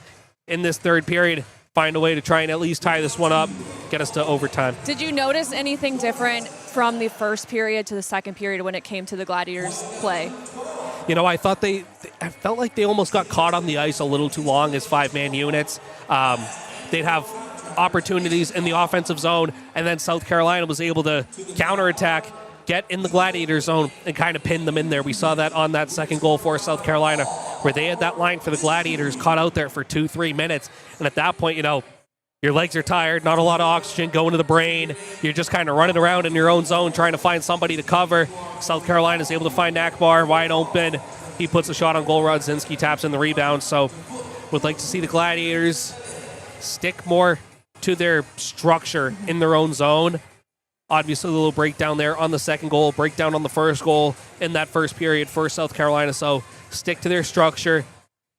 in this third period. Find a way to try and at least tie this one up. get us to overtime. Did you notice anything different from the first period to the second period when it came to the Gladiators' play? You know, I thought I felt like they almost got caught on the ice a little too long as 5-man units. They'd have opportunities in the offensive zone, and then South Carolina was able to counterattack, get in the Gladiator zone, and kind of pin them in there. We saw that on that second goal for South Carolina, where they had that line for the Gladiators caught out there for 2-3 minutes. And at that point, you know, your legs are tired, not a lot of oxygen going to the brain. You're just kind of running around in your own zone trying to find somebody to cover. South Carolina is able to find Akbar wide open. He puts a shot on goal. Rodzinski taps in the rebound. So would like to see the Gladiators stick more to their structure in their own zone. Obviously, a little breakdown there on the second goal, breakdown on the first goal in that first period for South Carolina. So stick to their structure.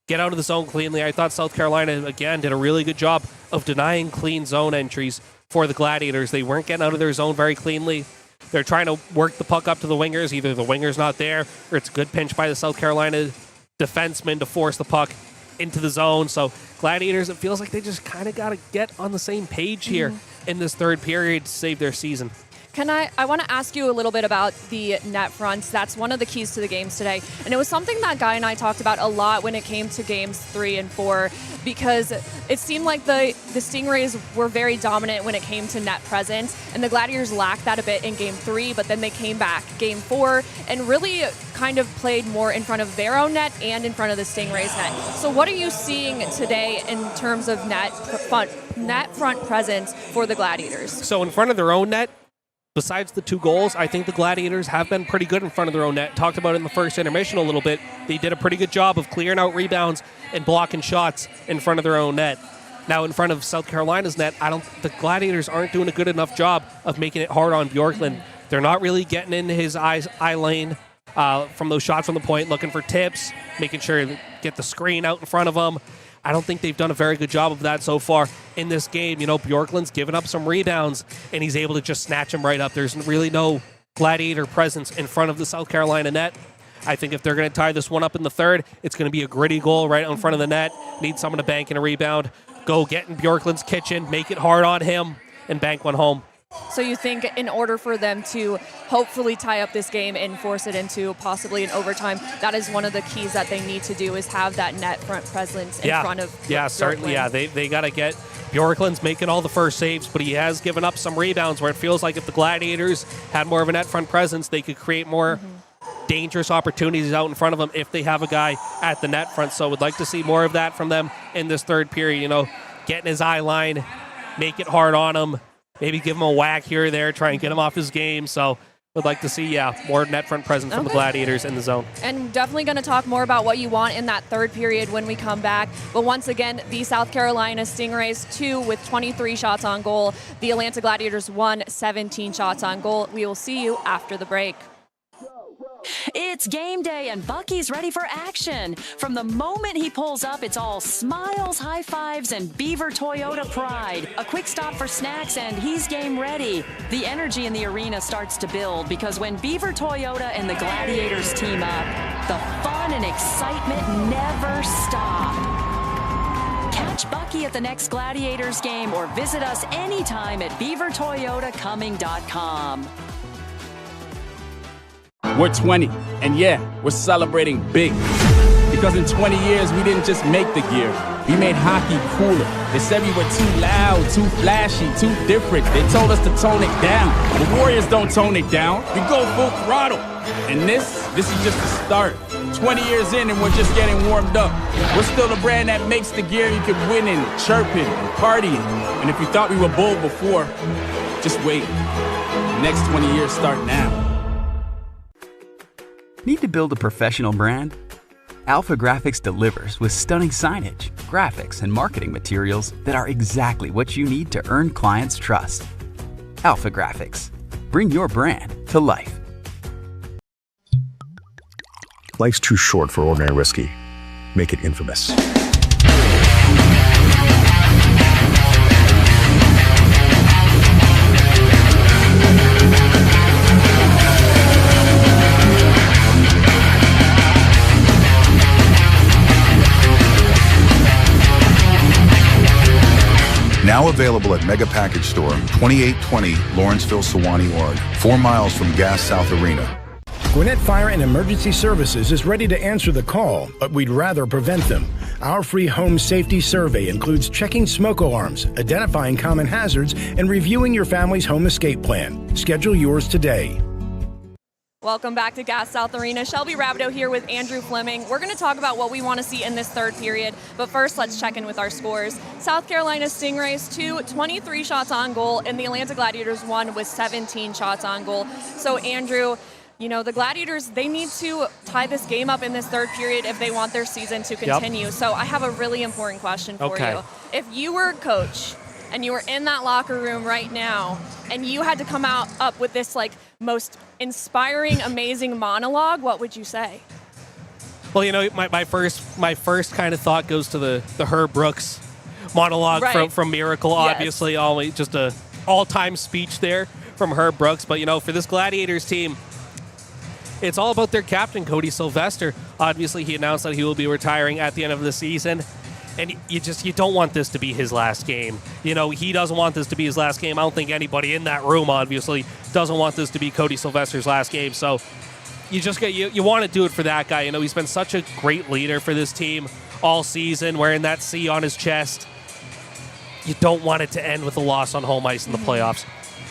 Get out of the zone cleanly. I thought South Carolina, again, did a really good job of denying clean zone entries for the Gladiators. They weren't getting out of their zone very cleanly. They're trying to work the puck up to the wingers. Either the winger's not there, or it's a good pinch by the South Carolina defenseman to force the puck into the zone. So Gladiators, it feels like they just kind of got to get on the same page here in this third period to save their season. I want to ask you a little bit about the net fronts. That's one of the keys to the games today. And it was something that Guy and I talked about a lot when it came to games 3 and 4, because it seemed like the Stingrays were very dominant when it came to net presence, and the Gladiators lacked that a bit in game 3, but then they came back game 4 and really kind of played more in front of their own net and in front of the Stingrays net. So what are you seeing today in terms of net front presence for the Gladiators? So in front of their own net, besides the 2 goals, I think the Gladiators have been pretty good in front of their own net. Talked about it in the first intermission a little bit. They did a pretty good job of clearing out rebounds and blocking shots in front of their own net. Now, in front of South Carolina's net, the Gladiators aren't doing a good enough job of making it hard on Bjorklund. They're not really getting into his eye lane from those shots from the point, looking for tips, making sure to get the screen out in front of them. I don't think they've done a very good job of that so far in this game. You know, Bjorklund's given up some rebounds, and he's able to just snatch them right up. There's really no Gladiator presence in front of the South Carolina net. I think if they're going to tie this one up in the third, it's going to be a gritty goal right in front of the net. Need someone to bank in a rebound. Go get in Bjorklund's kitchen, make it hard on him, and bank one home. So you think in order for them to hopefully tie up this game and force it into possibly an overtime, that is one of the keys that they need to do, is have that net front presence in front of certainly. Yeah, they got to get Bjorklund's making all the first saves, but he has given up some rebounds where it feels like if the Gladiators had more of a net front presence, they could create more dangerous opportunities out in front of them if they have a guy at the net front. So would like to see more of that from them in this third period. You know, get in his eye line, make it hard on him. Maybe give him a whack here or there, try and get him off his game. So would like to see, more net front presence from the Gladiators in the zone. And definitely going to talk more about what you want in that third period when we come back. But once again, the South Carolina Stingrays 2 with 23 shots on goal. The Atlanta Gladiators 1, 17 shots on goal. We will see you after the break. It's game day and Bucky's ready for action. From the moment he pulls up, it's all smiles, high fives, and Beaver Toyota pride. A quick stop for snacks and he's game ready. The energy in the arena starts to build because when Beaver Toyota and the Gladiators team up, the fun and excitement never stop. Catch Bucky at the next Gladiators game or visit us anytime at beavertoyotacoming.com. We're 20, and yeah, we're celebrating big. Because in 20 years, we didn't just make the gear. We made hockey cooler. They said we were too loud, too flashy, too different. They told us to tone it down. The Warriors don't tone it down. We go full throttle. And this is just the start. 20 years in and we're just getting warmed up. We're still the brand that makes the gear you can win in, chirping and partying. And if you thought we were bold before, just wait. The next 20 years start now. Need to build a professional brand? Alpha Graphics delivers with stunning signage, graphics, and marketing materials that are exactly what you need to earn clients' trust. Alpha Graphics. Bring your brand to life. Life's too short for ordinary whiskey. Make it infamous. Now available at Mega Package Store, 2820 Lawrenceville, Sewanee, Oregon, 4 miles from Gas South Arena. Gwinnett Fire and Emergency Services is ready to answer the call, but we'd rather prevent them. Our free home safety survey includes checking smoke alarms, identifying common hazards, and reviewing your family's home escape plan. Schedule yours today. Welcome back to Gas South Arena. Shelby Rabideau here with Andrew Fleming. We're going to talk about what we want to see in this third period, but first let's check in with our scores. South Carolina Stingrays 2, 23 shots on goal, and the Atlanta Gladiators 1 with 17 shots on goal. So Andrew, you know, the Gladiators, they need to tie this game up in this third period if they want their season to continue. Yep. So I have a really important question for you. If you were a coach and you were in that locker room right now and you had to come up with this like most inspiring, amazing monologue, what would you say? Well, you know, my first kind of thought goes to the Herb Brooks monologue from Miracle, obviously. Yes. Always just a all-time speech there from Herb Brooks. But, you know, for this Gladiators team, it's all about their captain, Cody Sylvester. Obviously, he announced that he will be retiring at the end of the season. And you don't want this to be his last game. You know, he doesn't want this to be his last game. I don't think anybody in that room, obviously, doesn't want this to be Cody Sylvester's last game. So you want to do it for that guy. You know, he's been such a great leader for this team all season, wearing that C on his chest. You don't want it to end with a loss on home ice in the playoffs.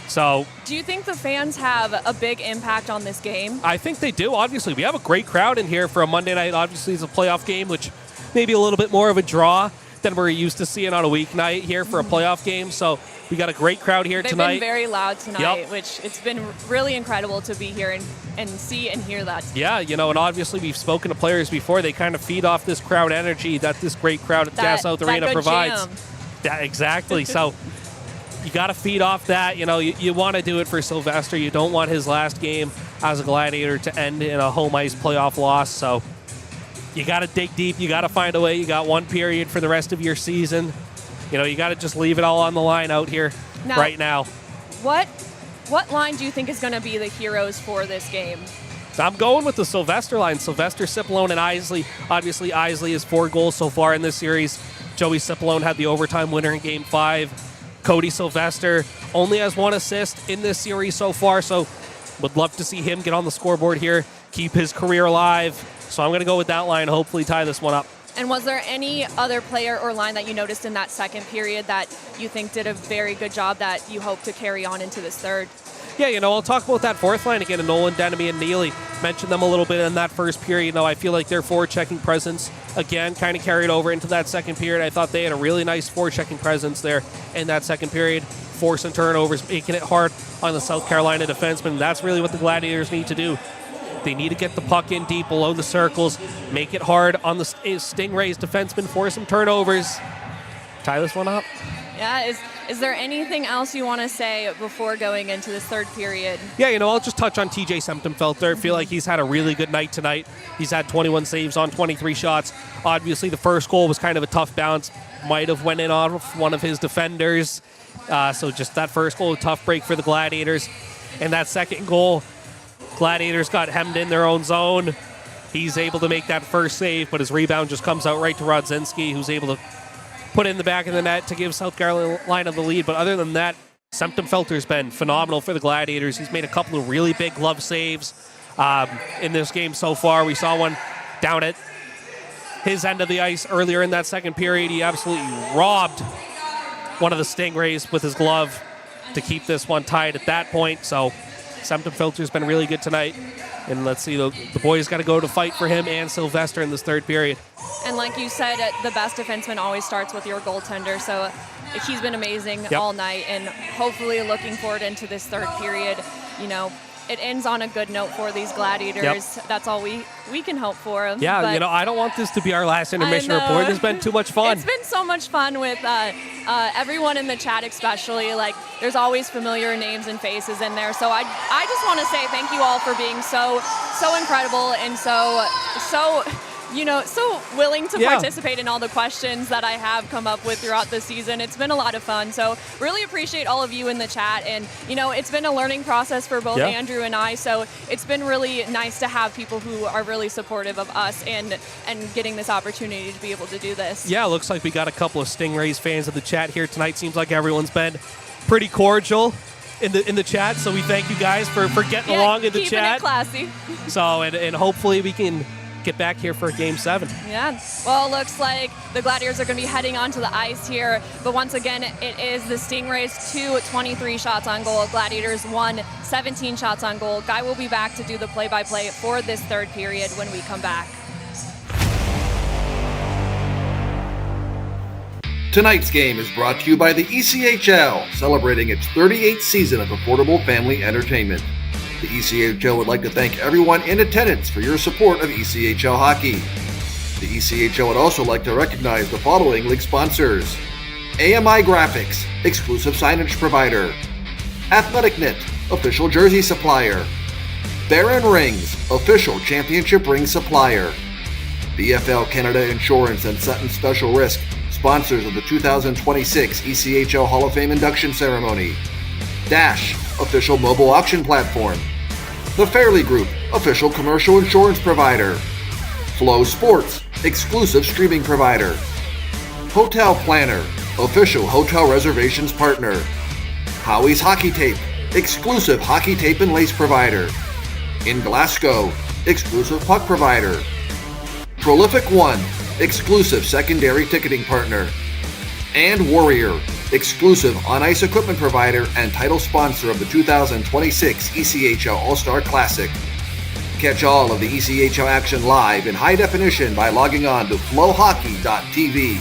So, do you think the fans have a big impact on this game? I think they do. Obviously, we have a great crowd in here for a Monday night. Obviously, it's a playoff game, which maybe a little bit more of a draw than we're used to seeing on a weeknight here for a playoff game. So we got a great crowd here tonight. They've been very loud tonight, which it's been really incredible to be here and see and hear that. Yeah, you know, and obviously we've spoken to players before. They kind of feed off this crowd energy that this great crowd at Gas South Arena provides. Yeah, exactly. So you got to feed off that. You know, you want to do it for Sylvester. You don't want his last game as a Gladiator to end in a home ice playoff loss. So you got to dig deep. You got to find a way. You got one period for the rest of your season. You know, you got to just leave it all on the line out here right now. What line do you think is going to be the heroes for this game? I'm going with the Sylvester line. Sylvester, Cipollone, and Isley. Obviously, Isley has 4 goals so far in this series. Joey Cipollone had the overtime winner in Game 5. Cody Sylvester only has 1 assist in this series so far, so would love to see him get on the scoreboard here, keep his career alive. So I'm going to go with that line, hopefully tie this one up. And was there any other player or line that you noticed in that second period that you think did a very good job that you hope to carry on into this third? Yeah, you know, I'll talk about that fourth line again. Nolan, Denemy, and Neely. Mentioned them a little bit in that first period. You know, I feel like their forward-checking presence, again, kind of carried over into that second period. I thought they had a really nice forward-checking presence there in that second period, forcing turnovers, making it hard on the South Carolina defensemen. That's really what the Gladiators need to do. They need to get the puck in deep below the circles, make it hard on the Stingrays defensemen, force some turnovers. Tie this one up. Yeah, is there anything else you want to say before going into this third period? Yeah, you know, I'll just touch on TJ Semptimphelter. I feel like he's had a really good night tonight. He's had 21 saves on 23 shots. Obviously, the first goal was kind of a tough bounce. Might have went in off one of his defenders. So just that first goal, a tough break for the Gladiators. And that second goal, Gladiators got hemmed in their own zone. He's able to make that first save, but his rebound just comes out right to Rodzinski, who's able to put it in the back of the net to give South Carolina the lead. But other than that, Semptimphelter's been phenomenal for the Gladiators. He's made a couple of really big glove saves in this game so far. We saw one down at his end of the ice earlier in that second period. He absolutely robbed one of the Stingrays with his glove to keep this one tied at that point. So Semptimphelter's been really good tonight. And let's see, the boys got to go to fight for him and Sylvester in this third period. And like you said, the best defenseman always starts with your goaltender. So he's been amazing all night, and hopefully looking forward into this third period. You know, it ends on a good note for these Gladiators. That's all we can hope for. Yeah, but you know, I don't want this to be our last intermission report. This has been too much fun. It's been so much fun with everyone in the chat, especially. Like, there's always familiar names and faces in there. So I just want to say thank you all for being so incredible and so so willing to participate in all the questions that I have come up with throughout the season. It's been a lot of fun. So really appreciate all of you in the chat. And, it's been a learning process for both Andrew and I. So it's been really nice to have people who are really supportive of us and getting this opportunity to be able to do this. Yeah, looks like we got a couple of Stingrays fans in the chat here tonight. Seems like everyone's been pretty cordial in the chat. So we thank you guys for getting along in the chat. Keeping it classy. So, and hopefully we can get back here for Game 7. Yeah. Well, it looks like the Gladiators are going to be heading onto the ice here. But once again, it is the Stingrays 2, 23 shots on goal. Gladiators 1, 17 shots on goal. Guy will be back to do the play-by-play for this third period when we come back. Tonight's game is brought to you by the ECHL, celebrating its 38th season of affordable family entertainment. The ECHL would like to thank everyone in attendance for your support of ECHL hockey. The ECHL would also like to recognize the following league sponsors: AMI Graphics, exclusive signage provider; Athletic Knit, official jersey supplier; Baron Rings, official championship ring supplier; BFL Canada Insurance and Sutton Special Risk, sponsors of the 2026 ECHL Hall of Fame induction ceremony; Dash, official mobile auction platform; The Fairley Group, official commercial insurance provider; Flow Sports, exclusive streaming provider; Hotel Planner, official hotel reservations partner; Howie's Hockey Tape, exclusive hockey tape and lace provider; In Glasgow, exclusive puck provider; Prolific One, exclusive secondary ticketing partner; and Warrior, exclusive on-ice equipment provider and title sponsor of the 2026 ECHL All-Star Classic. Catch all of the ECHL action live in high definition by logging on to flowhockey.tv.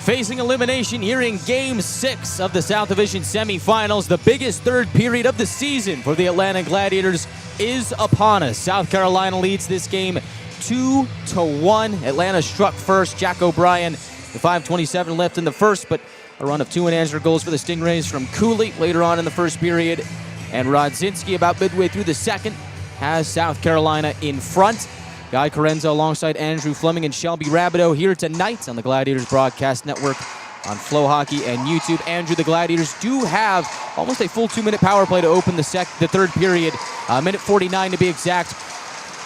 Facing elimination here in Game 6 of the South Division Semifinals, the biggest third period of the season for the Atlanta Gladiators is upon us. South Carolina leads this game 2-1. Atlanta struck first. Jack O'Brien, the 5:27 left in the first, but a run of 2 unanswered goals for the Stingrays from Cooley later on in the first period. And Rodzinski, about midway through the second, has South Carolina in front. Guy Chiarenza alongside Andrew Fleming and Shelby Rabideau here tonight on the Gladiators Broadcast Network on Flow Hockey and YouTube. Andrew, the Gladiators do have almost a full 2-minute power play to open the third period, minute 49 to be exact.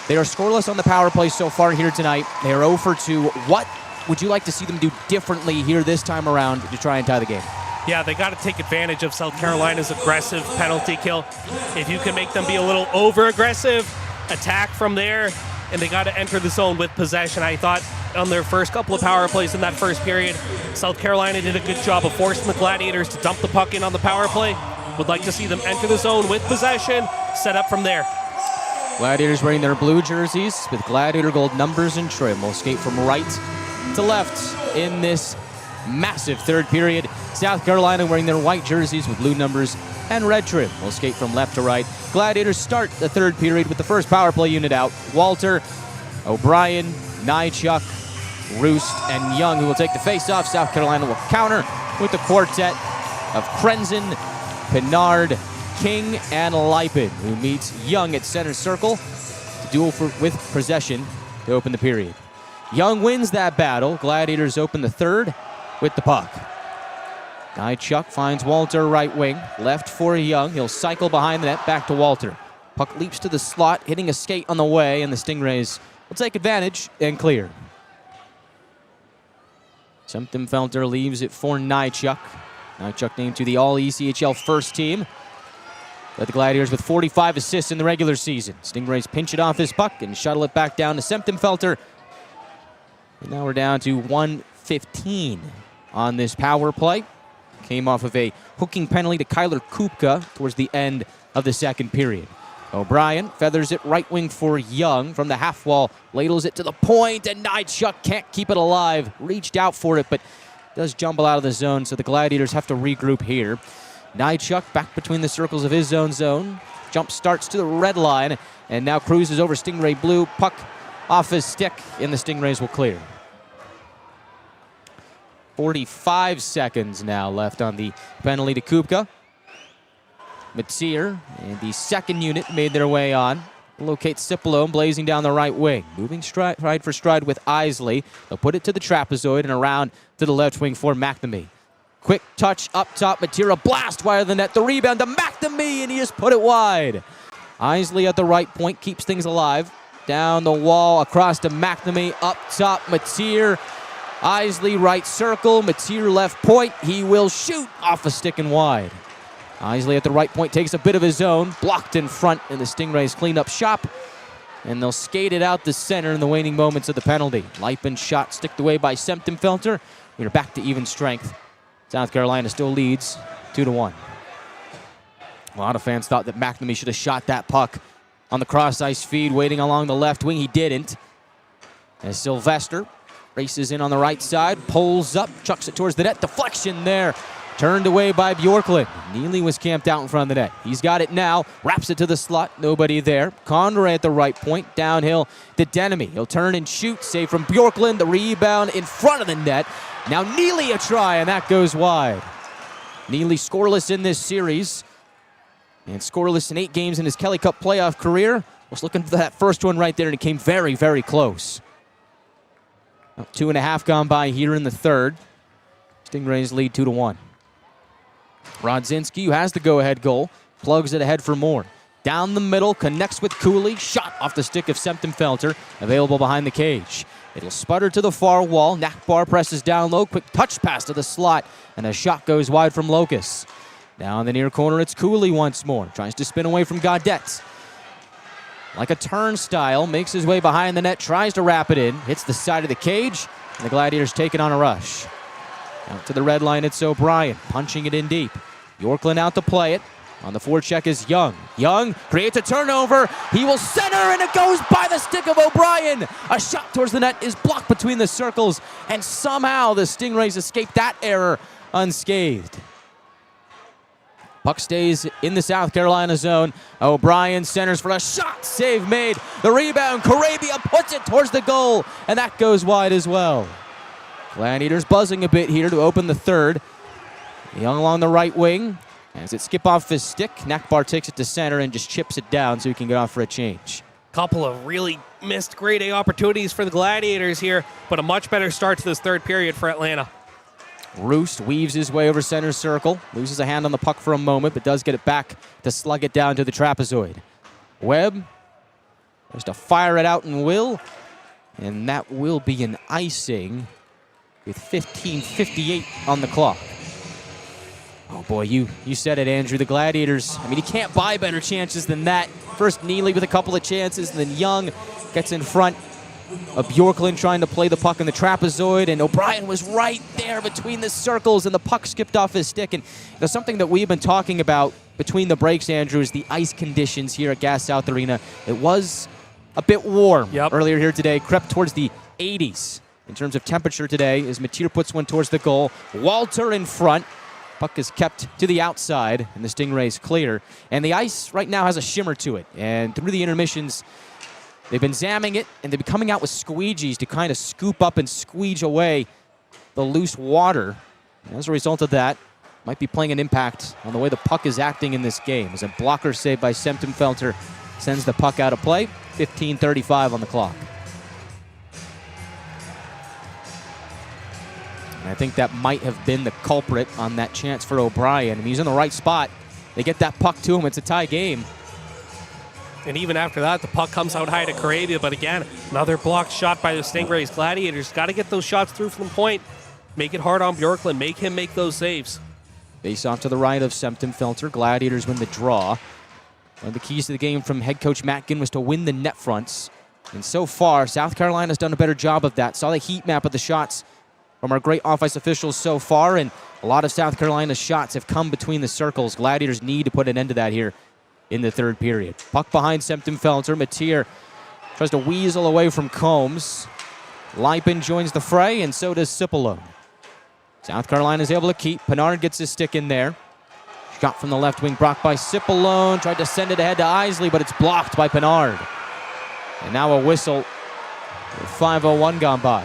They are scoreless on the power play so far here tonight. They are 0 for 2. What would you like to see them do differently here this time around to try and tie the game? Yeah, they got to take advantage of South Carolina's aggressive penalty kill. If you can make them be a little over-aggressive, attack from there, and they got to enter the zone with possession. I thought on their first couple of power plays in that first period, South Carolina did a good job of forcing the Gladiators to dump the puck in on the power play. Would like to see them enter the zone with possession, set up from there. Gladiators wearing their blue jerseys with Gladiator gold numbers and trim will skate from right to left in this massive third period. South Carolina wearing their white jerseys with blue numbers and red trim will skate from left to right. Gladiators start the third period with the first power play unit out. Walter, O'Brien, Nychuk, Roost, and Young, who will take the face-off. South Carolina will counter with the quartet of Krenzen, Pinard, King, and Lipin, who meets Young at center circle to duel with possession to open the period. Young wins that battle. Gladiators open the third with the puck. Nychuk finds Walter right wing, left for Young. He'll cycle behind the net, back to Walter. Puck leaps to the slot, hitting a skate on the way, and the Stingrays will take advantage and clear. Semptimfelter leaves it for Nychuk. Nychuk named to the All-ECHL first team. Led the Gladiators with 45 assists in the regular season. Stingrays pinch it off his puck and shuttle it back down to Semptimfelter. And now we're down to 1:15 on this power play. Came off of a hooking penalty to Kyler Kupka towards the end of the second period. O'Brien feathers it right wing for Young from the half wall, ladles it to the point, and Nychuk can't keep it alive. Reached out for it, but does jumble out of the zone, so the Gladiators have to regroup here. Nychuk back between the circles of his own zone. Jump starts to the red line, and now cruises over Stingray blue. Puck off his stick, and the Stingrays will clear. 45 seconds now left on the penalty to Kupka. Metzir and the second unit made their way on. Locates Cipollone blazing down the right wing. Moving stride for stride with Isley. They'll put it to the trapezoid and around to the left wing for McNamee. Quick touch up top. Matera blast wide of the net. The rebound to McNamee, and he just put it wide. Isley at the right point keeps things alive. Down the wall, across to McNamee. Up top, Matera. Isley right circle. Matera left point. He will shoot off a stick and wide. Isley at the right point takes a bit of his own. Blocked in front in the Stingrays clean up shop. And they'll skate it out the center in the waning moments of the penalty. Leipin's shot sticked away by Semptimphelter. We're back to even strength. South Carolina still leads 2-1. A lot of fans thought that McNamee should have shot that puck on the cross-ice feed, waiting along the left wing. He didn't. As Sylvester races in on the right side, pulls up, chucks it towards the net. Deflection there. Turned away by Bjorklund. Neely was camped out in front of the net. He's got it now. Wraps it to the slot. Nobody there. Conrad at the right point. Downhill to Denemy. He'll turn and shoot. Save from Bjorklund. The rebound in front of the net. Now Neely a try, and that goes wide. Neely scoreless in this series. And scoreless in 8 games in his Kelly Cup playoff career. Was looking for that first one right there, and it came very, very close. 2.5 gone by here in the third. Stingrays lead 2-1. Rodzinski, who has the go-ahead goal, plugs it ahead for more. Down the middle, connects with Cooley. Shot off the stick of Semptimphelter, available behind the cage. It'll sputter to the far wall. Nakbar presses down low. Quick touch pass to the slot, and a shot goes wide from Locus. Now in the near corner, it's Cooley once more. Tries to spin away from Gaudette. Like a turnstile, makes his way behind the net, tries to wrap it in. Hits the side of the cage, and the Gladiators take it on a rush. Out to the red line, it's O'Brien, punching it in deep. Bjorklund out to play it. On the forecheck is Young. Young creates a turnover. He will center, and it goes by the stick of O'Brien. A shot towards the net is blocked between the circles, and somehow the Stingrays escape that error unscathed. Puck stays in the South Carolina zone. O'Brien centers for a shot. Save made. The rebound. Carabia puts it towards the goal, and that goes wide as well. Gladiators buzzing a bit here to open the third. Young along the right wing. As it skip off his stick, Nakbar takes it to center and just chips it down so he can go out for a change. Couple of really missed grade A opportunities for the Gladiators here, but a much better start to this third period for Atlanta. Roost weaves his way over center circle, loses a hand on the puck for a moment, but does get it back to slug it down to the trapezoid. Webb tries to fire it out and will, and that will be an icing with 15:58 on the clock. Oh boy, you said it, Andrew. The Gladiators, I mean, you can't buy better chances than that. First Neely with a couple of chances, and then Young gets in front of Bjorklund trying to play the puck in the trapezoid, and O'Brien was right there between the circles, and the puck skipped off his stick. And there's something that we've been talking about between the breaks, Andrew, is the ice conditions here at Gas South Arena. It was a bit warm earlier here today, crept towards the 80s in terms of temperature today as Matera puts one towards the goal. Walter in front. Puck is kept to the outside, and the Stingrays clear. And the ice right now has a shimmer to it. And through the intermissions, they've been zamming it, and they've been coming out with squeegees to kind of scoop up and squeege away the loose water. And as a result of that, might be playing an impact on the way the puck is acting in this game. As a blocker save by Semptimphelter sends the puck out of play. 15:35 on the clock. And I think that might have been the culprit on that chance for O'Brien. I mean, he's in the right spot. They get that puck to him. It's a tie game. And even after that, the puck comes out high to Carabia. But again, another blocked shot by the Stingrays. Gladiators got to get those shots through from the point. Make it hard on Bjorklund. Make him make those saves. Face off to the right of Semptimphelter. Gladiators win the draw. One of the keys to the game from head coach Matt Ginn was to win the net fronts. And so far, South Carolina's done a better job of that. Saw the heat map of the shots from our great off-ice officials so far, and a lot of South Carolina's shots have come between the circles. Gladiators need to put an end to that here in the third period. Puck behind Semptimphelter. Matera tries to weasel away from Combs. Leipin joins the fray, and so does Cipollone. South Carolina's able to keep. Pinard gets his stick in there. Shot from the left wing, blocked by Cipollone. Tried to send it ahead to Isley, but it's blocked by Pinard. And now a whistle with 5:01 gone by.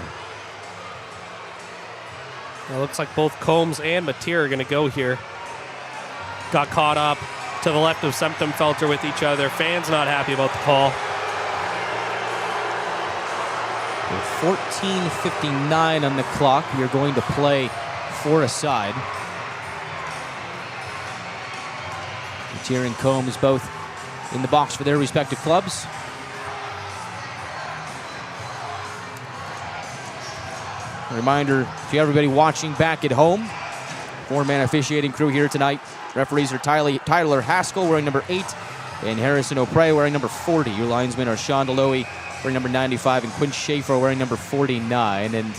It looks like both Combs and Matera are going to go here. Got caught up. to the left of Semptimfelter with each other. Fans not happy about the call. 14:59 on the clock. You're going to play for a side. Metier and Combs both in the box for their respective clubs. A reminder to everybody watching back at home, 4-man officiating crew here tonight. Referees are Tyler Haskell wearing number 8 and Harrison O'Prey wearing number 40. Your linesmen are Sean Delowy wearing number 95 and Quinn Schaefer wearing number 49. And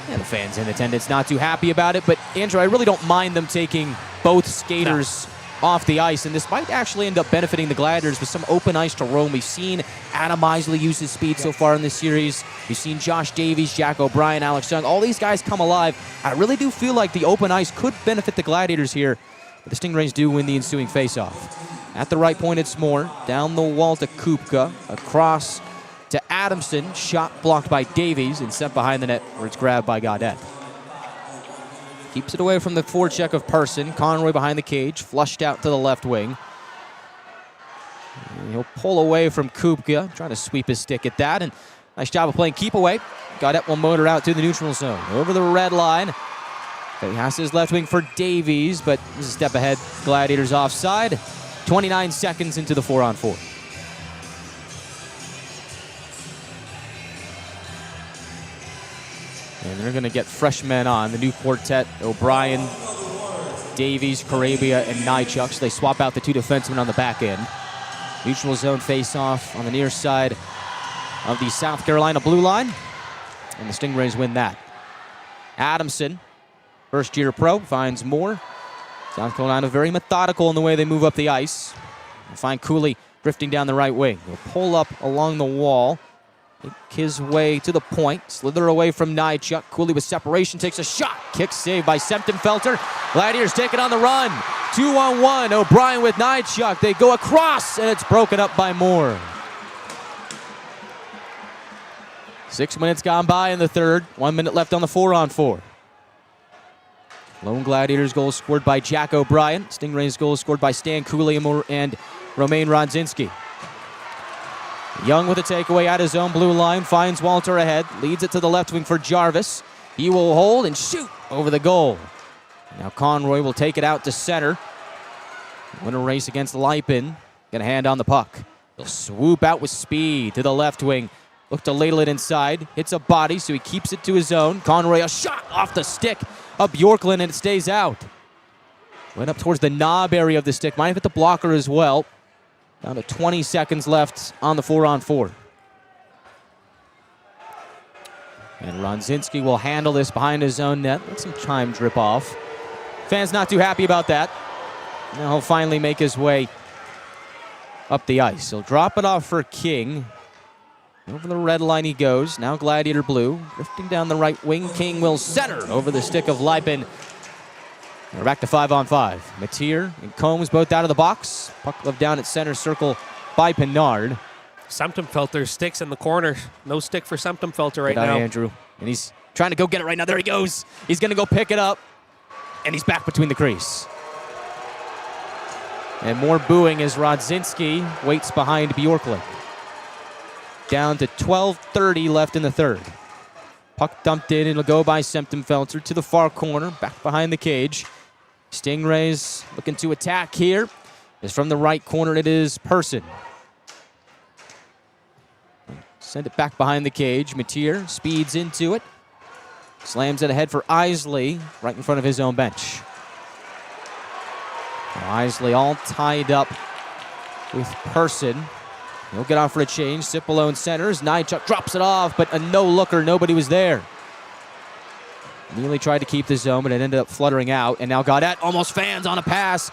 the fans in attendance not too happy about it. But Andrew, I really don't mind them taking both skaters off the ice, and this might actually end up benefiting the Gladiators with some open ice to roam. We've seen Adam Isley use his speed so far in this series. We've seen Josh Davies, Jack O'Brien, Alex Young, all these guys come alive. I really do feel like the open ice could benefit the Gladiators here, but the Stingrays do win the ensuing faceoff. At the right point, it's Moore. Down the wall to Kupka. Across to Adamson. Shot blocked by Davies and sent behind the net where it's grabbed by Gaudet. Keeps it away from the forecheck of Person. Conroy behind the cage, flushed out to the left wing. And he'll pull away from Kupka, trying to sweep his stick at that. And nice job of playing keep away. Gaudet will motor out to the neutral zone. Over the red line. He has his left wing for Davies, but this is a step ahead. Gladiators offside. 29 seconds into the 4-on-4. And they're going to get fresh men on. The new quartet, O'Brien, Davies, Carabia, and Nychuk. So they swap out the two defensemen on the back end. Neutral zone face-off on the near side of the South Carolina blue line. And the Stingrays win that. Adamson, first-year pro, finds Moore. South Carolina very methodical in the way they move up the ice. They'll find Cooley drifting down the right wing. He'll pull up along the wall. Make his way to the point. Slither away from Nychuk. Cooley with separation takes a shot. Kick saved by Semptimfelter. Gladiators take it on the run. 2-on-1. O'Brien with Nychuk. They go across, and it's broken up by Moore. 6 minutes gone by in the third. 1 minute left on the 4-on-4. Lone Gladiators goal scored by Jack O'Brien. Stingrays goal scored by Stan Cooley and Romain Rodzinski. Young with a takeaway at his own blue line, finds Walter ahead, leads it to the left wing for Jarvis. He will hold and shoot over the goal. Now Conroy will take it out to center. Win a race against Lipin. Gonna hand on the puck. He'll swoop out with speed to the left wing. Look to ladle it inside. Hits a body, so he keeps it to his own. Conroy, a shot off the stick of Bjorklund, and it stays out. Went up towards the knob area of the stick. Might have hit the blocker as well. Down to 20 seconds left on the 4-on-4. And Rodzinski will handle this behind his own net. Let some time drip off. Fans not too happy about that. Now he'll finally make his way up the ice. He'll drop it off for King. Over the red line he goes. Now Gladiator blue. Drifting down the right wing. King will center over the stick of Lipin. We're back to 5-on-5. Metier and Combs both out of the box. Puck left down at center circle by Pinard. Semptimfelter sticks in the corner. No stick for Semptimfelter right now. Andrew. And he's trying to go get it right now. There he goes. He's going to go pick it up. And he's back between the crease. And more booing as Rodzinski waits behind Bjorklund. Down to 12:30 left in the third. Puck dumped in. It'll go by Semptimfelter to the far corner. Back behind the cage. Stingrays looking to attack here. It's from the right corner. It is Person. Send it back behind the cage. Metier speeds into it. Slams it ahead for Isley right in front of his own bench. Now Isley all tied up with Person. He'll get on for a change. Cipollone centers. Nychuk drops it off, but a no-looker. Nobody was there. Nearly tried to keep the zone, but it ended up fluttering out. And now Gaudet almost fans on a pass.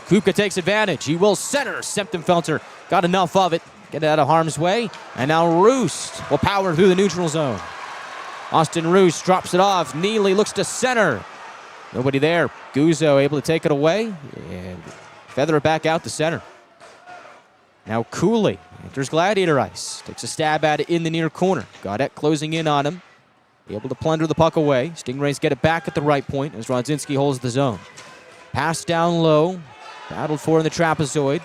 Kupka takes advantage. He will center. Semptimfelter got enough of it. Get it out of harm's way. And now Roost will power through the neutral zone. Austin Roost drops it off. Neely looks to center. Nobody there. Guzzo able to take it away and feather it back out to center. Now Cooley enters Gladiator ice. Takes a stab at it in the near corner. Gaudet closing in on him. Able to plunder the puck away. Stingrays get it back at the right point as Rodzinski holds the zone. Pass down low. Battled for in the trapezoid.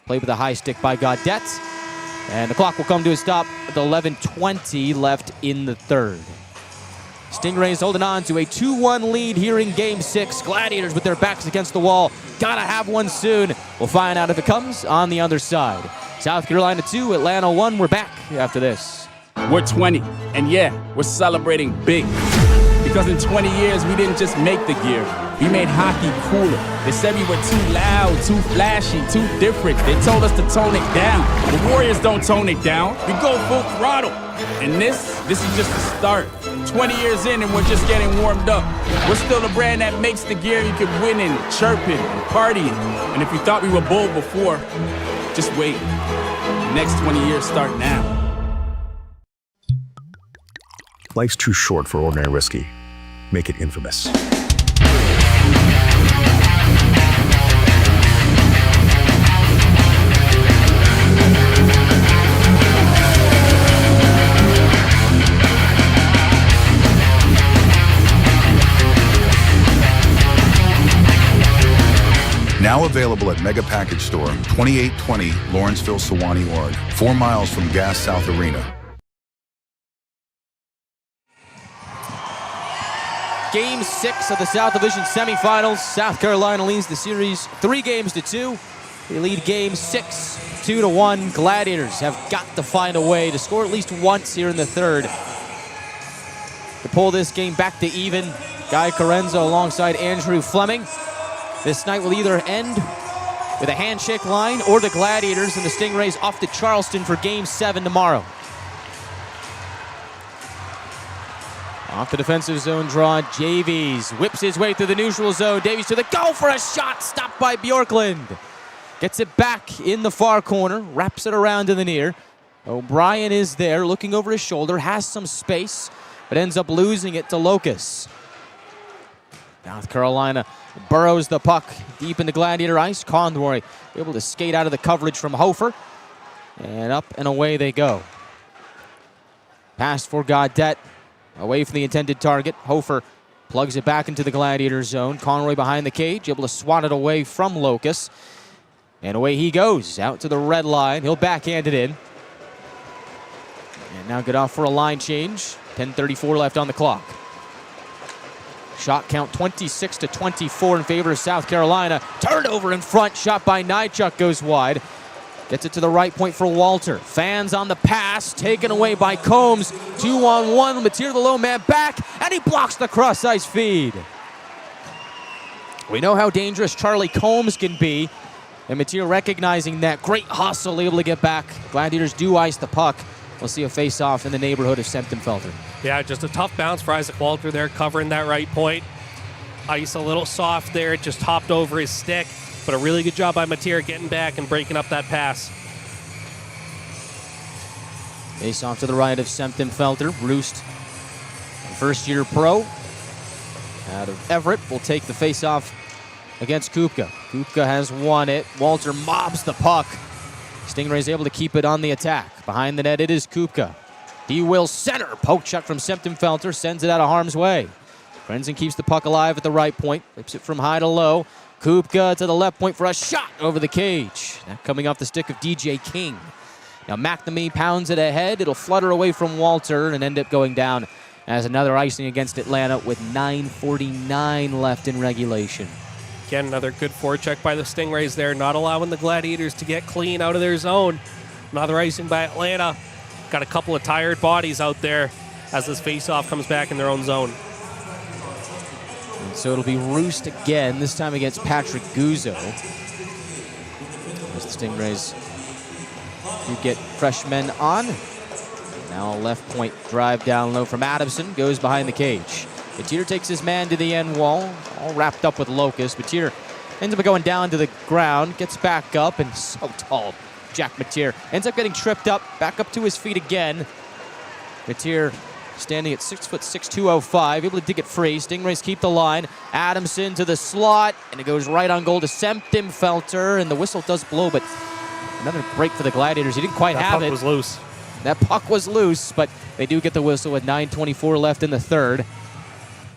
Played with a high stick by Gaudet. And the clock will come to a stop with 11:20 left in the third. Stingrays holding on to a 2-1 lead here in Game 6. Gladiators with their backs against the wall. Gotta have one soon. We'll find out if it comes on the other side. South Carolina 2, Atlanta 1. We're back after this. We're 20, and yeah, we're celebrating big. Because in 20 years, we didn't just make the gear. We made hockey cooler. They said we were too loud, too flashy, too different. They told us to tone it down. The Warriors don't tone it down. We go full throttle. And this is just the start. 20 years in and we're just getting warmed up. We're still the brand that makes the gear you can win in, chirping and partying. And if you thought we were bold before, just wait. The next 20 years start now. Life's too short for ordinary whiskey. Make it infamous. Now available at Mega Package Store, 2820 Lawrenceville, Sewanee, Oregon, 4 miles from Gas South Arena. Game 6 of the South Division Semifinals. South Carolina leads the series 3-2. They lead Game 6 2-1. Gladiators have got to find a way to score at least once here in the third to pull this game back to even. Guy Chiarenza alongside Andrew Fleming. This night will either end with a handshake line or the Gladiators and the Stingrays off to Charleston for Game 7 tomorrow. Off the defensive zone draw, Javies whips his way through the neutral zone. Davies to the goal for a shot, stopped by Bjorklund. Gets it back in the far corner, wraps it around to the near. O'Brien is there, looking over his shoulder, has some space, but ends up losing it to Locus. South Carolina burrows the puck deep into Gladiator ice. Conroy able to skate out of the coverage from Hofer, and up and away they go. Pass for Gaudet. Away from the intended target. Hofer plugs it back into the Gladiator zone. Conroy behind the cage, able to swat it away from Locus. And away he goes, out to the red line. He'll backhand it in. And now get off for a line change. 10:34 left on the clock. Shot count 26-24 in favor of South Carolina. Turnover in front, shot by Nychuk goes wide. Gets it to the right point for Walter. Fans on the pass, taken away by Combs. 2-on-1, Mateer the low man back, and he blocks the cross-ice feed. We know how dangerous Charlie Combs can be, and Mateer recognizing that. Great hustle, able to get back. Gladiators do ice the puck. We'll see a face-off in the neighborhood of Semptimphelter. Yeah, just a tough bounce for Isaac Walter there, covering that right point. Ice a little soft there, it just hopped over his stick. But a really good job by Mateer getting back and breaking up that pass. Face off to the right of Semptimphelter. Roost, first-year pro out of Everett, will take the face-off against Kupka. Kupka has won it. Walter mobs the puck. Stingrays able to keep it on the attack. Behind the net, it is Kupka. He will center. Poke shot from Semptimphelter, sends it out of harm's way. Frenzen keeps the puck alive at the right point. Flips it from high to low. Kupka to the left point for a shot over the cage. That coming off the stick of DJ King. Now McNamee pounds it ahead. It'll flutter away from Walter and end up going down as another icing against Atlanta with 9:49 left in regulation. Again, another good forecheck by the Stingrays there, not allowing the Gladiators to get clean out of their zone. Another icing by Atlanta. Got a couple of tired bodies out there as this faceoff comes back in their own zone. And so it'll be Roost again, this time against Patrick Guzzo. As the Stingrays do get freshmen on. Now a left point drive down low from Adamson, goes behind the cage. Mateer takes his man to the end wall, all wrapped up with Locust. Mateer ends up going down to the ground, gets back up, and so tall. Jack Mateer ends up getting tripped up, back up to his feet again. Mateer standing at 6'6", 205, able to dig it free. Stingrays keep the line. Adamson to the slot, and it goes right on goal to Semptimphelter, and the whistle does blow, but another break for the Gladiators. He didn't quite have it. That puck was loose. That puck was loose, but they do get the whistle with 9:24 left in the third.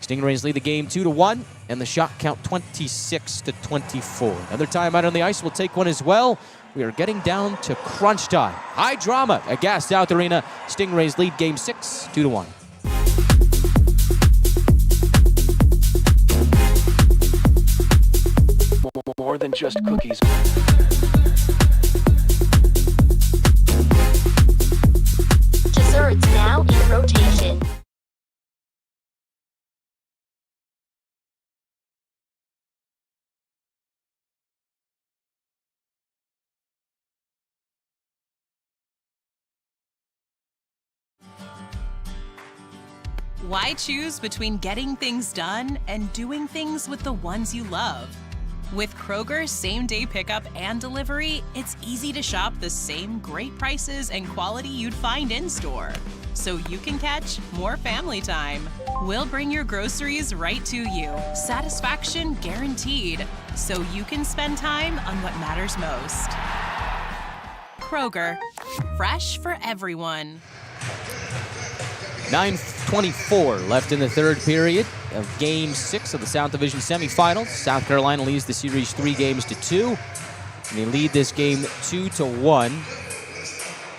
Stingrays lead the game 2-1, and the shot count 26-24. Another timeout on the ice. We'll take one as well. We are getting down to crunch time. High drama at Gas South Arena. Stingrays lead Game 6, 2-1. More than just cookies. Desserts now in rotation. Why choose between getting things done and doing things with the ones you love? With Kroger's same-day pickup and delivery, it's easy to shop the same great prices and quality you'd find in-store, so you can catch more family time. We'll bring your groceries right to you, satisfaction guaranteed, so you can spend time on what matters most. Kroger, fresh for everyone. 9:24 left in the third period of Game 6 of the South Division Semifinals. South Carolina leads the series 3-2, and they lead this game 2-1.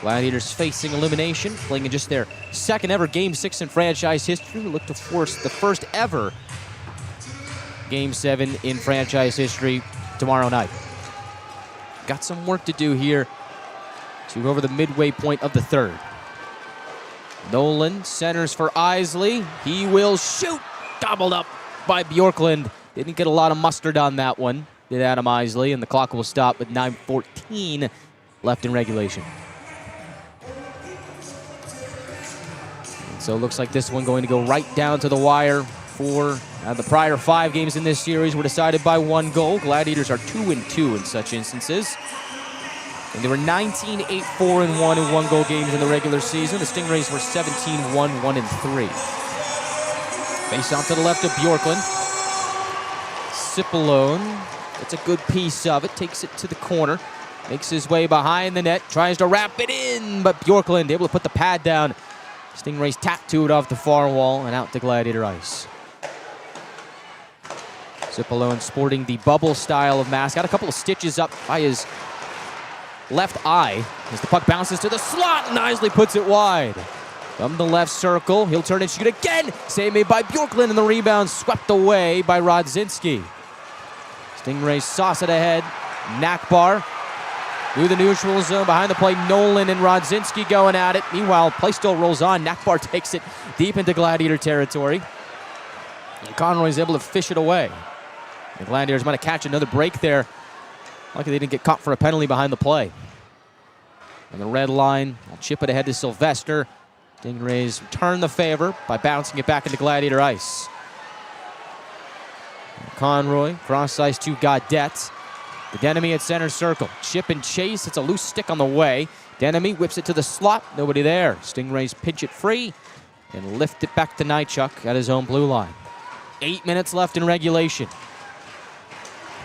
Gladiators facing elimination, playing in just their second ever Game 6 in franchise history. We look to force the first ever Game 7 in franchise history tomorrow night. Got some work to do here to go over the midway point of the third. Nolan centers for Isley. He will shoot. Gobbled up by Bjorklund. Didn't get a lot of mustard on that one, did Adam Isley, and the clock will stop with 9:14 left in regulation. And so it looks like this one going to go right down to the wire. The prior 5 games in this series were decided by 1 goal. Gladiators are 2-2 in such instances. And they were 19-8-4-1 in 1-goal games in the regular season. The Stingrays were 17-1, 1-3. Face off to the left of Bjorklund. Cipollone gets a good piece of it, takes it to the corner, makes his way behind the net, tries to wrap it in, but Bjorklund able to put the pad down. Stingrays tap to it off the far wall and out to Gladiator ice. Cipollone sporting the bubble style of mask. Got a couple of stitches up by his left eye as the puck bounces to the slot and Isley puts it wide. From the left circle, he'll turn and shoot again. Save made by Bjorklund, and the rebound swept away by Rodzinski. Stingrays sauce it ahead. Nakbar through the neutral zone. Behind the play, Nolan and Rodzinski going at it. Meanwhile, play still rolls on. Nakbar takes it deep into Gladiator territory. And Conroy's able to fish it away. The Gladiators might have catch another break there. Lucky they didn't get caught for a penalty behind the play. On the red line, I'll chip it ahead to Sylvester. Stingrays turn the favor by bouncing it back into Gladiator ice. Conroy, cross ice to Gaudette. The Denemy at center circle. Chip and chase, it's a loose stick on the way. Denemy whips it to the slot, nobody there. Stingrays pinch it free and lift it back to Nychuk at his own blue line. 8 minutes left in regulation.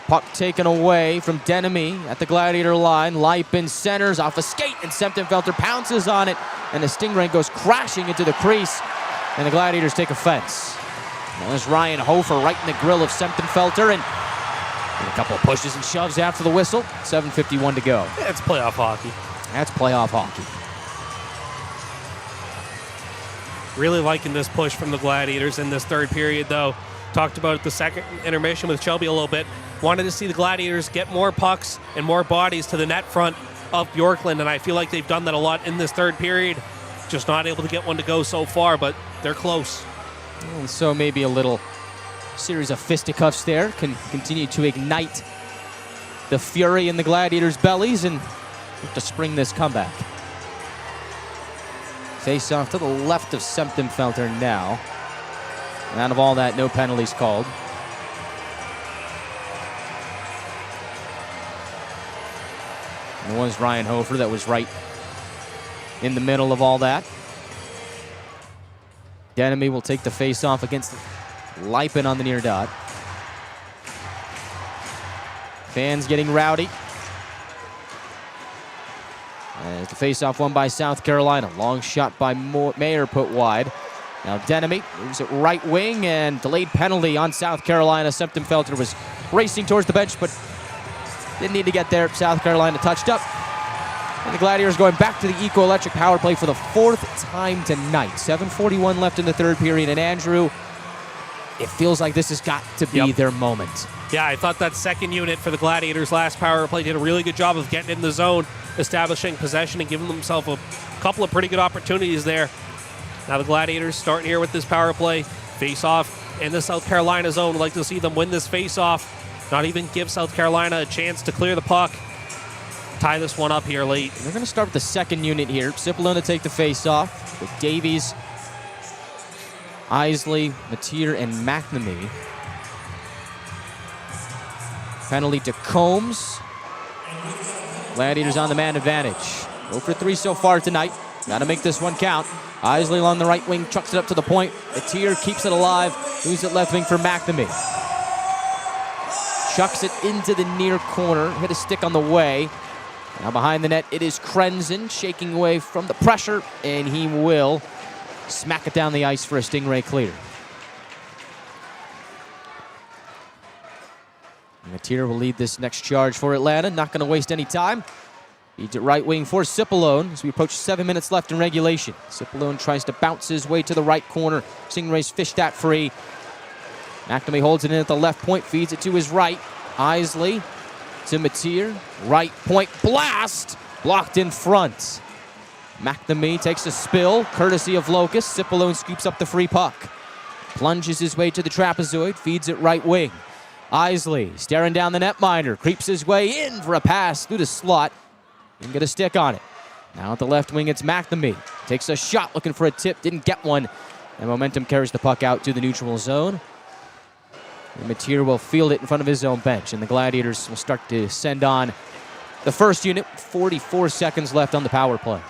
Puck taken away from Denemy at the Gladiator line. Leipin centers off a skate, and Semptenfelter pounces on it, and the Stingray goes crashing into the crease, and the Gladiators take offense. Now there's Ryan Hofer right in the grill of Semptenfelter, and a couple of pushes and shoves after the whistle. 7:51 to go. Yeah, it's playoff hockey. That's playoff hockey. Really liking this push from the Gladiators in this third period, though. Talked about the second intermission with Shelby a little bit. Wanted to see the Gladiators get more pucks and more bodies to the net front of Bjorklund, and I feel like they've done that a lot in this third period. Just not able to get one to go so far, but they're close. And so maybe a little series of fisticuffs there can continue to ignite the fury in the Gladiators' bellies and look to spring this comeback. Face off to the left of Semptenfelter now. And out of all that, no penalties called. And it was Ryan Hofer that was right in the middle of all that. Denemy will take the face-off against Leipin on the near dot. Fans getting rowdy. As the face-off won by South Carolina. Long shot by Mayer put wide. Now Denemy moves it right wing, and delayed penalty on South Carolina. Septemfelter was racing towards the bench, but didn't need to get there. South Carolina touched up. And the Gladiators going back to the eco-electric power play for the 4th time tonight. 7:41 left in the third period, and Andrew, it feels like this has got to be their moment. Yeah, I thought that second unit for the Gladiators last power play did a really good job of getting in the zone, establishing possession, and giving themselves a couple of pretty good opportunities there. Now the Gladiators starting here with this power play. Face-off in the South Carolina zone. I'd like to see them win this face-off. Not even give South Carolina a chance to clear the puck. Tie this one up here late. They're going to start with the second unit here. Cipollone to take the face-off with Davies, Isley, Mateer, and McNamee. Penalty to Combs. Gladiators on the man advantage. 0 for 3 so far tonight. Got to make this one count. Isley along the right wing, chucks it up to the point. Mateer keeps it alive. Moves it left wing for McNamee. Chucks it into the near corner. Hit a stick on the way. Now behind the net, it is Krenzen shaking away from the pressure, and he will smack it down the ice for a Stingray clear. Mateer will lead this next charge for Atlanta. Not going to waste any time. Feeds it right wing for Cipollone as we approach 7 minutes left in regulation. Cipollone tries to bounce his way to the right corner. Stingrays fish that free. McNamee holds it in at the left point, feeds it to his right. Isley to Mateer. Right point blast! Blocked in front. McNamee takes a spill, courtesy of Locust. Cipollone scoops up the free puck. Plunges his way to the trapezoid, feeds it right wing. Isley staring down the netminder, creeps his way in for a pass through the slot. Didn't get a stick on it. Now at the left wing, it's McNamee. Takes a shot looking for a tip, didn't get one. And Momentum carries the puck out to the neutral zone. And Mateer will field it in front of his own bench, and the Gladiators will start to send on the first unit. 44 seconds left on the power play.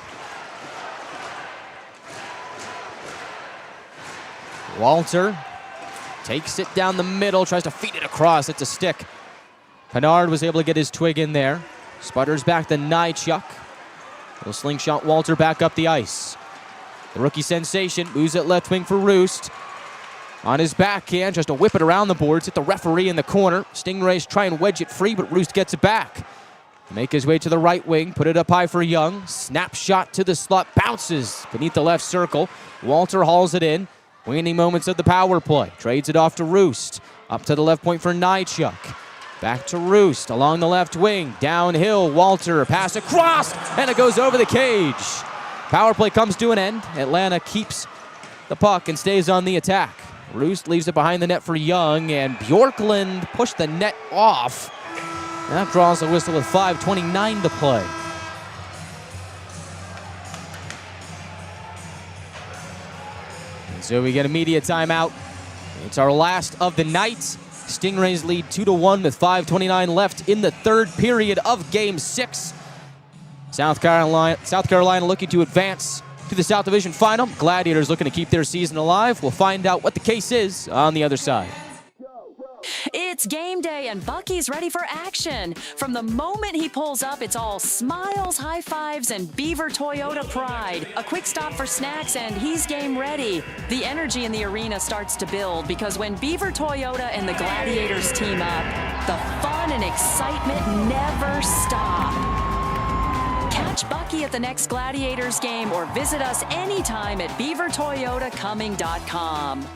Walter takes it down the middle, tries to feed it across. It's a stick. Pinard was able to get his twig in there. Sputters back to Nychuk. He'll slingshot Walter back up the ice. The rookie sensation moves it left wing for Roost. On his backhand, just to whip it around the boards, hit the referee in the corner. Stingrays try and wedge it free, but Roost gets it back. Make his way to the right wing, put it up high for Young. Snap shot to the slot, bounces beneath the left circle. Walter hauls it in. Waning moments of the power play. Trades it off to Roost. Up to the left point for Nychuk. Back to Roost along the left wing. Downhill, Walter, pass across, and it goes over the cage. Power play comes to an end. Atlanta keeps the puck and stays on the attack. Roost leaves it behind the net for Young, and Bjorklund pushed the net off. That draws a whistle with 5:29 to play. And so we get a media timeout. It's our last of the night. Stingrays lead 2-1 with 5:29 left in the third period of Game 6. South Carolina looking to advance to the South Division Final. Gladiators looking to keep their season alive. We'll find out what the case is on the other side. It's game day and Bucky's ready for action. From the moment he pulls up, it's all smiles, high fives, and Beaver Toyota pride. A quick stop for snacks and he's game ready. The energy in the arena starts to build because when Beaver Toyota and the Gladiators team up, the fun and excitement never stop. Catch Bucky at the next Gladiators game or visit us anytime at beavertoyotacoming.com.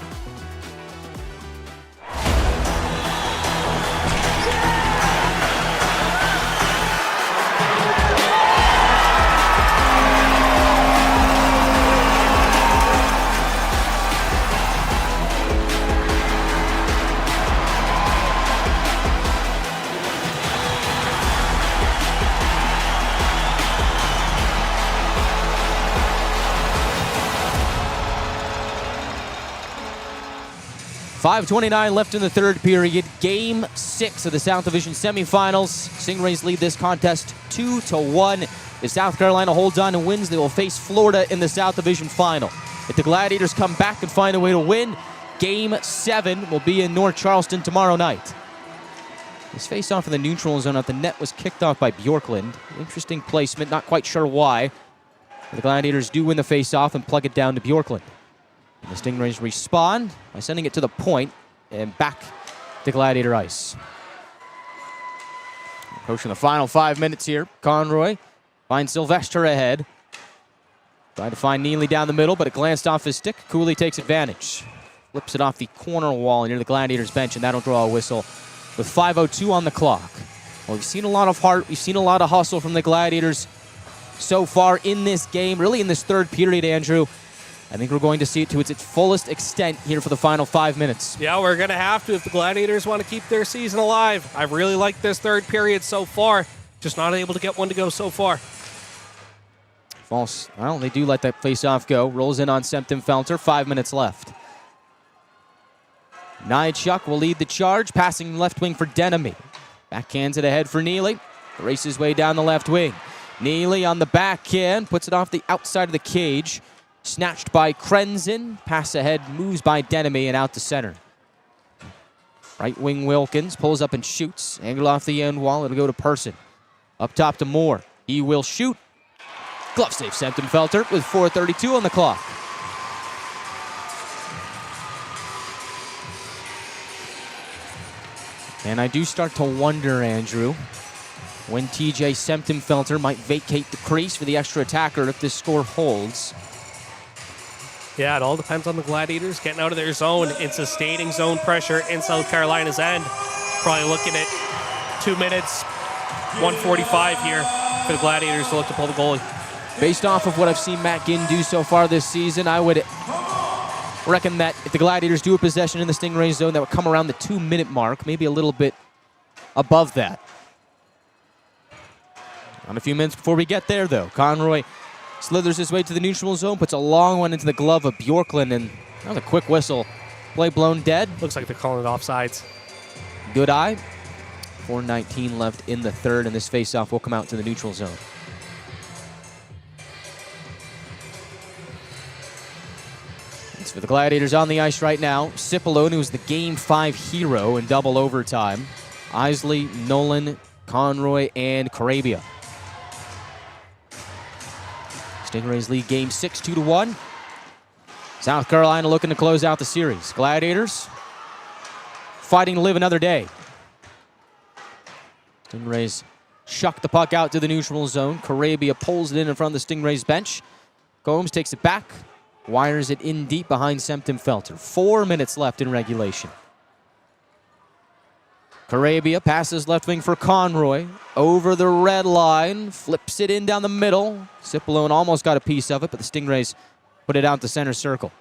.529 left in the third period. Game 6 of the South Division Semifinals. Stingrays lead this contest 2-1. If South Carolina holds on and wins, they will face Florida in the South Division Final. If the Gladiators come back and find a way to win, Game 7 will be in North Charleston tomorrow night. This face-off in the neutral zone at the net was kicked off by Bjorklund. Interesting placement, not quite sure why. The Gladiators do win the face-off and plug it down to Bjorklund. The Stingrays respond by sending it to the point and back to Gladiator ice. Approaching the final 5 minutes here. Conroy finds Sylvester ahead. Tried to find Neely down the middle, but it glanced off his stick. Cooley takes advantage. Flips it off the corner wall near the Gladiators bench, and that'll draw a whistle with 5:02 on the clock. Well, we've seen a lot of heart. We've seen a lot of hustle from the Gladiators so far in this game, really in this third period, Andrew. I think we're going to see it to its fullest extent here for the final 5 minutes. Yeah, we're going to have to if the Gladiators want to keep their season alive. I really like this third period so far. Just not able to get one to go so far. False. Well, they do let that face-off go. Rolls in on Semptim-Felter. 5 minutes left. Nychuk will lead the charge, passing left wing for Denemy. Backhands it ahead for Neely. Races his way down the left wing. Neely on the backhand, puts it off the outside of the cage. Snatched by Krenzen. Pass ahead, moves by Denemy and out to center. Right wing Wilkins pulls up and shoots. Angle off the end wall, it'll go to Person. Up top to Moore. He will shoot. Glove save Semptim-Felter with 4:32 on the clock. And I do start to wonder, Andrew, when TJ Semptim-Felter might vacate the crease for the extra attacker if this score holds. Yeah, it all depends on the Gladiators getting out of their zone and sustaining zone pressure in South Carolina's end. Probably looking at 2 minutes, 1:45 here for the Gladiators to look to pull the goalie. Based off of what I've seen Matt Ginn do so far this season, I would reckon that if the Gladiators do a possession in the Stingrays zone, that would come around the 2-minute mark, maybe a little bit above that. On a few minutes before we get there, though, Conroy slithers his way to the neutral zone, puts a long one into the glove of Bjorklund, and that was a quick whistle. Play blown dead. Looks like they're calling it offsides. Good eye. 4:19 left in the third, and this faceoff will come out to the neutral zone. It's for the Gladiators on the ice right now. Cipollone, who's the Game 5 hero in double overtime. Isley, Nolan, Conroy, and Carabia. Stingrays lead Game 6 2-1. South Carolina looking to close out the series. Gladiators fighting to live another day. Stingrays shuck the puck out to the neutral zone. Carabia pulls it in front of the Stingrays bench. Gomes takes it back. Wires it in deep behind Semptim-Felter. 4 minutes left in regulation. Carabia passes left wing for Conroy. Over the red line. Flips it in down the middle. Cipollone almost got a piece of it, but the Stingrays put it out to center circle.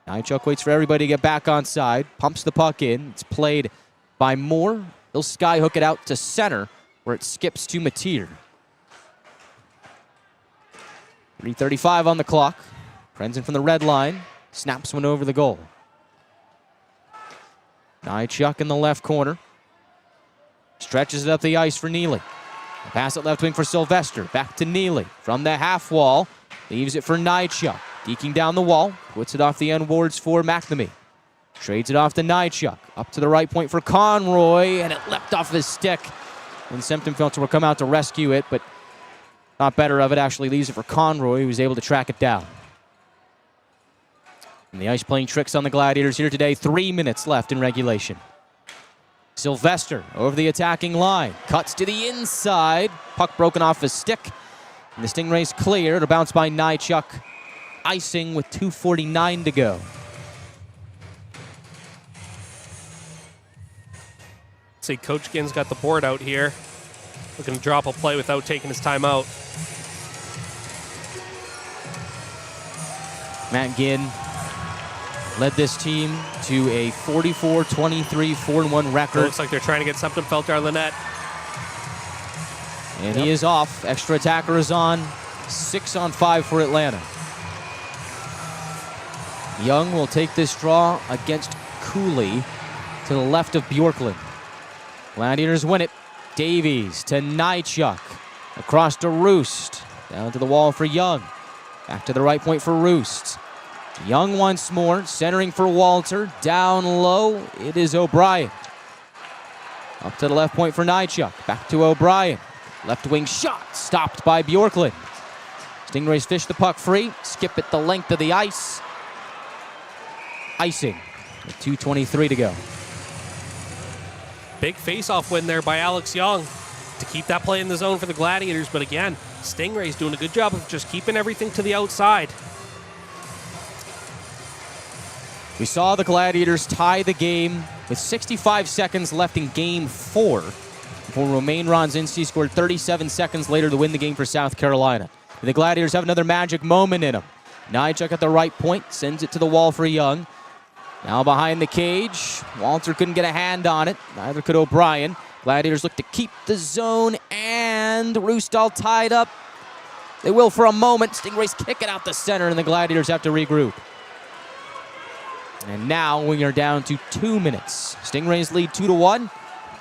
Nychuk waits for everybody to get back on side. Pumps the puck in. It's played by Moore. He'll skyhook it out to center, where it skips to Mateer. 3:35 on the clock. Krenzen from the red line. Snaps one over the goal. Nychuk in the left corner. Stretches it up the ice for Neely. Pass it left wing for Sylvester. Back to Neely. From the half wall. Leaves it for Nychuk. Deking down the wall. Puts it off the end wards for McNamee. Trades it off to Nychuk. Up to the right point for Conroy. And it leapt off his stick. And Semptim-Felter will come out to rescue it, but not better of it. Actually leaves it for Conroy, who was able to track it down. And the ice playing tricks on the Gladiators here today. 3 minutes left in regulation. Sylvester over the attacking line. Cuts to the inside. Puck broken off his stick. And the Stingrays clear. It'll bounce by Nychuk. Icing with 2:49 to go. See, Coach Ginn's got the board out here. Looking to drop a play without taking his time out. Matt Ginn led this team to a 44-23, 4-1 record. Looks like they're trying to get Semptim-Felter out of the net. And he is off. Extra attacker is on. 6 on 5 for Atlanta. Young will take this draw against Cooley to the left of Bjorklund. Gladiators win it. Davies to Nychuk. Across to Roost. Down to the wall for Young. Back to the right point for Roost. Young once more, centering for Walter. Down low, it is O'Brien. Up to the left point for Nychuk. Back to O'Brien. Left wing shot, stopped by Bjorklund. Stingrays fish the puck free, skip it the length of the ice. icing with 2:23 to go. Big face-off win there by Alex Young to keep that play in the zone for the Gladiators. But again, Stingrays doing a good job of just keeping everything to the outside. We saw the Gladiators tie the game with 65 seconds left in Game 4 before Romain Ronzinski scored 37 seconds later to win the game for South Carolina. And the Gladiators have another magic moment in them. Nychuk at the right point, sends it to the wall for Young. Now behind the cage, Walter couldn't get a hand on it, neither could O'Brien. Gladiators look to keep the zone, and Roosdahl tied up. They will for a moment. Stingrays kick it out the center, and the Gladiators have to regroup. And now we are down to 2 minutes. Stingrays lead 2-1,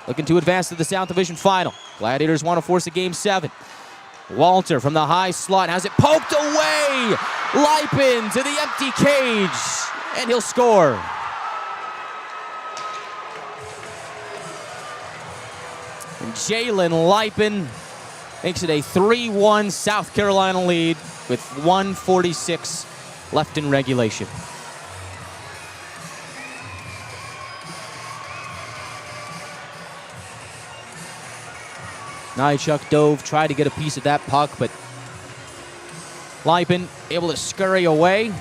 looking to advance to the South Division Final. Gladiators want to force a Game 7. Walter from the high slot has it poked away. Lipin to the empty cage, and he'll score. And Jalen Lipin makes it a 3-1 South Carolina lead with 1:46 left in regulation. Nychuk dove, tried to get a piece of that puck, but Lipin able to scurry away.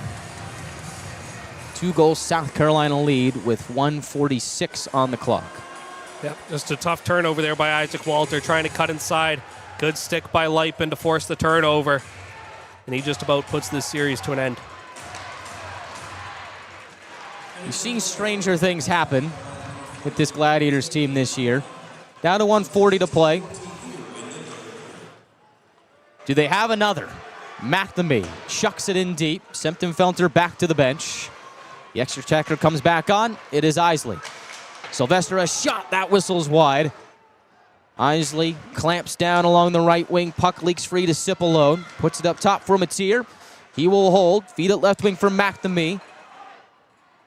2-goal South Carolina lead with 1:46 on the clock. Yep, just a tough turnover there by Isaac Walter, trying to cut inside. Good stick by Lipin to force the turnover. And he just about puts this series to an end. You've seen stranger things happen with this Gladiators team this year. Down to 1:40 to play. Do they have another? McNamee chucks it in deep. Semptimphelter back to the bench. The extra checker comes back on. It is Isley. Sylvester a shot. That whistles wide. Isley clamps down along the right wing. Puck leaks free to Cipollone. Puts it up top for Mateer. He will hold. Feed it left wing for McNamee.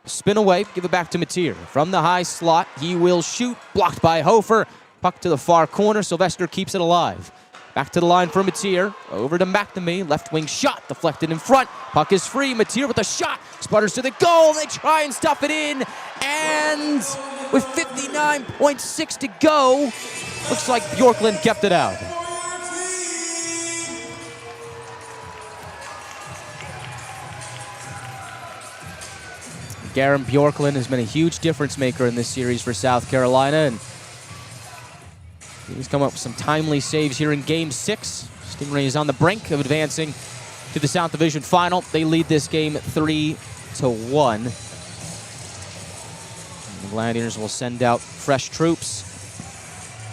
Spin away. Give it back to Mateer. From the high slot, he will shoot. Blocked by Hofer. Puck to the far corner. Sylvester keeps it alive. Back to the line for Mateer. Over to McNamee. Left wing shot. Deflected in front. Puck is free. Mateer with a shot. Sputters to the goal. They try and stuff it in. And with 59.6 to go, looks like Bjorklund kept it out. Garen Bjorklund has been a huge difference maker in this series for South Carolina, and he's come up with some timely saves here in Game 6. Stingrays on the brink of advancing to the South Division Final. They lead this game 3-1. The Gladiators will send out fresh troops.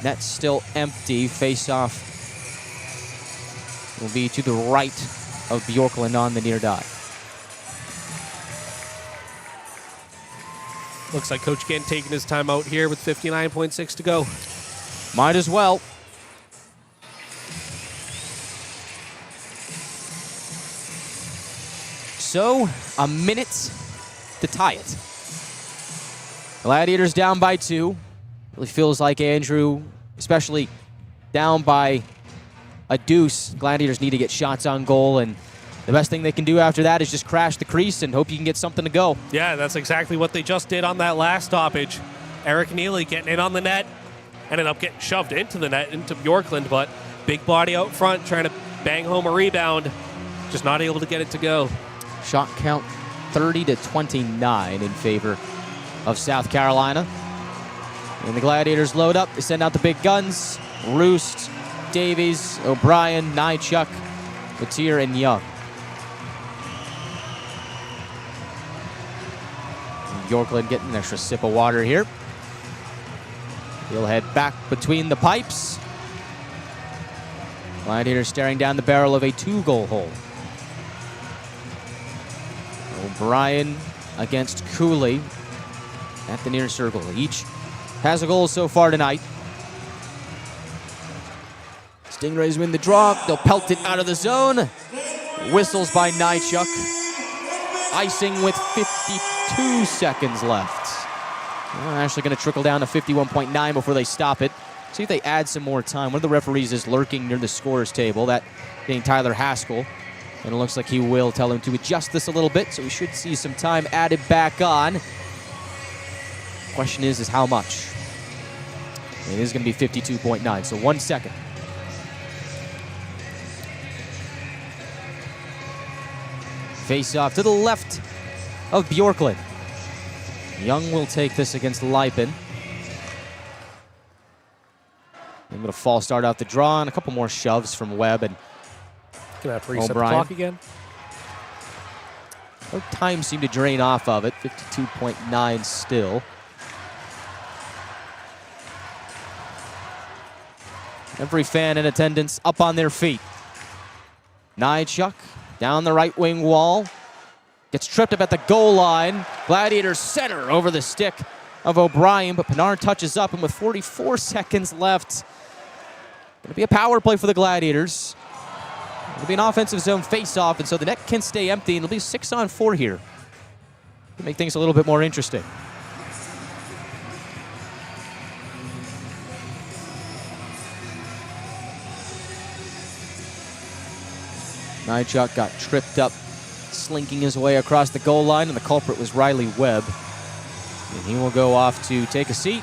Net's still empty. Face-off will be to the right of Bjorklund on the near die. Looks like Coach Gant taking his time out here with 59.6 to go. Might as well. So, a minute to tie it. Gladiators down by 2. Really feels like Andrew, especially down by a deuce. Gladiators need to get shots on goal, and the best thing they can do after that is just crash the crease and hope you can get something to go. Yeah, that's exactly what they just did on that last stoppage. Eric Neely getting in on the net, ended up getting shoved into the net, into Bjorklund, but big body out front trying to bang home a rebound, just not able to get it to go. Shot count 30-29 in favor of South Carolina. And the Gladiators load up. They send out the big guns. Roost, Davies, O'Brien, Nychuk, Mateer, and Young. Bjorklund getting an extra sip of water here. He'll head back between the pipes. Gladiators staring down the barrel of a 2-goal hole. O'Brien against Cooley at the near circle. Each has a goal so far tonight. Stingrays win the draw. They'll pelt it out of the zone. Whistles by Nychuk. Icing with 52 seconds left. Well, actually going to trickle down to 51.9 before they stop it. See if they add some more time. One of the referees is lurking near the scorer's table, that being Tyler Haskell. And it looks like he will tell him to adjust this a little bit, so we should see some time added back on. Question is how much? It is going to be 52.9, so 1 second. Face off to the left of Bjorklund. Young will take this against Leipin. I'm going to false start out the draw and a couple more shoves from Webb and Can I reset the clock again? No time seemed to drain off of it. 52.9 still. Every fan in attendance up on their feet. Nychuk down the right wing wall. Gets tripped up at the goal line. Gladiators center over the stick of O'Brien, but Pinard touches up, and with 44 seconds left, going to be a power play for the Gladiators. It'll be an offensive zone face-off, and so the net can stay empty, and it'll be 6-on-4 here to make things a little bit more interesting. Nychuk got tripped up, slinking his way across the goal line, and the culprit was Riley Webb. And he will go off to take a seat.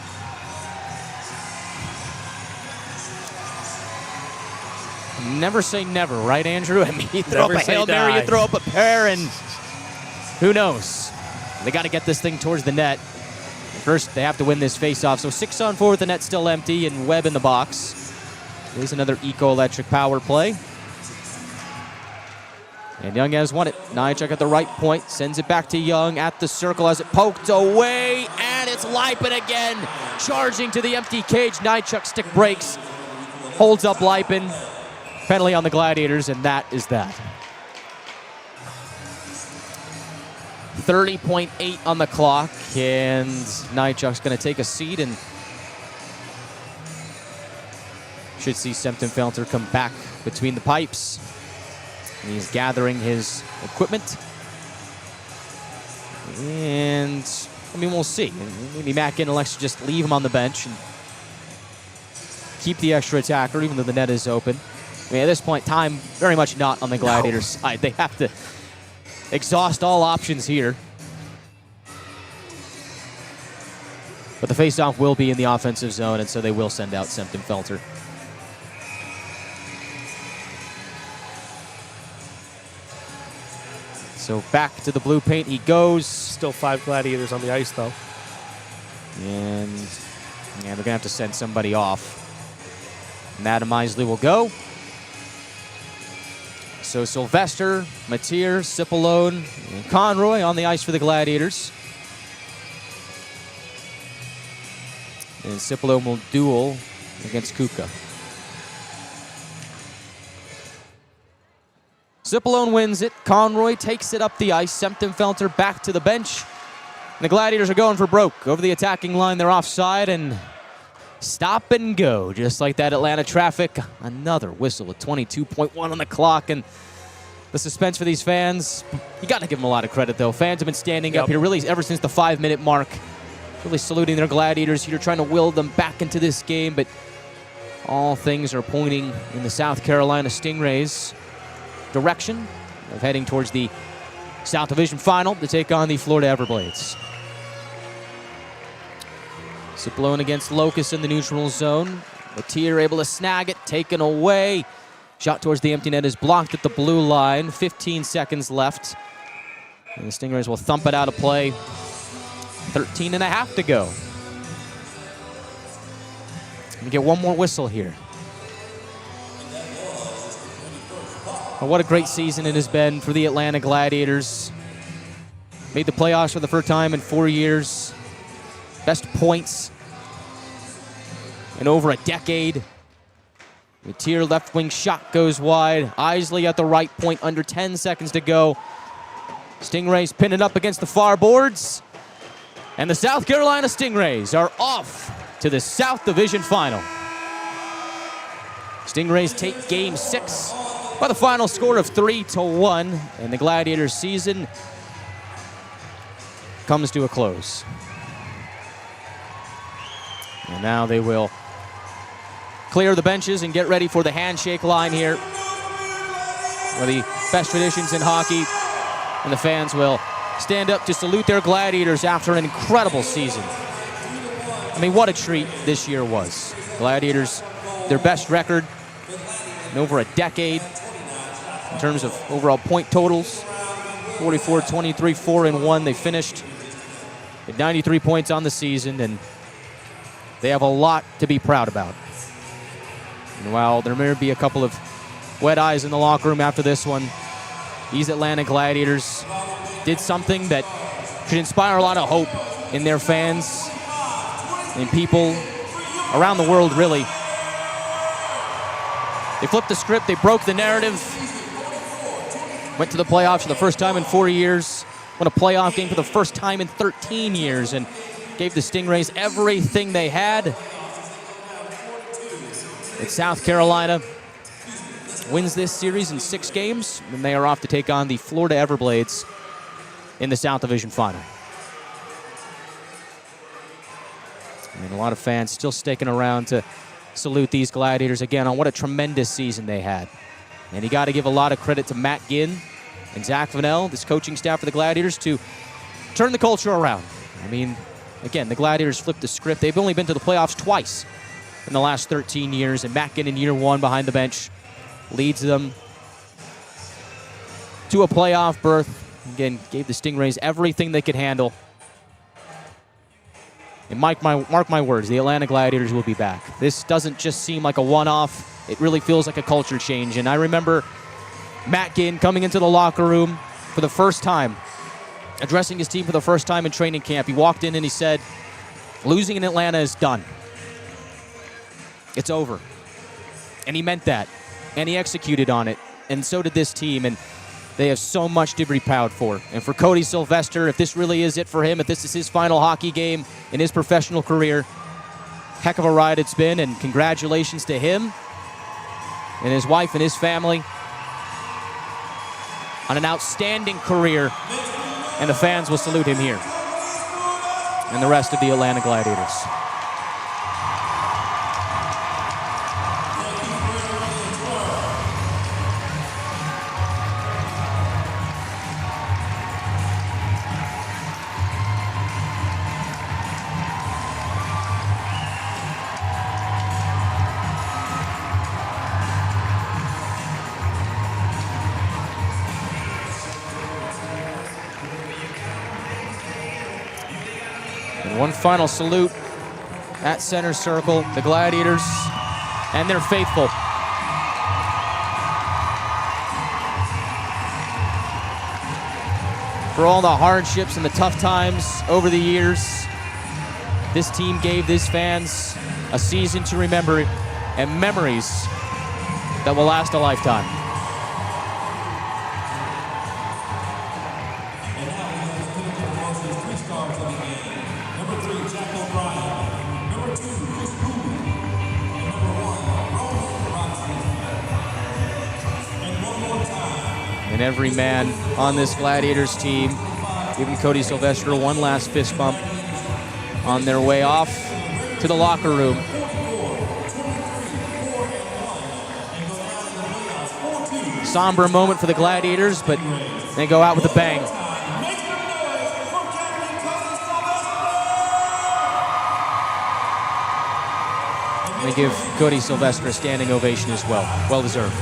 Never say never, right, Andrew? I mean, you throw up a Hail Mary, you throw up a pair, and who knows? They got to get this thing towards the net. First, they have to win this face-off. So 6-on-4 with the net still empty and Webb in the box. There's another eco-electric power play. And Young has won it. Nychuk at the right point, sends it back to Young at the circle as it poked away, and it's Leipin again, charging to the empty cage. Nychuk stick breaks, holds up Leipin. Penalty on the Gladiators, and that is that. 30.8 on the clock, and Nychuk's going to take a seat and should see Sempton-Felter come back between the pipes. And he's gathering his equipment. And, I mean, we'll see. Maybe Matt elects to just leave him on the bench and keep the extra attacker, even though the net is open. I mean, at this point, time very much not on the Gladiators' side. They have to exhaust all options here. But the faceoff will be in the offensive zone, and so they will send out Sempton-Felter. So back to the blue paint he goes. Still 5 Gladiators on the ice, though. And yeah, they're going to have to send somebody off. And Adam Isley will go. So Sylvester, Matier, Cipollone, and Conroy on the ice for the Gladiators. And Cipollone will duel against Kuka. Cipollone wins it. Conroy takes it up the ice. Sempton-Felter back to the bench. And the Gladiators are going for broke. Over the attacking line, they're offside, and stop and go. Just like that Atlanta traffic. Another whistle with 22.1 on the clock, and the suspense for these fans, you got to give them a lot of credit, though. Fans have been standing up here really ever since the 5-minute mark, really saluting their Gladiators here, trying to will them back into this game, but all things are pointing in the South Carolina Stingrays' direction of heading towards the South Division Final to take on the Florida Everblades. Cipollone against Locust in the neutral zone. Matier able to snag it, taken away. Shot towards the empty net is blocked at the blue line. 15 seconds left. And the Stingrays will thump it out of play. 13 and a half to go. We get one more whistle here. Well, what a great season it has been for the Atlanta Gladiators. Made the playoffs for the first time in 4 years. Best points in over a decade. Matier left wing shot goes wide. Isley at the right point, under 10 seconds to go. Stingrays pin it up against the far boards. And the South Carolina Stingrays are off to the South Division Final. Stingrays take Game 6 by the final score of 3-1. And the Gladiators season comes to a close. And now they will clear the benches and get ready for the handshake line here, where the best traditions in hockey, and the fans will stand up to salute their Gladiators after an incredible season. I mean, what a treat this year was. Gladiators, their best record in over a decade in terms of overall point totals. 44-23, 4-1. They finished at 93 points on the season, and they have a lot to be proud about. And while there may be a couple of wet eyes in the locker room after this one, these Atlanta Gladiators did something that should inspire a lot of hope in their fans and people around the world, really. They flipped the script, they broke the narrative, went to the playoffs for the first time in 4 years, won a playoff game for the first time in 13 years, and gave the Stingrays everything they had. And South Carolina wins this series in 6 games, and they are off to take on the Florida Everblades in the South Division Final. I mean, a lot of fans still sticking around to salute these Gladiators again on what a tremendous season they had. And you got to give a lot of credit to Matt Ginn and Zach Vanel, this coaching staff for the Gladiators, to turn the culture around. I mean, again, the Gladiators flipped the script. They've only been to the playoffs twice in the last 13 years, and Matt Ginn in year 1 behind the bench leads them to a playoff berth. Again, gave the Stingrays everything they could handle. And mark my words, the Atlanta Gladiators will be back. This doesn't just seem like a one-off. It really feels like a culture change. And I remember Matt Ginn coming into the locker room for the first time, addressing his team for the first time in training camp. He walked in and he said, losing in Atlanta is done. It's over. And he meant that. And he executed on it. And so did this team. And they have so much to be proud for. And for Cody Sylvester, if this really is it for him, if this is his final hockey game in his professional career, heck of a ride it's been, and congratulations to him and his wife and his family on an outstanding career, and the fans will salute him here and the rest of the Atlanta Gladiators. One final salute at center circle, the Gladiators and their faithful. For all the hardships and the tough times over the years, this team gave these fans a season to remember and memories that will last a lifetime. And every man on this Gladiators team giving Cody Sylvester one last fist bump on their way off to the locker room. Somber moment for the Gladiators, but they go out with a bang. They give Cody Sylvester a standing ovation as well. Well deserved.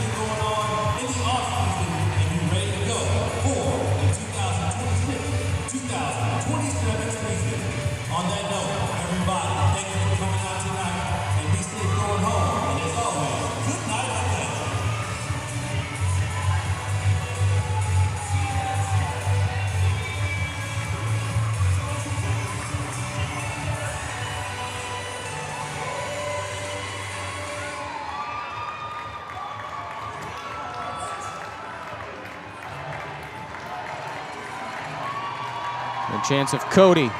The chants of Cody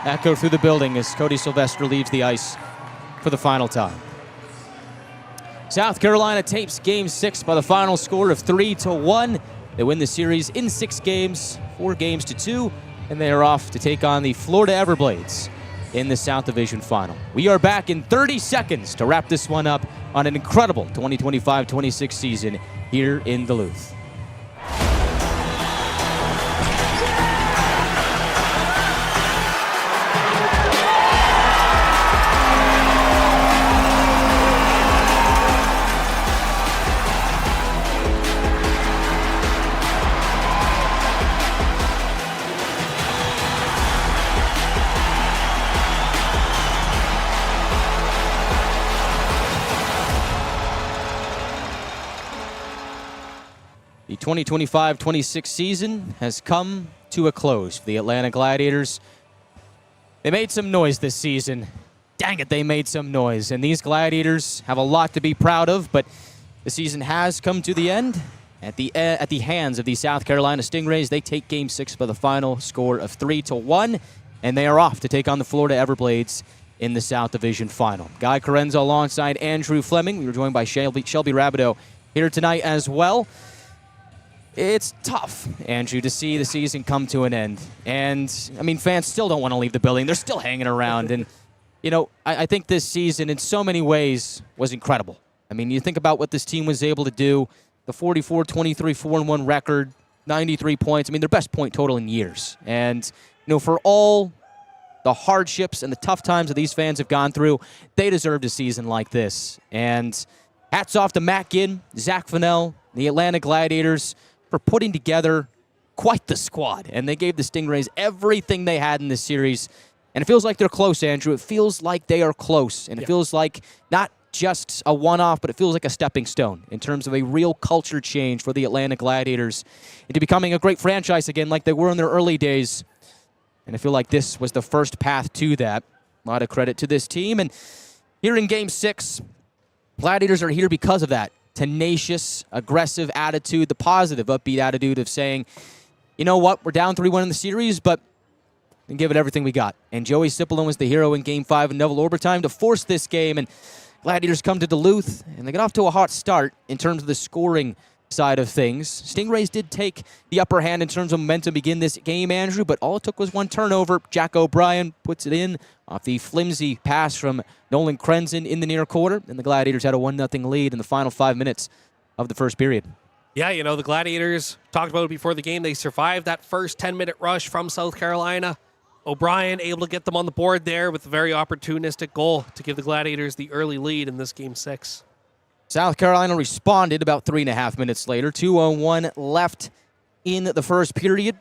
echo through the building as Cody Sylvester leaves the ice for the final time. South Carolina tapes Game 6 by the final score of 3-1. They win the series in 6 games, 4-2, and they are off to take on the Florida Everblades in the South Division Final. We are back in 30 seconds to wrap this one up on an incredible 2025-26 season here in Duluth. 2025-26 season has come to a close for the Atlanta Gladiators. They made some noise this season. Dang it, they made some noise. And these Gladiators have a lot to be proud of, but the season has come to the end. At the hands of the South Carolina Stingrays, they take Game 6 by the final score of 3-1, and they are off to take on the Florida Everblades in the South Division Final. Guy Chiarenza alongside Andrew Fleming. We were joined by Shelby Rabideau here tonight as well. It's tough, Andrew, to see the season come to an end. And, I mean, fans still don't want to leave the building. They're still hanging around. And, you know, I think this season in so many ways was incredible. I mean, you think about what this team was able to do, the 44-23 4-1 record, 93 points. I mean, their best point total in years. And, you know, for all the hardships and the tough times that these fans have gone through, they deserved a season like this. And hats off to Matt Ginn, Zach Fennell, the Atlanta Gladiators for putting together quite the squad. And they gave the Stingrays everything they had in this series. And it feels like they're close, Andrew. It feels like they are close. And it feels like not just a one-off, but it feels like a stepping stone in terms of a real culture change for the Atlanta Gladiators into becoming a great franchise again like they were in their early days. And I feel like this was the first path to that. A lot of credit to this team. And here in Game 6, Gladiators are here because of that tenacious, aggressive attitude, the positive, upbeat attitude of saying, you know what, we're down 3-1 in the series, but we can give it everything we got. And Joey Cipollone was the hero in Game 5 in double overtime to force this game. And Gladiators come to Duluth, and they get off to a hot start in terms of the scoring side of things. Stingrays did take the upper hand in terms of momentum to begin this game, Andrew, but all it took was one turnover. Jack O'Brien puts it in off the flimsy pass from Nolan Krenzen in the near quarter, and the Gladiators had a 1-0 lead in the final 5 minutes of the first period. Yeah, you know, the Gladiators, talked about it before the game, they survived that first 10-minute rush from South Carolina. O'Brien able to get them on the board there with a very opportunistic goal to give the Gladiators the early lead in this Game 6. South Carolina responded about 3.5 minutes later. 2:01 left in the first period.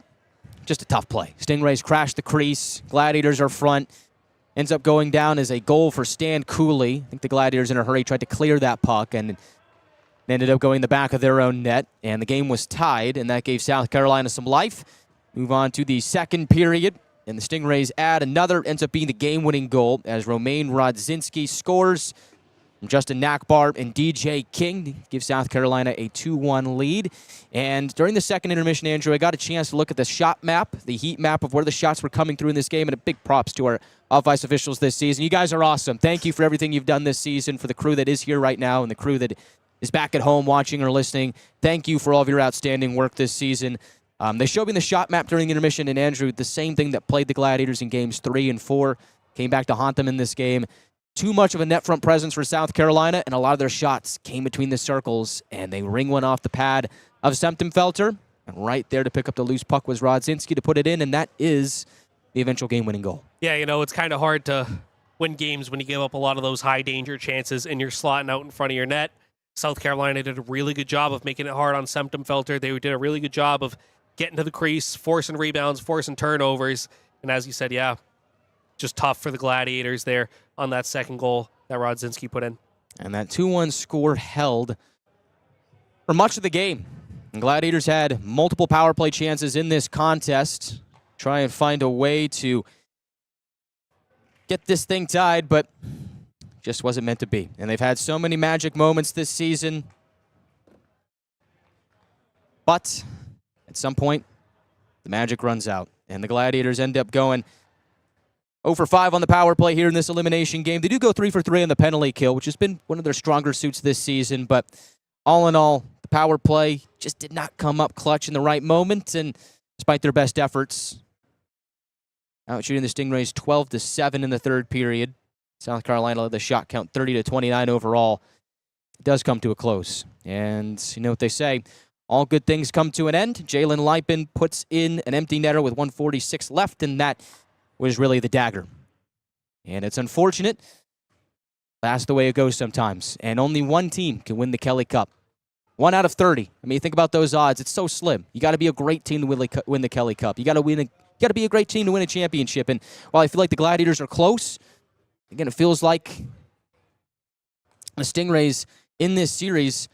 Just a tough play. Stingrays crash the crease. Gladiators are front. Ends up going down as a goal for Stan Cooley. I think the Gladiators in a hurry tried to clear that puck and ended up going in the back of their own net. And the game was tied, and that gave South Carolina some life. Move on to the second period. And the Stingrays add another, ends up being the game-winning goal as Romain Rodzinski scores from Justin Nakbar and DJ King to give South Carolina a 2-1 lead. And during the second intermission, Andrew, I got a chance to look at the shot map, the heat map of where the shots were coming through in this game, and a big props to our off-ice officials this season. You guys are awesome. Thank you for everything you've done this season, for the crew that is here right now and the crew that is back at home watching or listening. Thank you for all of your outstanding work this season. They showed me the shot map during the intermission, and Andrew, the same thing that played the Gladiators in Games 3 and 4, came back to haunt them in this game. Too much of a net front presence for South Carolina, and a lot of their shots came between the circles, and they ring one off the pad of Semtenfelter. And right there to pick up the loose puck was Rodzinski to put it in, and that is the eventual game-winning goal. Yeah, you know, it's kind of hard to win games when you give up a lot of those high-danger chances and you're slotting out in front of your net. South Carolina did a really good job of making it hard on Semtenfelter. They did a really good job of getting to the crease, forcing rebounds, forcing turnovers. And as you said, yeah, just tough for the Gladiators there on that second goal that Rodzinski put in. And that 2-1 score held for much of the game. And Gladiators had multiple power play chances in this contest. Try and find a way to get this thing tied, but just wasn't meant to be. And they've had so many magic moments this season. But at some point, the magic runs out, and the Gladiators end up going 0-for-5 on the power play here in this elimination game. They do go 3-for-3 on the penalty kill, which has been one of their stronger suits this season, but all in all, the power play just did not come up clutch in the right moment, and despite their best efforts, out shooting the Stingrays 12-7 in the third period. South Carolina led the shot count 30-29 overall. It does come to a close, and you know what they say, all good things come to an end. Jalen Lipin puts in an empty netter with 1:46 left, and that was really the dagger. And it's unfortunate. That's the way it goes sometimes. And only one team can win the Kelly Cup. 1 out of 30. I mean, you think about those odds. It's so slim. You got to be a great team to win the Kelly Cup. You got to be a great team to win a championship. And while I feel like the Gladiators are close, again, it feels like the Stingrays in this series,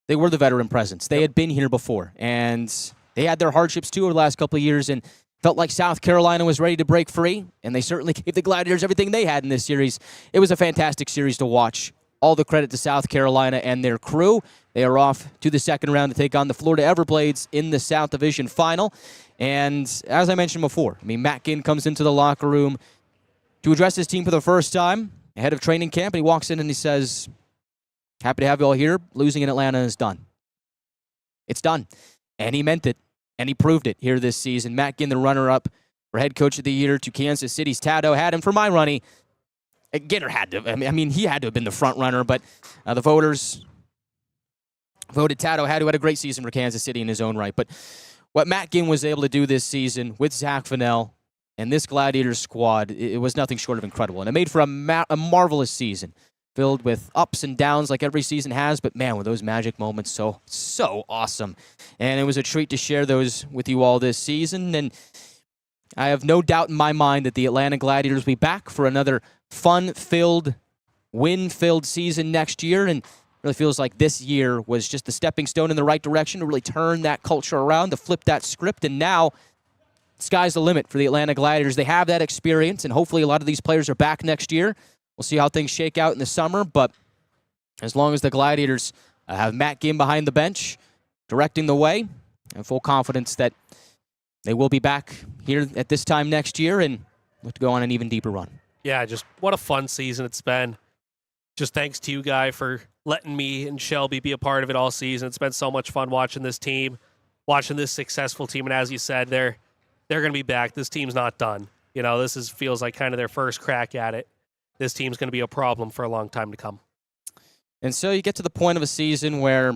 they were the veteran presence. They had been here before, and they had their hardships too over the last couple of years, and felt like South Carolina was ready to break free, and they certainly gave the Gladiators everything they had in this series. It was a fantastic series to watch. All the credit to South Carolina and their crew. They are off to the second round to take on the Florida Everblades in the South Division Final. And as I mentioned before, Matt Ginn comes into the locker room to address his team for the first time ahead of training camp, and he walks in and he says, happy to have you all here. Losing in Atlanta is done. It's done. And he meant it, and he proved it here this season. Matt Ginn, the runner-up for head coach of the year to Kansas City's Tado, had him for my runny. Ginner had to. He had to have been the front runner, but the voters voted Tado, who had a great season for Kansas City in his own right. But what Matt Ginn was able to do this season with Zach Fennell and this Gladiators squad, it was nothing short of incredible. And it made for a marvelous season, filled with ups and downs like every season has, but man, were those magic moments so awesome. And it was a treat to share those with you all this season. And I have no doubt in my mind that the Atlanta Gladiators will be back for another fun-filled, win-filled season next year, and really feels like this year was just the stepping stone in the right direction to really turn that culture around, to flip that script, and now sky's the limit for the Atlanta Gladiators. They have that experience, and hopefully a lot of these players are back next year. We'll see how things shake out in the summer, but as long as the Gladiators have Matt Ginn behind the bench, directing the way, I have full confidence that they will be back here at this time next year and look to go on an even deeper run. Yeah, just what a fun season it's been. Just thanks to you, Guy, for letting me and Shelby be a part of it all season. It's been so much fun watching this team, watching this successful team. And as you said, they're going to be back. This team's not done. This feels like kind of their first crack at it. This team's going to be a problem for a long time to come. And so you get to the point of a season where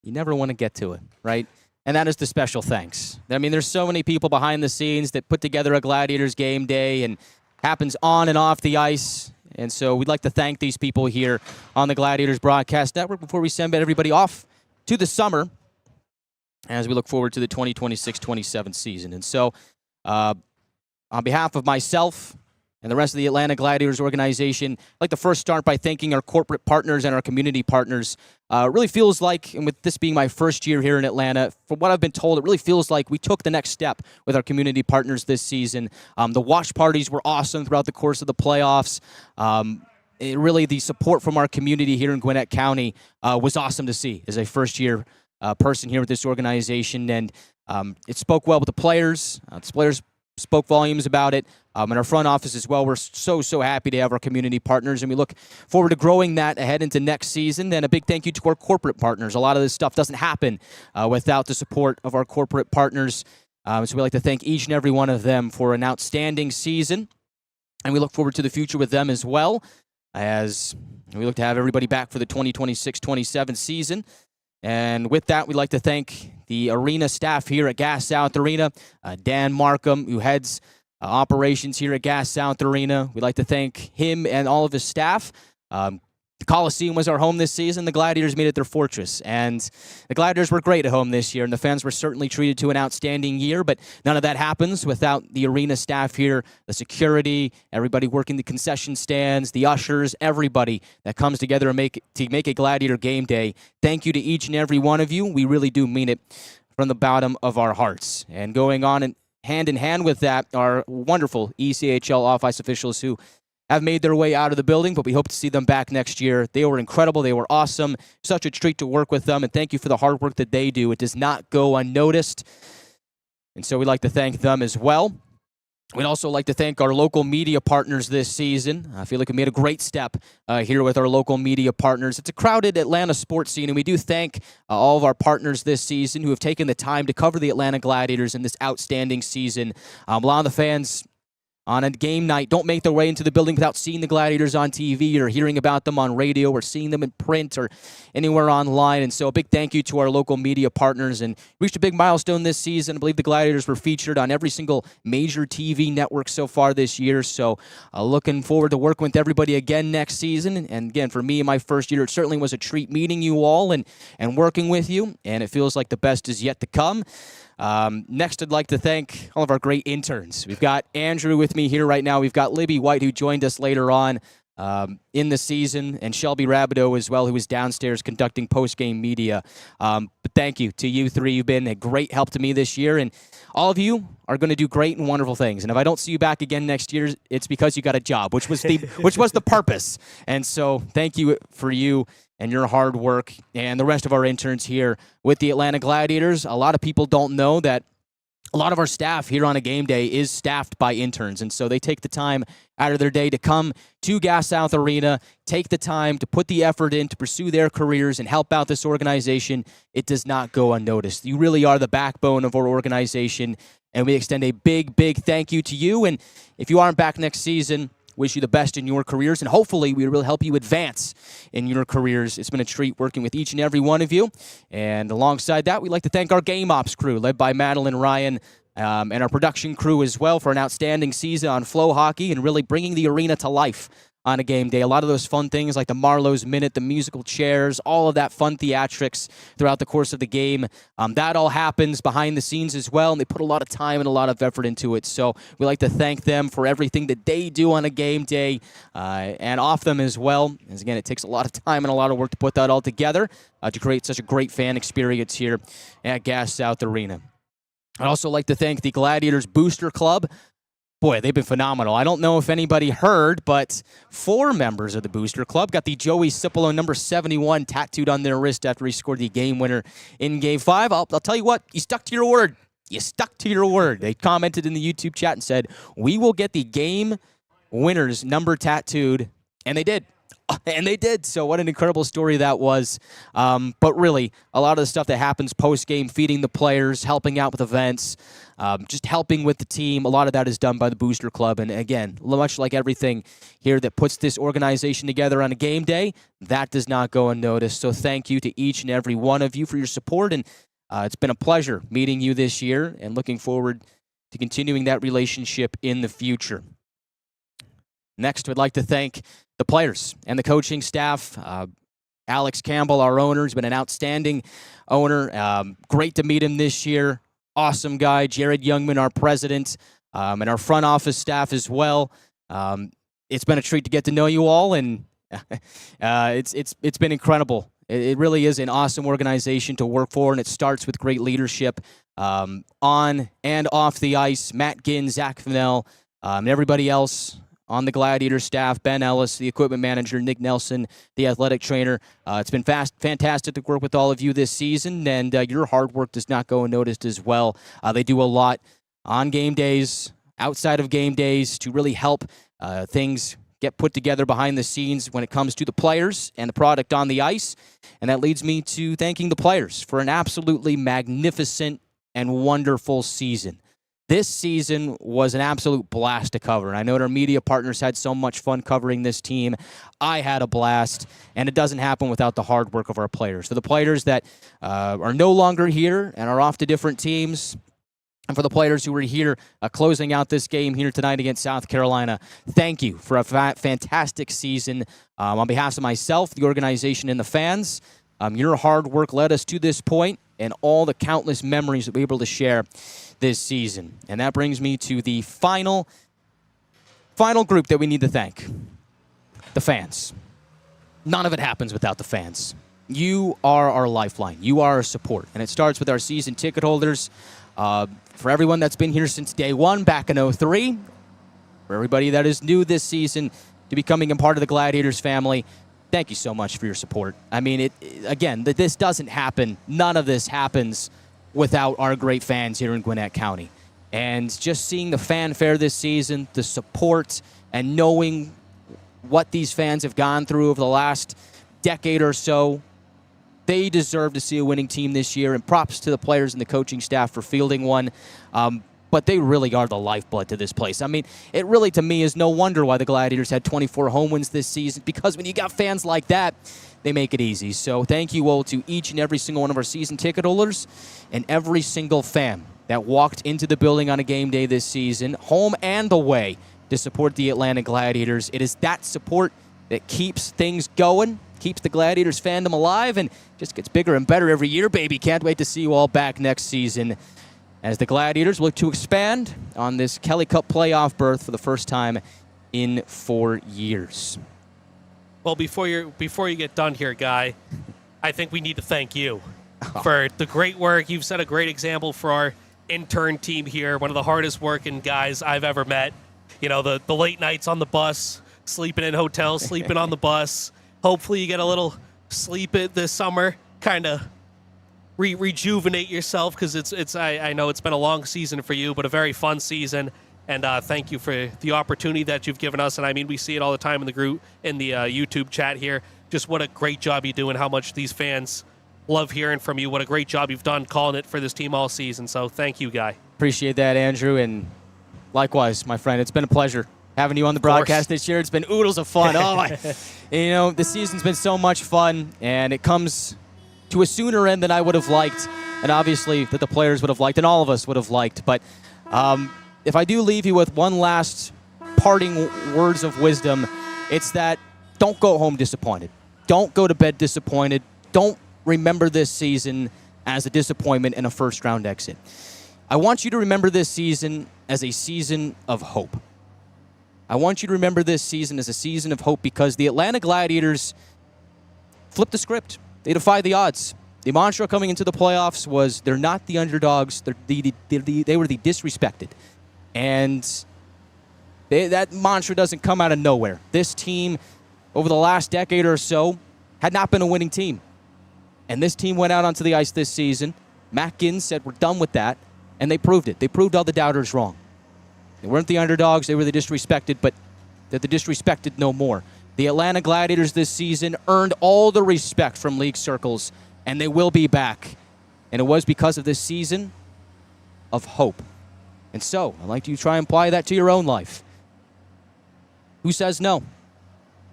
you never want to get to it, right? And that is the special thanks. There's so many people behind the scenes that put together a Gladiators game day and happens on and off the ice. And so we'd like to thank these people here on the Gladiators Broadcast Network before we send everybody off to the summer as we look forward to the 2026-27 season. And so on behalf of myself and the rest of the Atlanta Gladiators organization, I'd like to first start by thanking our corporate partners and our community partners. It really feels like, and with this being my first year here in Atlanta, from what I've been told, it really feels like we took the next step with our community partners this season. The watch parties were awesome throughout the course of the playoffs. Really, the support from our community here in Gwinnett County was awesome to see as a first-year person here with this organization. And it spoke well with the players. The players spoke volumes about it. And our front office as well. We're so happy to have our community partners, and we look forward to growing that ahead into next season. And a big thank you to our corporate partners. A lot of this stuff doesn't happen without the support of our corporate partners. So we'd like to thank each and every one of them for an outstanding season. And we look forward to the future with them as well, as we look to have everybody back for the 2026-27 season. And with that, we'd like to thank the arena staff here at Gas South Arena, Dan Markham, who heads operations here at Gas South Arena. We'd like to thank him and all of his staff. The Coliseum was our home this season. The Gladiators made it their fortress. And the Gladiators were great at home this year, and the fans were certainly treated to an outstanding year, but none of that happens without the arena staff here, the security, everybody working the concession stands, the ushers, everybody that comes together and make a Gladiator game day. Thank you to each and every one of you. We really do mean it from the bottom of our hearts. And going on and hand in hand with that are wonderful ECHL off-ice officials who have made their way out of the building, but we hope to see them back next year. They were incredible. They were awesome. Such a treat to work with them, and thank you for the hard work that they do. It does not go unnoticed, and so we'd like to thank them as well. We'd also like to thank our local media partners this season. I feel like we made a great step here with our local media partners. It's a crowded Atlanta sports scene, and we do thank all of our partners this season who have taken the time to cover the Atlanta Gladiators in this outstanding season. A lot of the fans on a game night don't make their way into the building without seeing the Gladiators on TV or hearing about them on radio or seeing them in print or anywhere online. And so a big thank you to our local media partners. And reached a big milestone this season. I believe the Gladiators were featured on every single major TV network so far this year. So looking forward to working with everybody again next season. And again, for me in my first year, it certainly was a treat meeting you all and working with you. And it feels like the best is yet to come. Next, I'd like to thank all of our great interns. We've got Andrew with me here right now. We've got Libby White, who joined us later on. in the season, and Shelby Rabideau as well, who was downstairs conducting post-game media. But thank you to you three. You've been a great help to me this year, and all of you are going to do great and wonderful things. And if I don't see you back again next year, it's because you got a job, which was the purpose. And so thank you for you and your hard work and the rest of our interns here with the Atlanta Gladiators. A lot of people don't know that a lot of our staff here on a game day is staffed by interns, and so they take the time out of their day to come to Gas South Arena, take the time to put the effort in to pursue their careers and help out this organization. It does not go unnoticed. You really are the backbone of our organization, and we extend a big, big thank you to you. And if you aren't back next season, wish you the best in your careers, and hopefully we will help you advance in your careers. It's been a treat working with each and every one of you. And alongside that, we'd like to thank our Game Ops crew, led by Madeline Ryan, and our production crew as well, for an outstanding season on Flow Hockey and really bringing the arena to life on a game day. A lot of those fun things like the Marlowe's Minute, the musical chairs, all of that fun theatrics throughout the course of the game. That all happens behind the scenes as well, and they put a lot of time and a lot of effort into it. So we like to thank them for everything that they do on a game day and off them as well. As again, it takes a lot of time and a lot of work to put that all together to create such a great fan experience here at Gas South Arena. I'd also like to thank the Gladiators Booster Club. Boy, they've been phenomenal. I don't know if anybody heard, but 4 members of the Booster Club got the Joey Cipollone number 71 tattooed on their wrist after he scored the game winner in Game 5. I'll tell you what, you stuck to your word. You stuck to your word. They commented in the YouTube chat and said, we will get the game winner's number tattooed, and they did. And they did. So what an incredible story that was. But really, a lot of the stuff that happens post-game, feeding the players, helping out with events, just helping with the team, a lot of that is done by the Booster Club. And again, much like everything here that puts this organization together on a game day, that does not go unnoticed. So thank you to each and every one of you for your support. And it's been a pleasure meeting you this year and looking forward to continuing that relationship in the future. Next, we'd like to thank the players and the coaching staff. Alex Campbell, our owner, has been an outstanding owner. Great to meet him this year. Awesome guy. Jared Youngman, our president, and our front office staff as well. It's been a treat to get to know you all, and it's been incredible. It really is an awesome organization to work for, and it starts with great leadership on and off the ice. Matt Ginn, Zach Fennell, and everybody else on the Gladiator staff, Ben Ellis, the equipment manager, Nick Nelson, the athletic trainer. It's been fantastic to work with all of you this season, and your hard work does not go unnoticed as well. They do a lot on game days, outside of game days, to really help things get put together behind the scenes when it comes to the players and the product on the ice. And that leads me to thanking the players for an absolutely magnificent and wonderful season. This season was an absolute blast to cover, and I know our media partners had so much fun covering this team. I had a blast, and it doesn't happen without the hard work of our players. For the players that are no longer here and are off to different teams, and for the players who were here closing out this game here tonight against South Carolina, thank you for a fantastic season. On behalf of myself, the organization, and the fans, your hard work led us to this point, and all the countless memories that we were able to share this season. And that brings me to the final group that we need to thank. The fans. None of it happens without the fans. You are our lifeline. You are our support. And it starts with our season ticket holders. For everyone that's been here since day one, back in 2003, for everybody that is new this season to becoming a part of the Gladiators family, thank you so much for your support. I mean, this doesn't happen. None of this happens without our great fans here in Gwinnett County. And just seeing the fanfare this season, the support, and knowing what these fans have gone through over the last decade or so, they deserve to see a winning team this year, and props to the players and the coaching staff for fielding one. But they really are the lifeblood to this place. I mean, it really, to me, is no wonder why the Gladiators had 24 home wins this season, because when you got fans like that, they make it easy. So thank you all to each and every single one of our season ticket holders and every single fan that walked into the building on a game day this season, home and away, to support the Atlanta Gladiators. It is that support that keeps things going, keeps the Gladiators fandom alive, and just gets bigger and better every year, baby. Can't wait to see you all back next season as the Gladiators look to expand on this Kelly Cup playoff berth for the first time in 4 years. Well, before you get done here, Guy, I think we need to thank you for the great work. You've set a great example for our intern team here, one of the hardest working guys I've ever met. You know, the late nights on the bus, sleeping in hotels, sleeping on the bus. Hopefully you get a little sleep this summer, kind of rejuvenate yourself, because I know it's been a long season for you, but a very fun season. And thank you for the opportunity that you've given us. And I mean, we see it all the time in the group, in the YouTube chat here. Just what a great job you do, and how much these fans love hearing from you. What a great job you've done calling it for this team all season. So thank you, Guy. Appreciate that, Andrew. And likewise, my friend, it's been a pleasure having you on the broadcast this year. It's been oodles of fun. You know, the season's been so much fun, and it comes to a sooner end than I would have liked, and obviously that the players would have liked, and all of us would have liked. But if I do leave you with one last parting words of wisdom, it's that don't go home disappointed. Don't go to bed disappointed. Don't remember this season as a disappointment and a first-round exit. I want you to remember this season as a season of hope. I want you to remember this season as a season of hope, because the Atlanta Gladiators flipped the script. They defied the odds. The mantra coming into the playoffs was they're not the underdogs. They were the disrespected. And that mantra doesn't come out of nowhere. This team, over the last decade or so, had not been a winning team. And this team went out onto the ice this season. Matt Ginn said, we're done with that. And they proved it. They proved all the doubters wrong. They weren't the underdogs. They were the disrespected, but they're the disrespected no more. The Atlanta Gladiators this season earned all the respect from league circles, and they will be back. And it was because of this season of hope. And so, I'd like you to try and apply that to your own life. Who says no?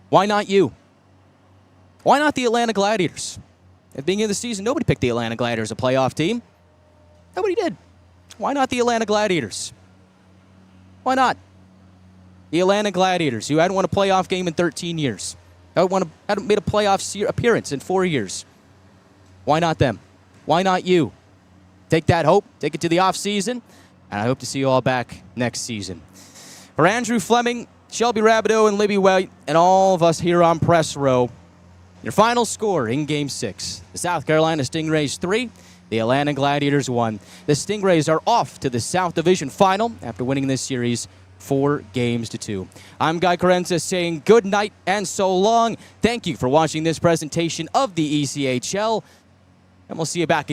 Why not you? Why not the Atlanta Gladiators? At the beginning of the season, nobody picked the Atlanta Gladiators a playoff team. Nobody did. Why not the Atlanta Gladiators? Why not? The Atlanta Gladiators, who hadn't won a playoff game in 13 years. Hadn't made a playoff appearance in 4 years. Why not them? Why not you? Take that hope, take it to the offseason, and I hope to see you all back next season. For Andrew Fleming, Shelby Rabideau, and Libby White, and all of us here on Press Row, your final score in Game 6. The South Carolina Stingrays 3, the Atlanta Gladiators 1. The Stingrays are off to the South Division Final after winning this series 4-2. I'm Guy Chiarenza saying good night and so long. Thank you for watching this presentation of the ECHL, and we'll see you back again.